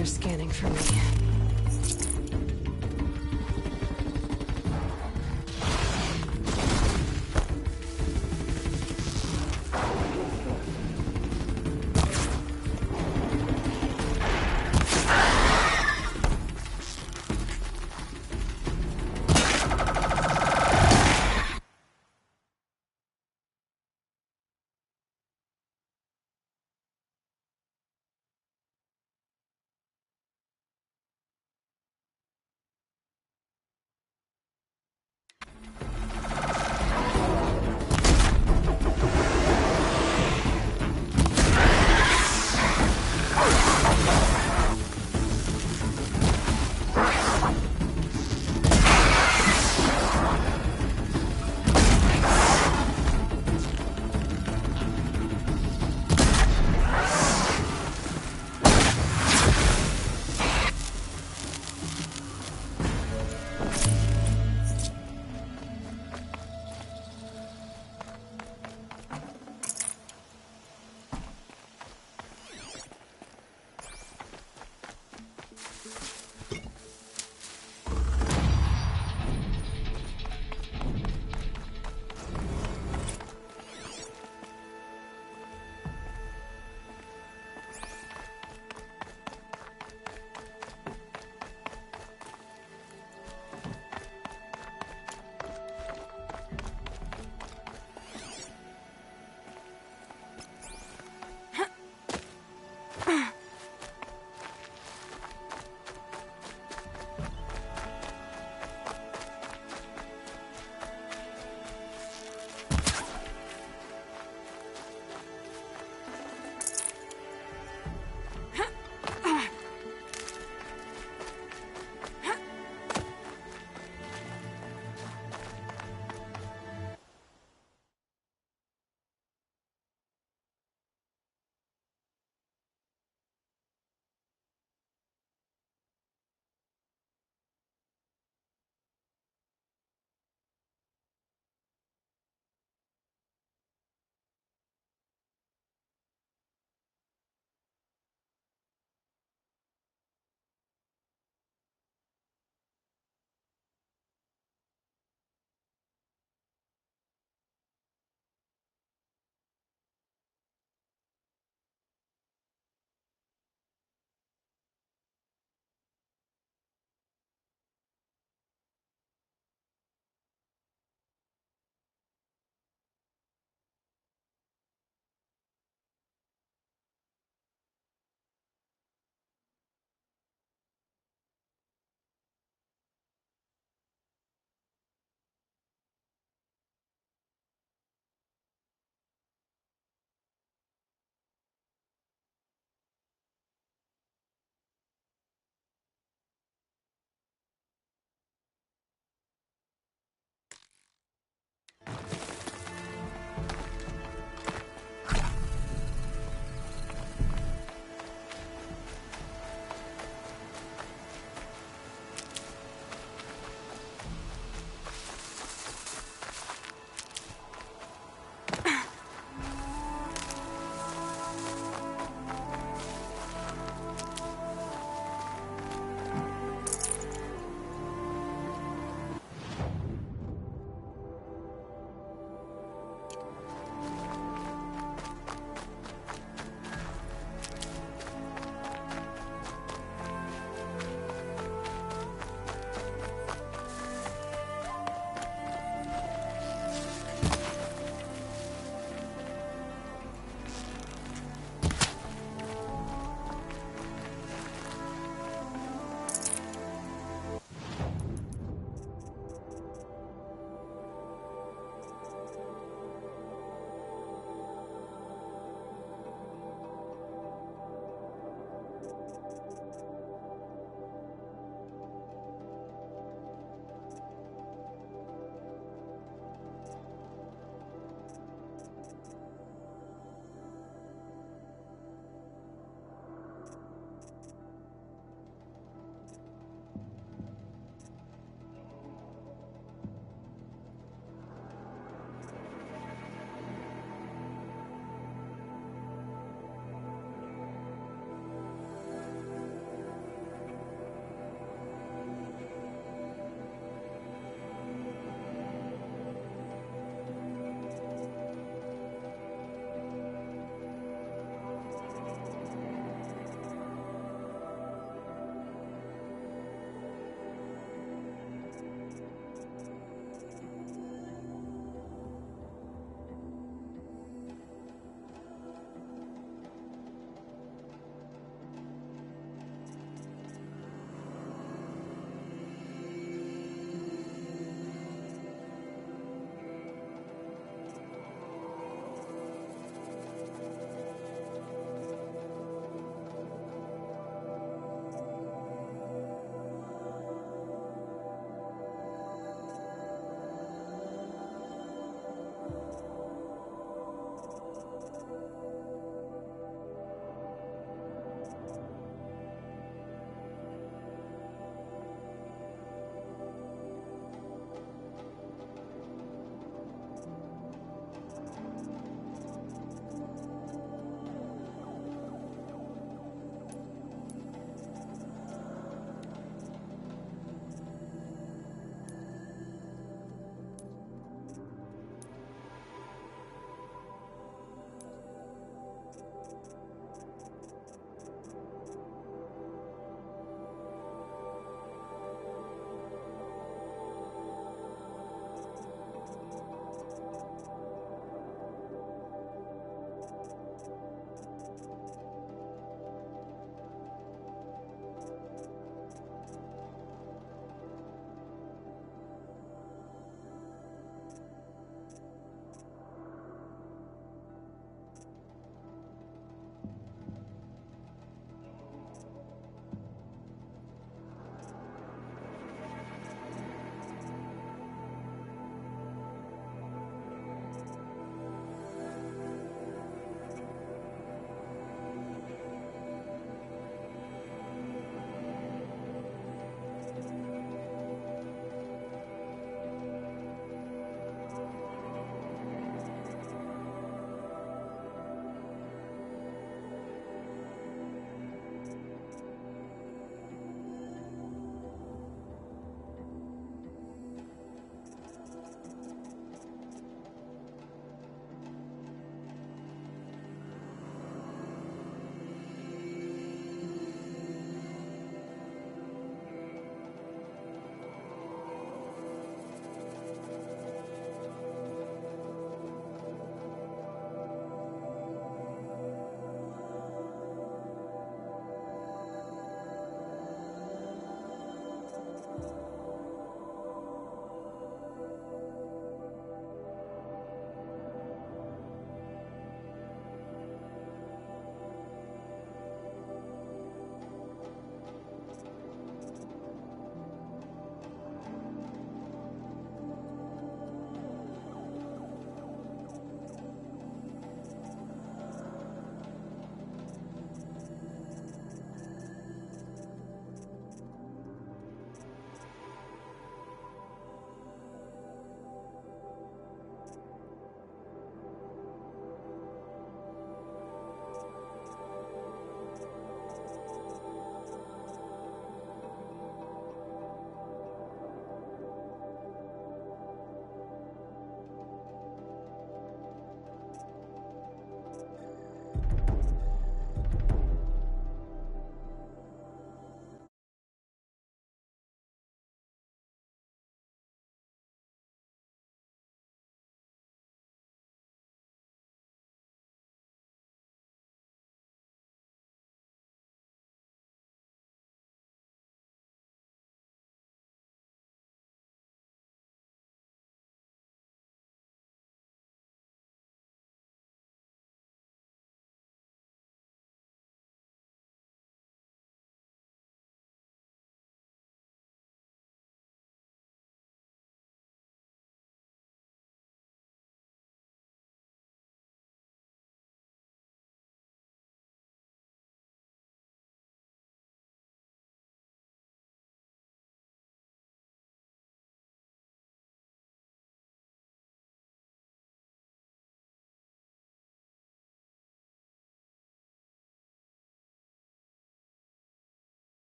They're scanning for me.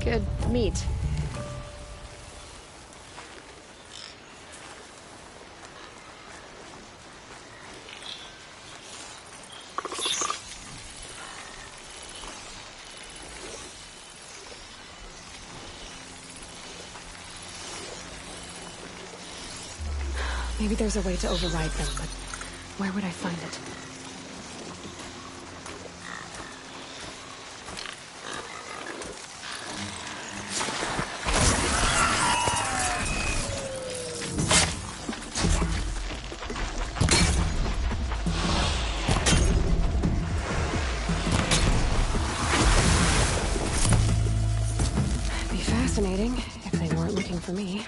Good meat. Maybe there's a way to override them, but where would I find it? Be fascinating if they weren't looking for me.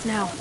Now.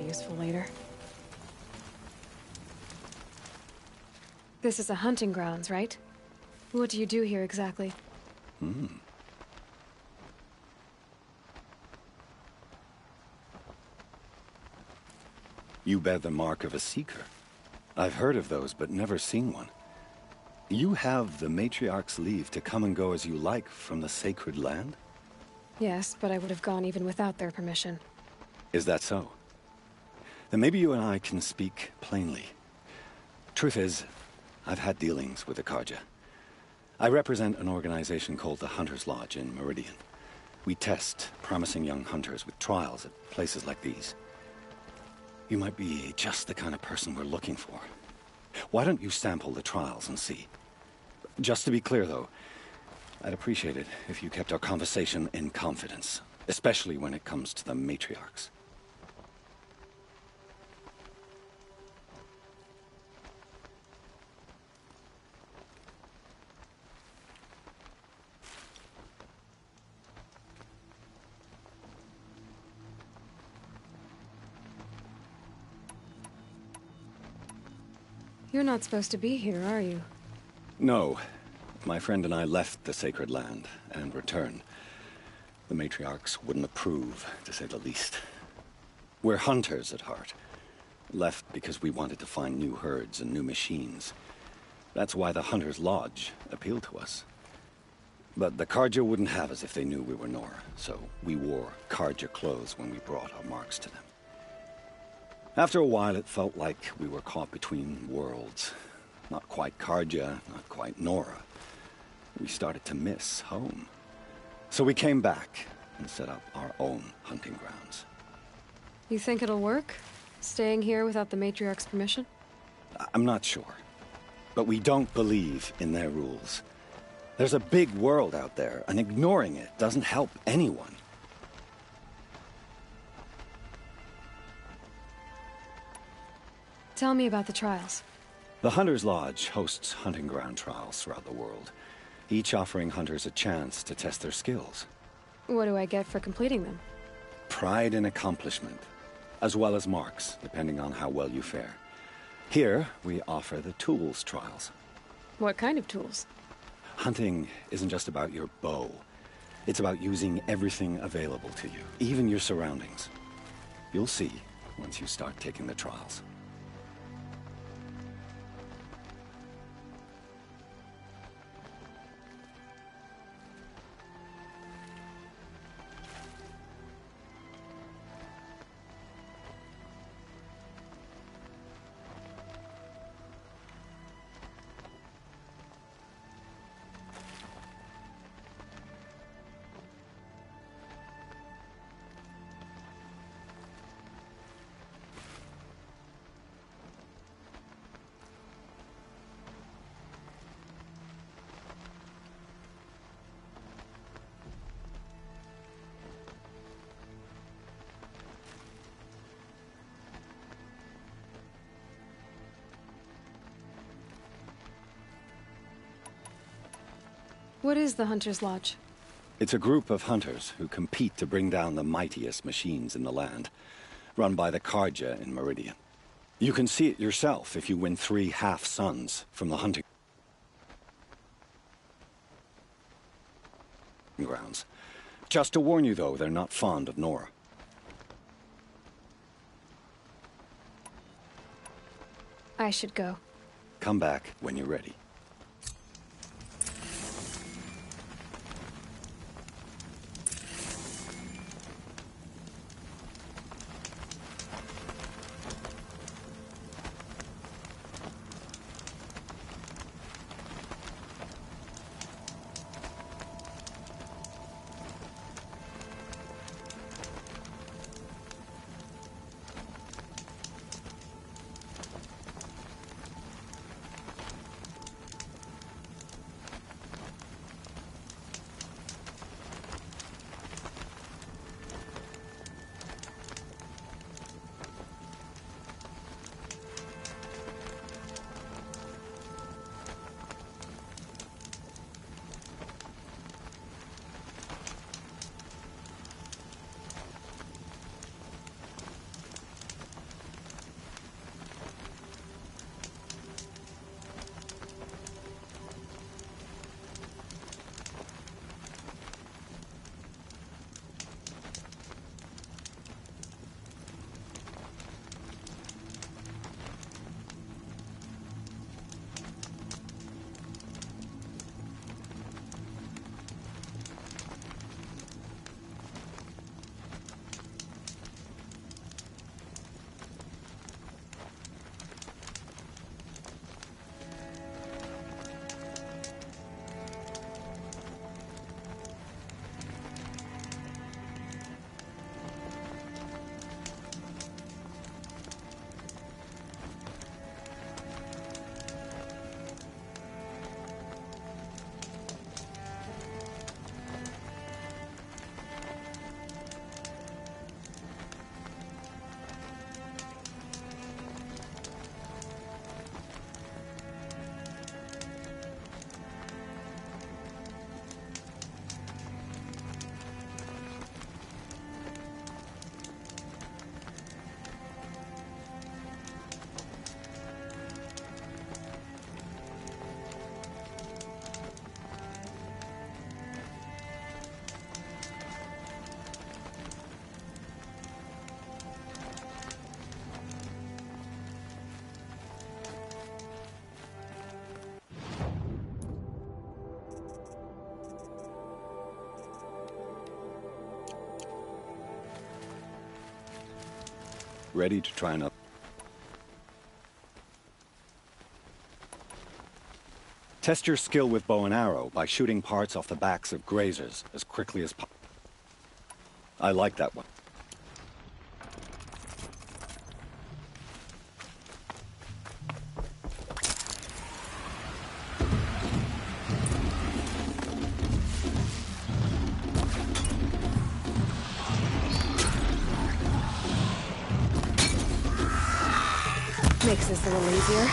Useful later. This is a hunting grounds, right? What do you do here exactly? You bear the mark of a seeker. I've heard of those, but never seen one. You have the Matriarch's leave to come and go as you like from the sacred land? Yes, but I would have gone even without their permission. Is that so? Then maybe you and I can speak plainly. Truth is, I've had dealings with the Carja. I represent an organization called the Hunter's Lodge in Meridian. We test promising young hunters with trials at places like these. You might be just the kind of person we're looking for. Why don't you sample the trials and see? Just to be clear, though, I'd appreciate it if you kept our conversation in confidence. especially when it comes to the matriarchs. You're not supposed to be here, are you? No. My friend and I left the sacred land and returned. The matriarchs wouldn't approve, to say the least. We're hunters at heart. Left because we wanted to find new herds and new machines. That's why the Hunter's Lodge appealed to us. But the Carja wouldn't have us if they knew we were Nora, so we wore Carja clothes when we brought our marks to them. After a while, it felt like we were caught between worlds. Not quite Carja, not quite Nora. We started to miss home. So we came back and set up our own hunting grounds. You think it'll work? Staying here without the Matriarch's permission? I'm not sure. But we don't believe in their rules. There's a big world out there, and ignoring it doesn't help anyone. Tell me about the trials. The Hunter's Lodge hosts hunting ground trials throughout the world, each offering hunters a chance to test their skills. What do I get for completing them? Pride in accomplishment, as well as marks, depending on how well you fare. Here, we offer the tools trials. What kind of tools? Hunting isn't just about your bow. It's about using everything available to you, even your surroundings. You'll see once you start taking the trials. What is the Hunter's Lodge? It's a group of hunters who compete to bring down the mightiest machines in the land, run by the Carja in Meridian. You can see it yourself if you win 3 half-suns from the hunting grounds. Just to warn you, though, they're not fond of Nora. I should go. Come back when you're ready. ready to try and up. Test your skill with bow and arrow by shooting parts off the backs of grazers as quickly as possible. I like that one. Makes this a little easier.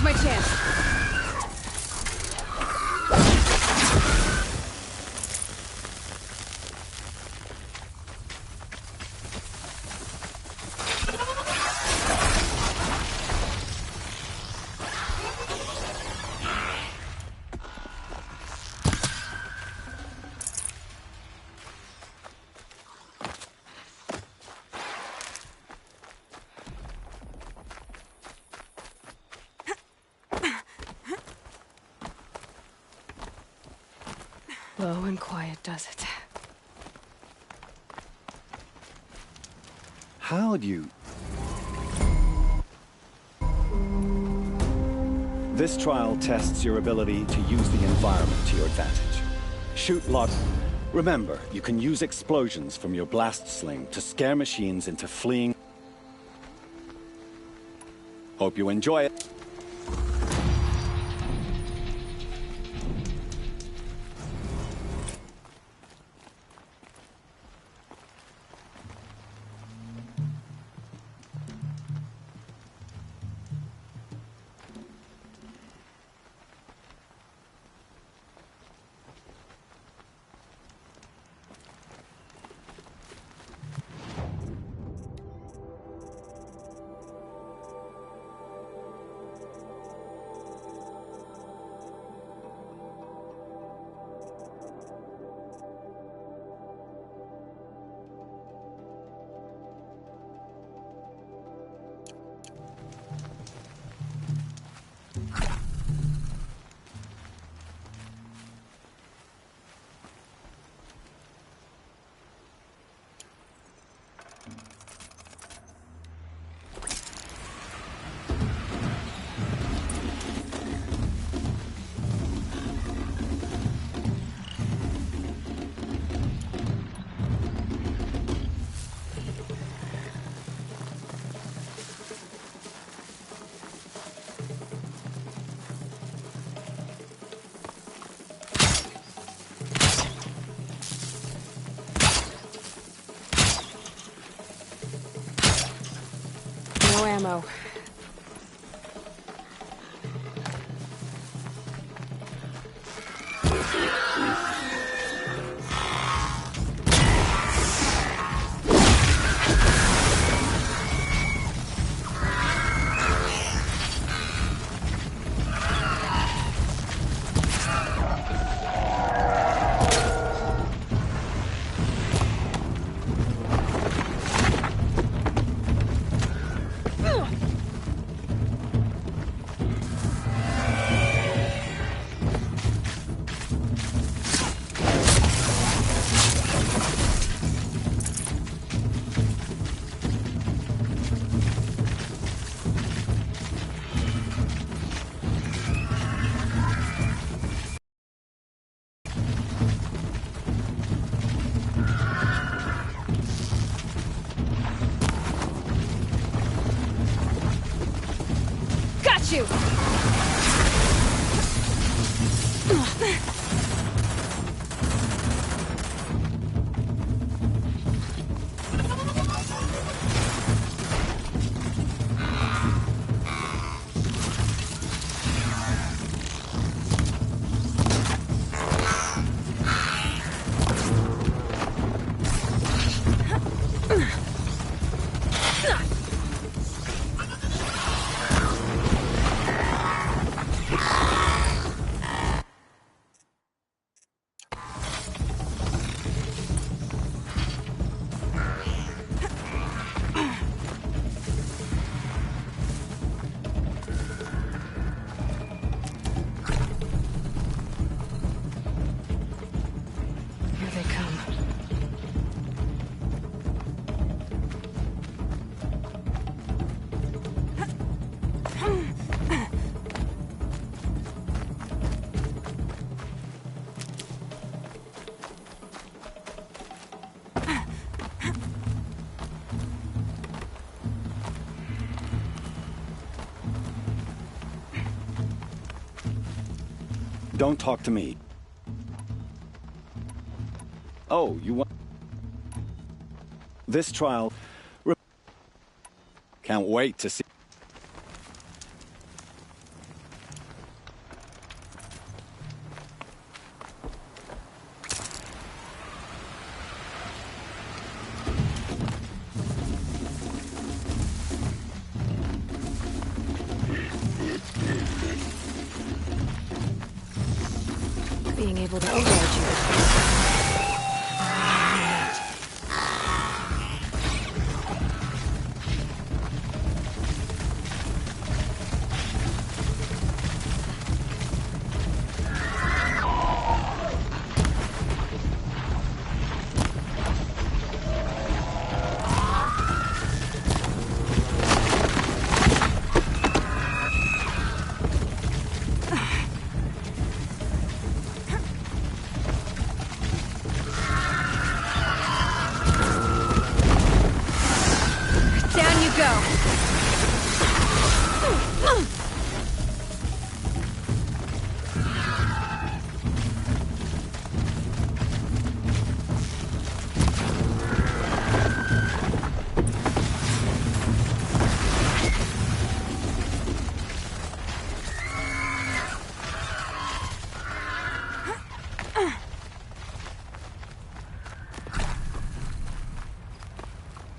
My chance. Low and quiet does it. How do you... This trial tests your ability to use the environment to your advantage. Shoot lot. Remember, you can use explosions from your blast sling to scare machines into fleeing. Hope you enjoy it. No ammo. got you! Don't talk to me. Oh, you want... This trial... Can't wait to see... Being able to override you.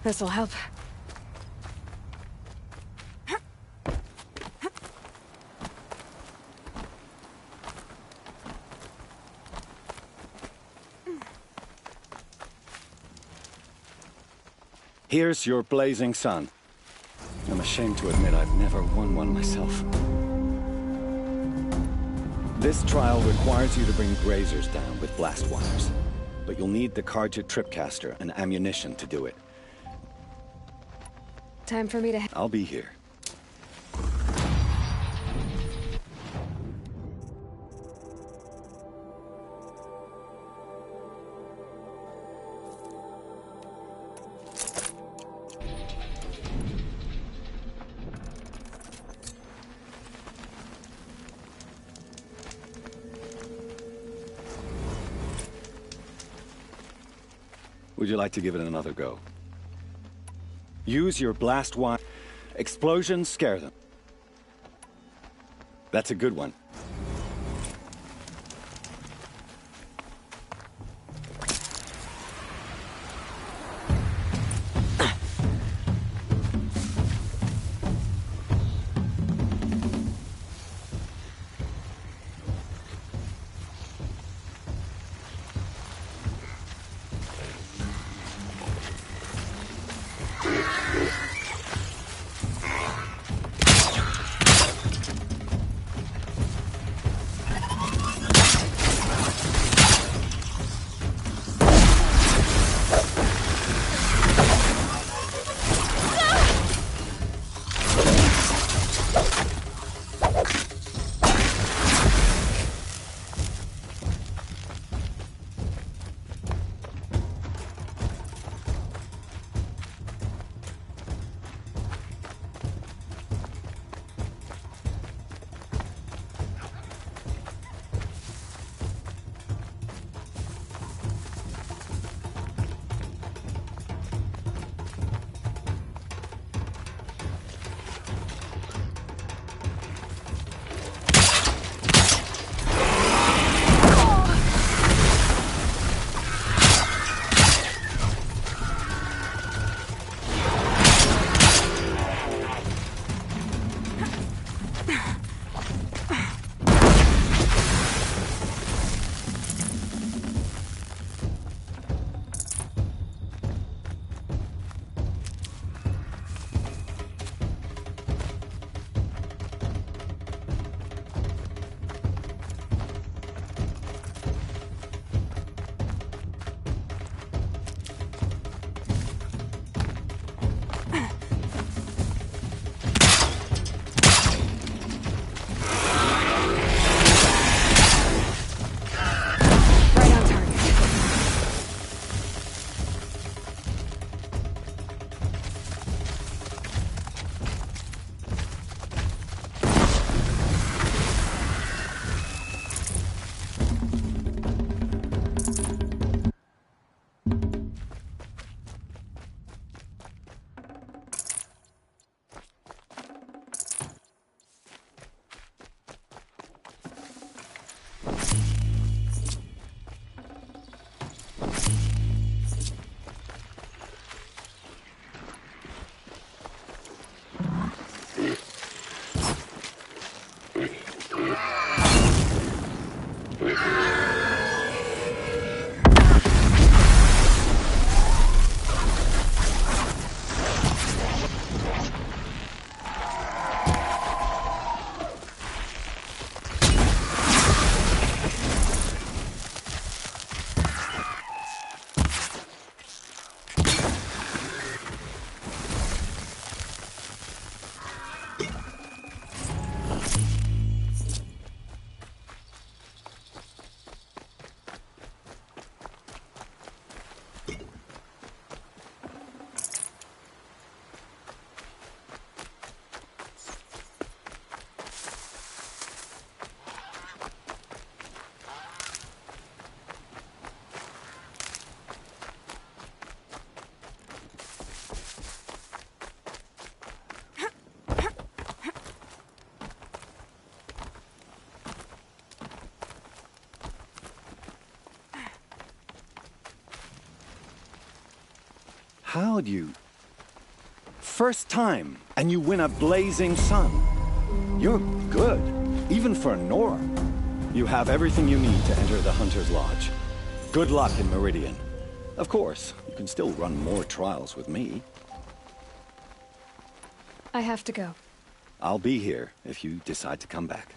This'll help. Here's your blazing sun. I'm ashamed to admit I've never won one myself. This trial requires you to bring grazers down with blast wires. But you'll need the Carja tripcaster and ammunition to do it. Time for me to... I'll be here. Would you like to give it another go? Use your blast wire. Explosions scare them. That's a good one. How'd you... First time, and you win a blazing sun. You're good, even for Nora. You have everything you need to enter the Hunter's Lodge. Good luck in Meridian. Of course, you can still run more trials with me. I have to go. I'll be here if you decide to come back.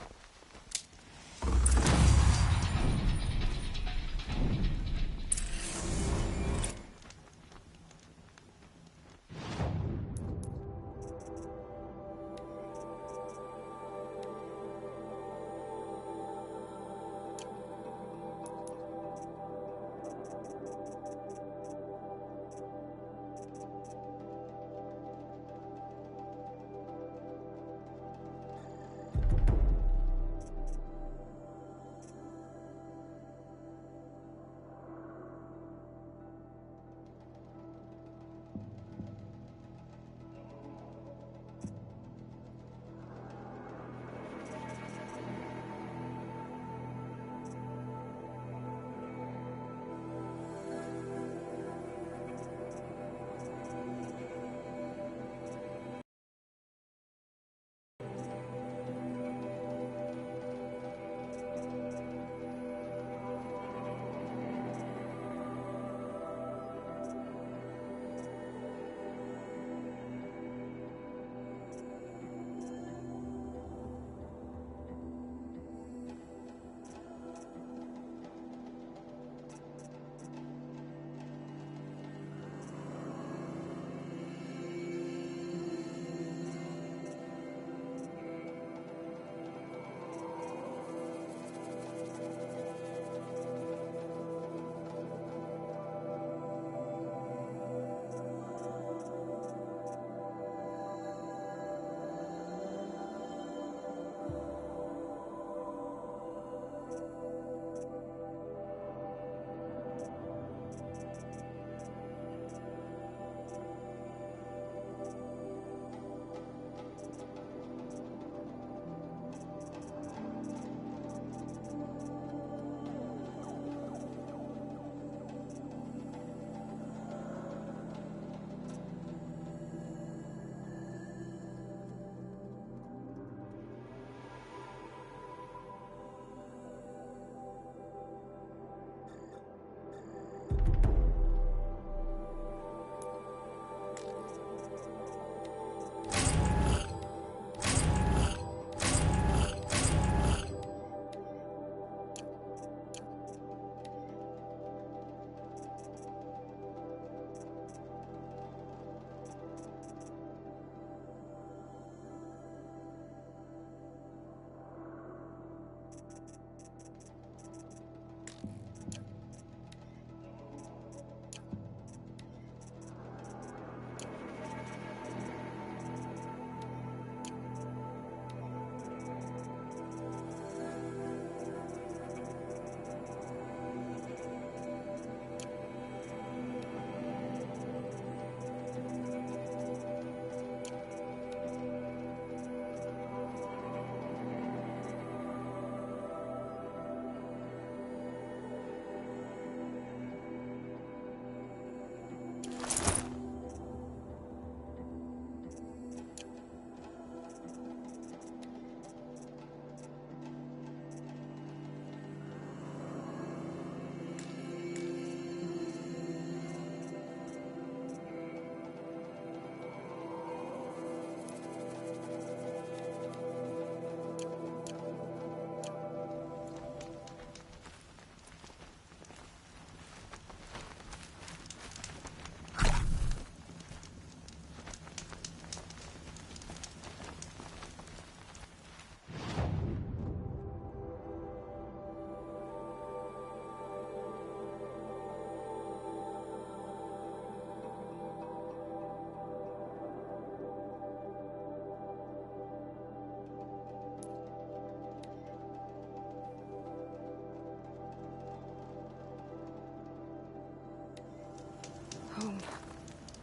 Home.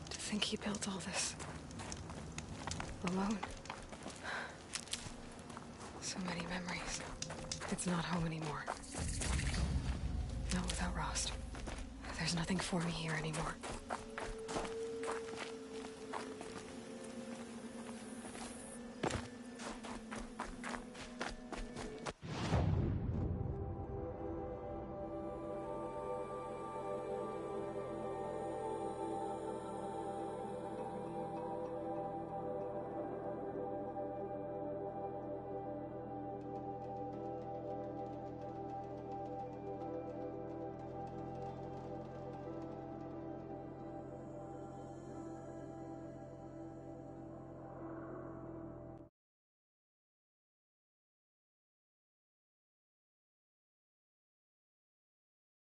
To think he built all this. Alone. So many memories. It's not home anymore. Not without Rost. There's nothing for me here anymore.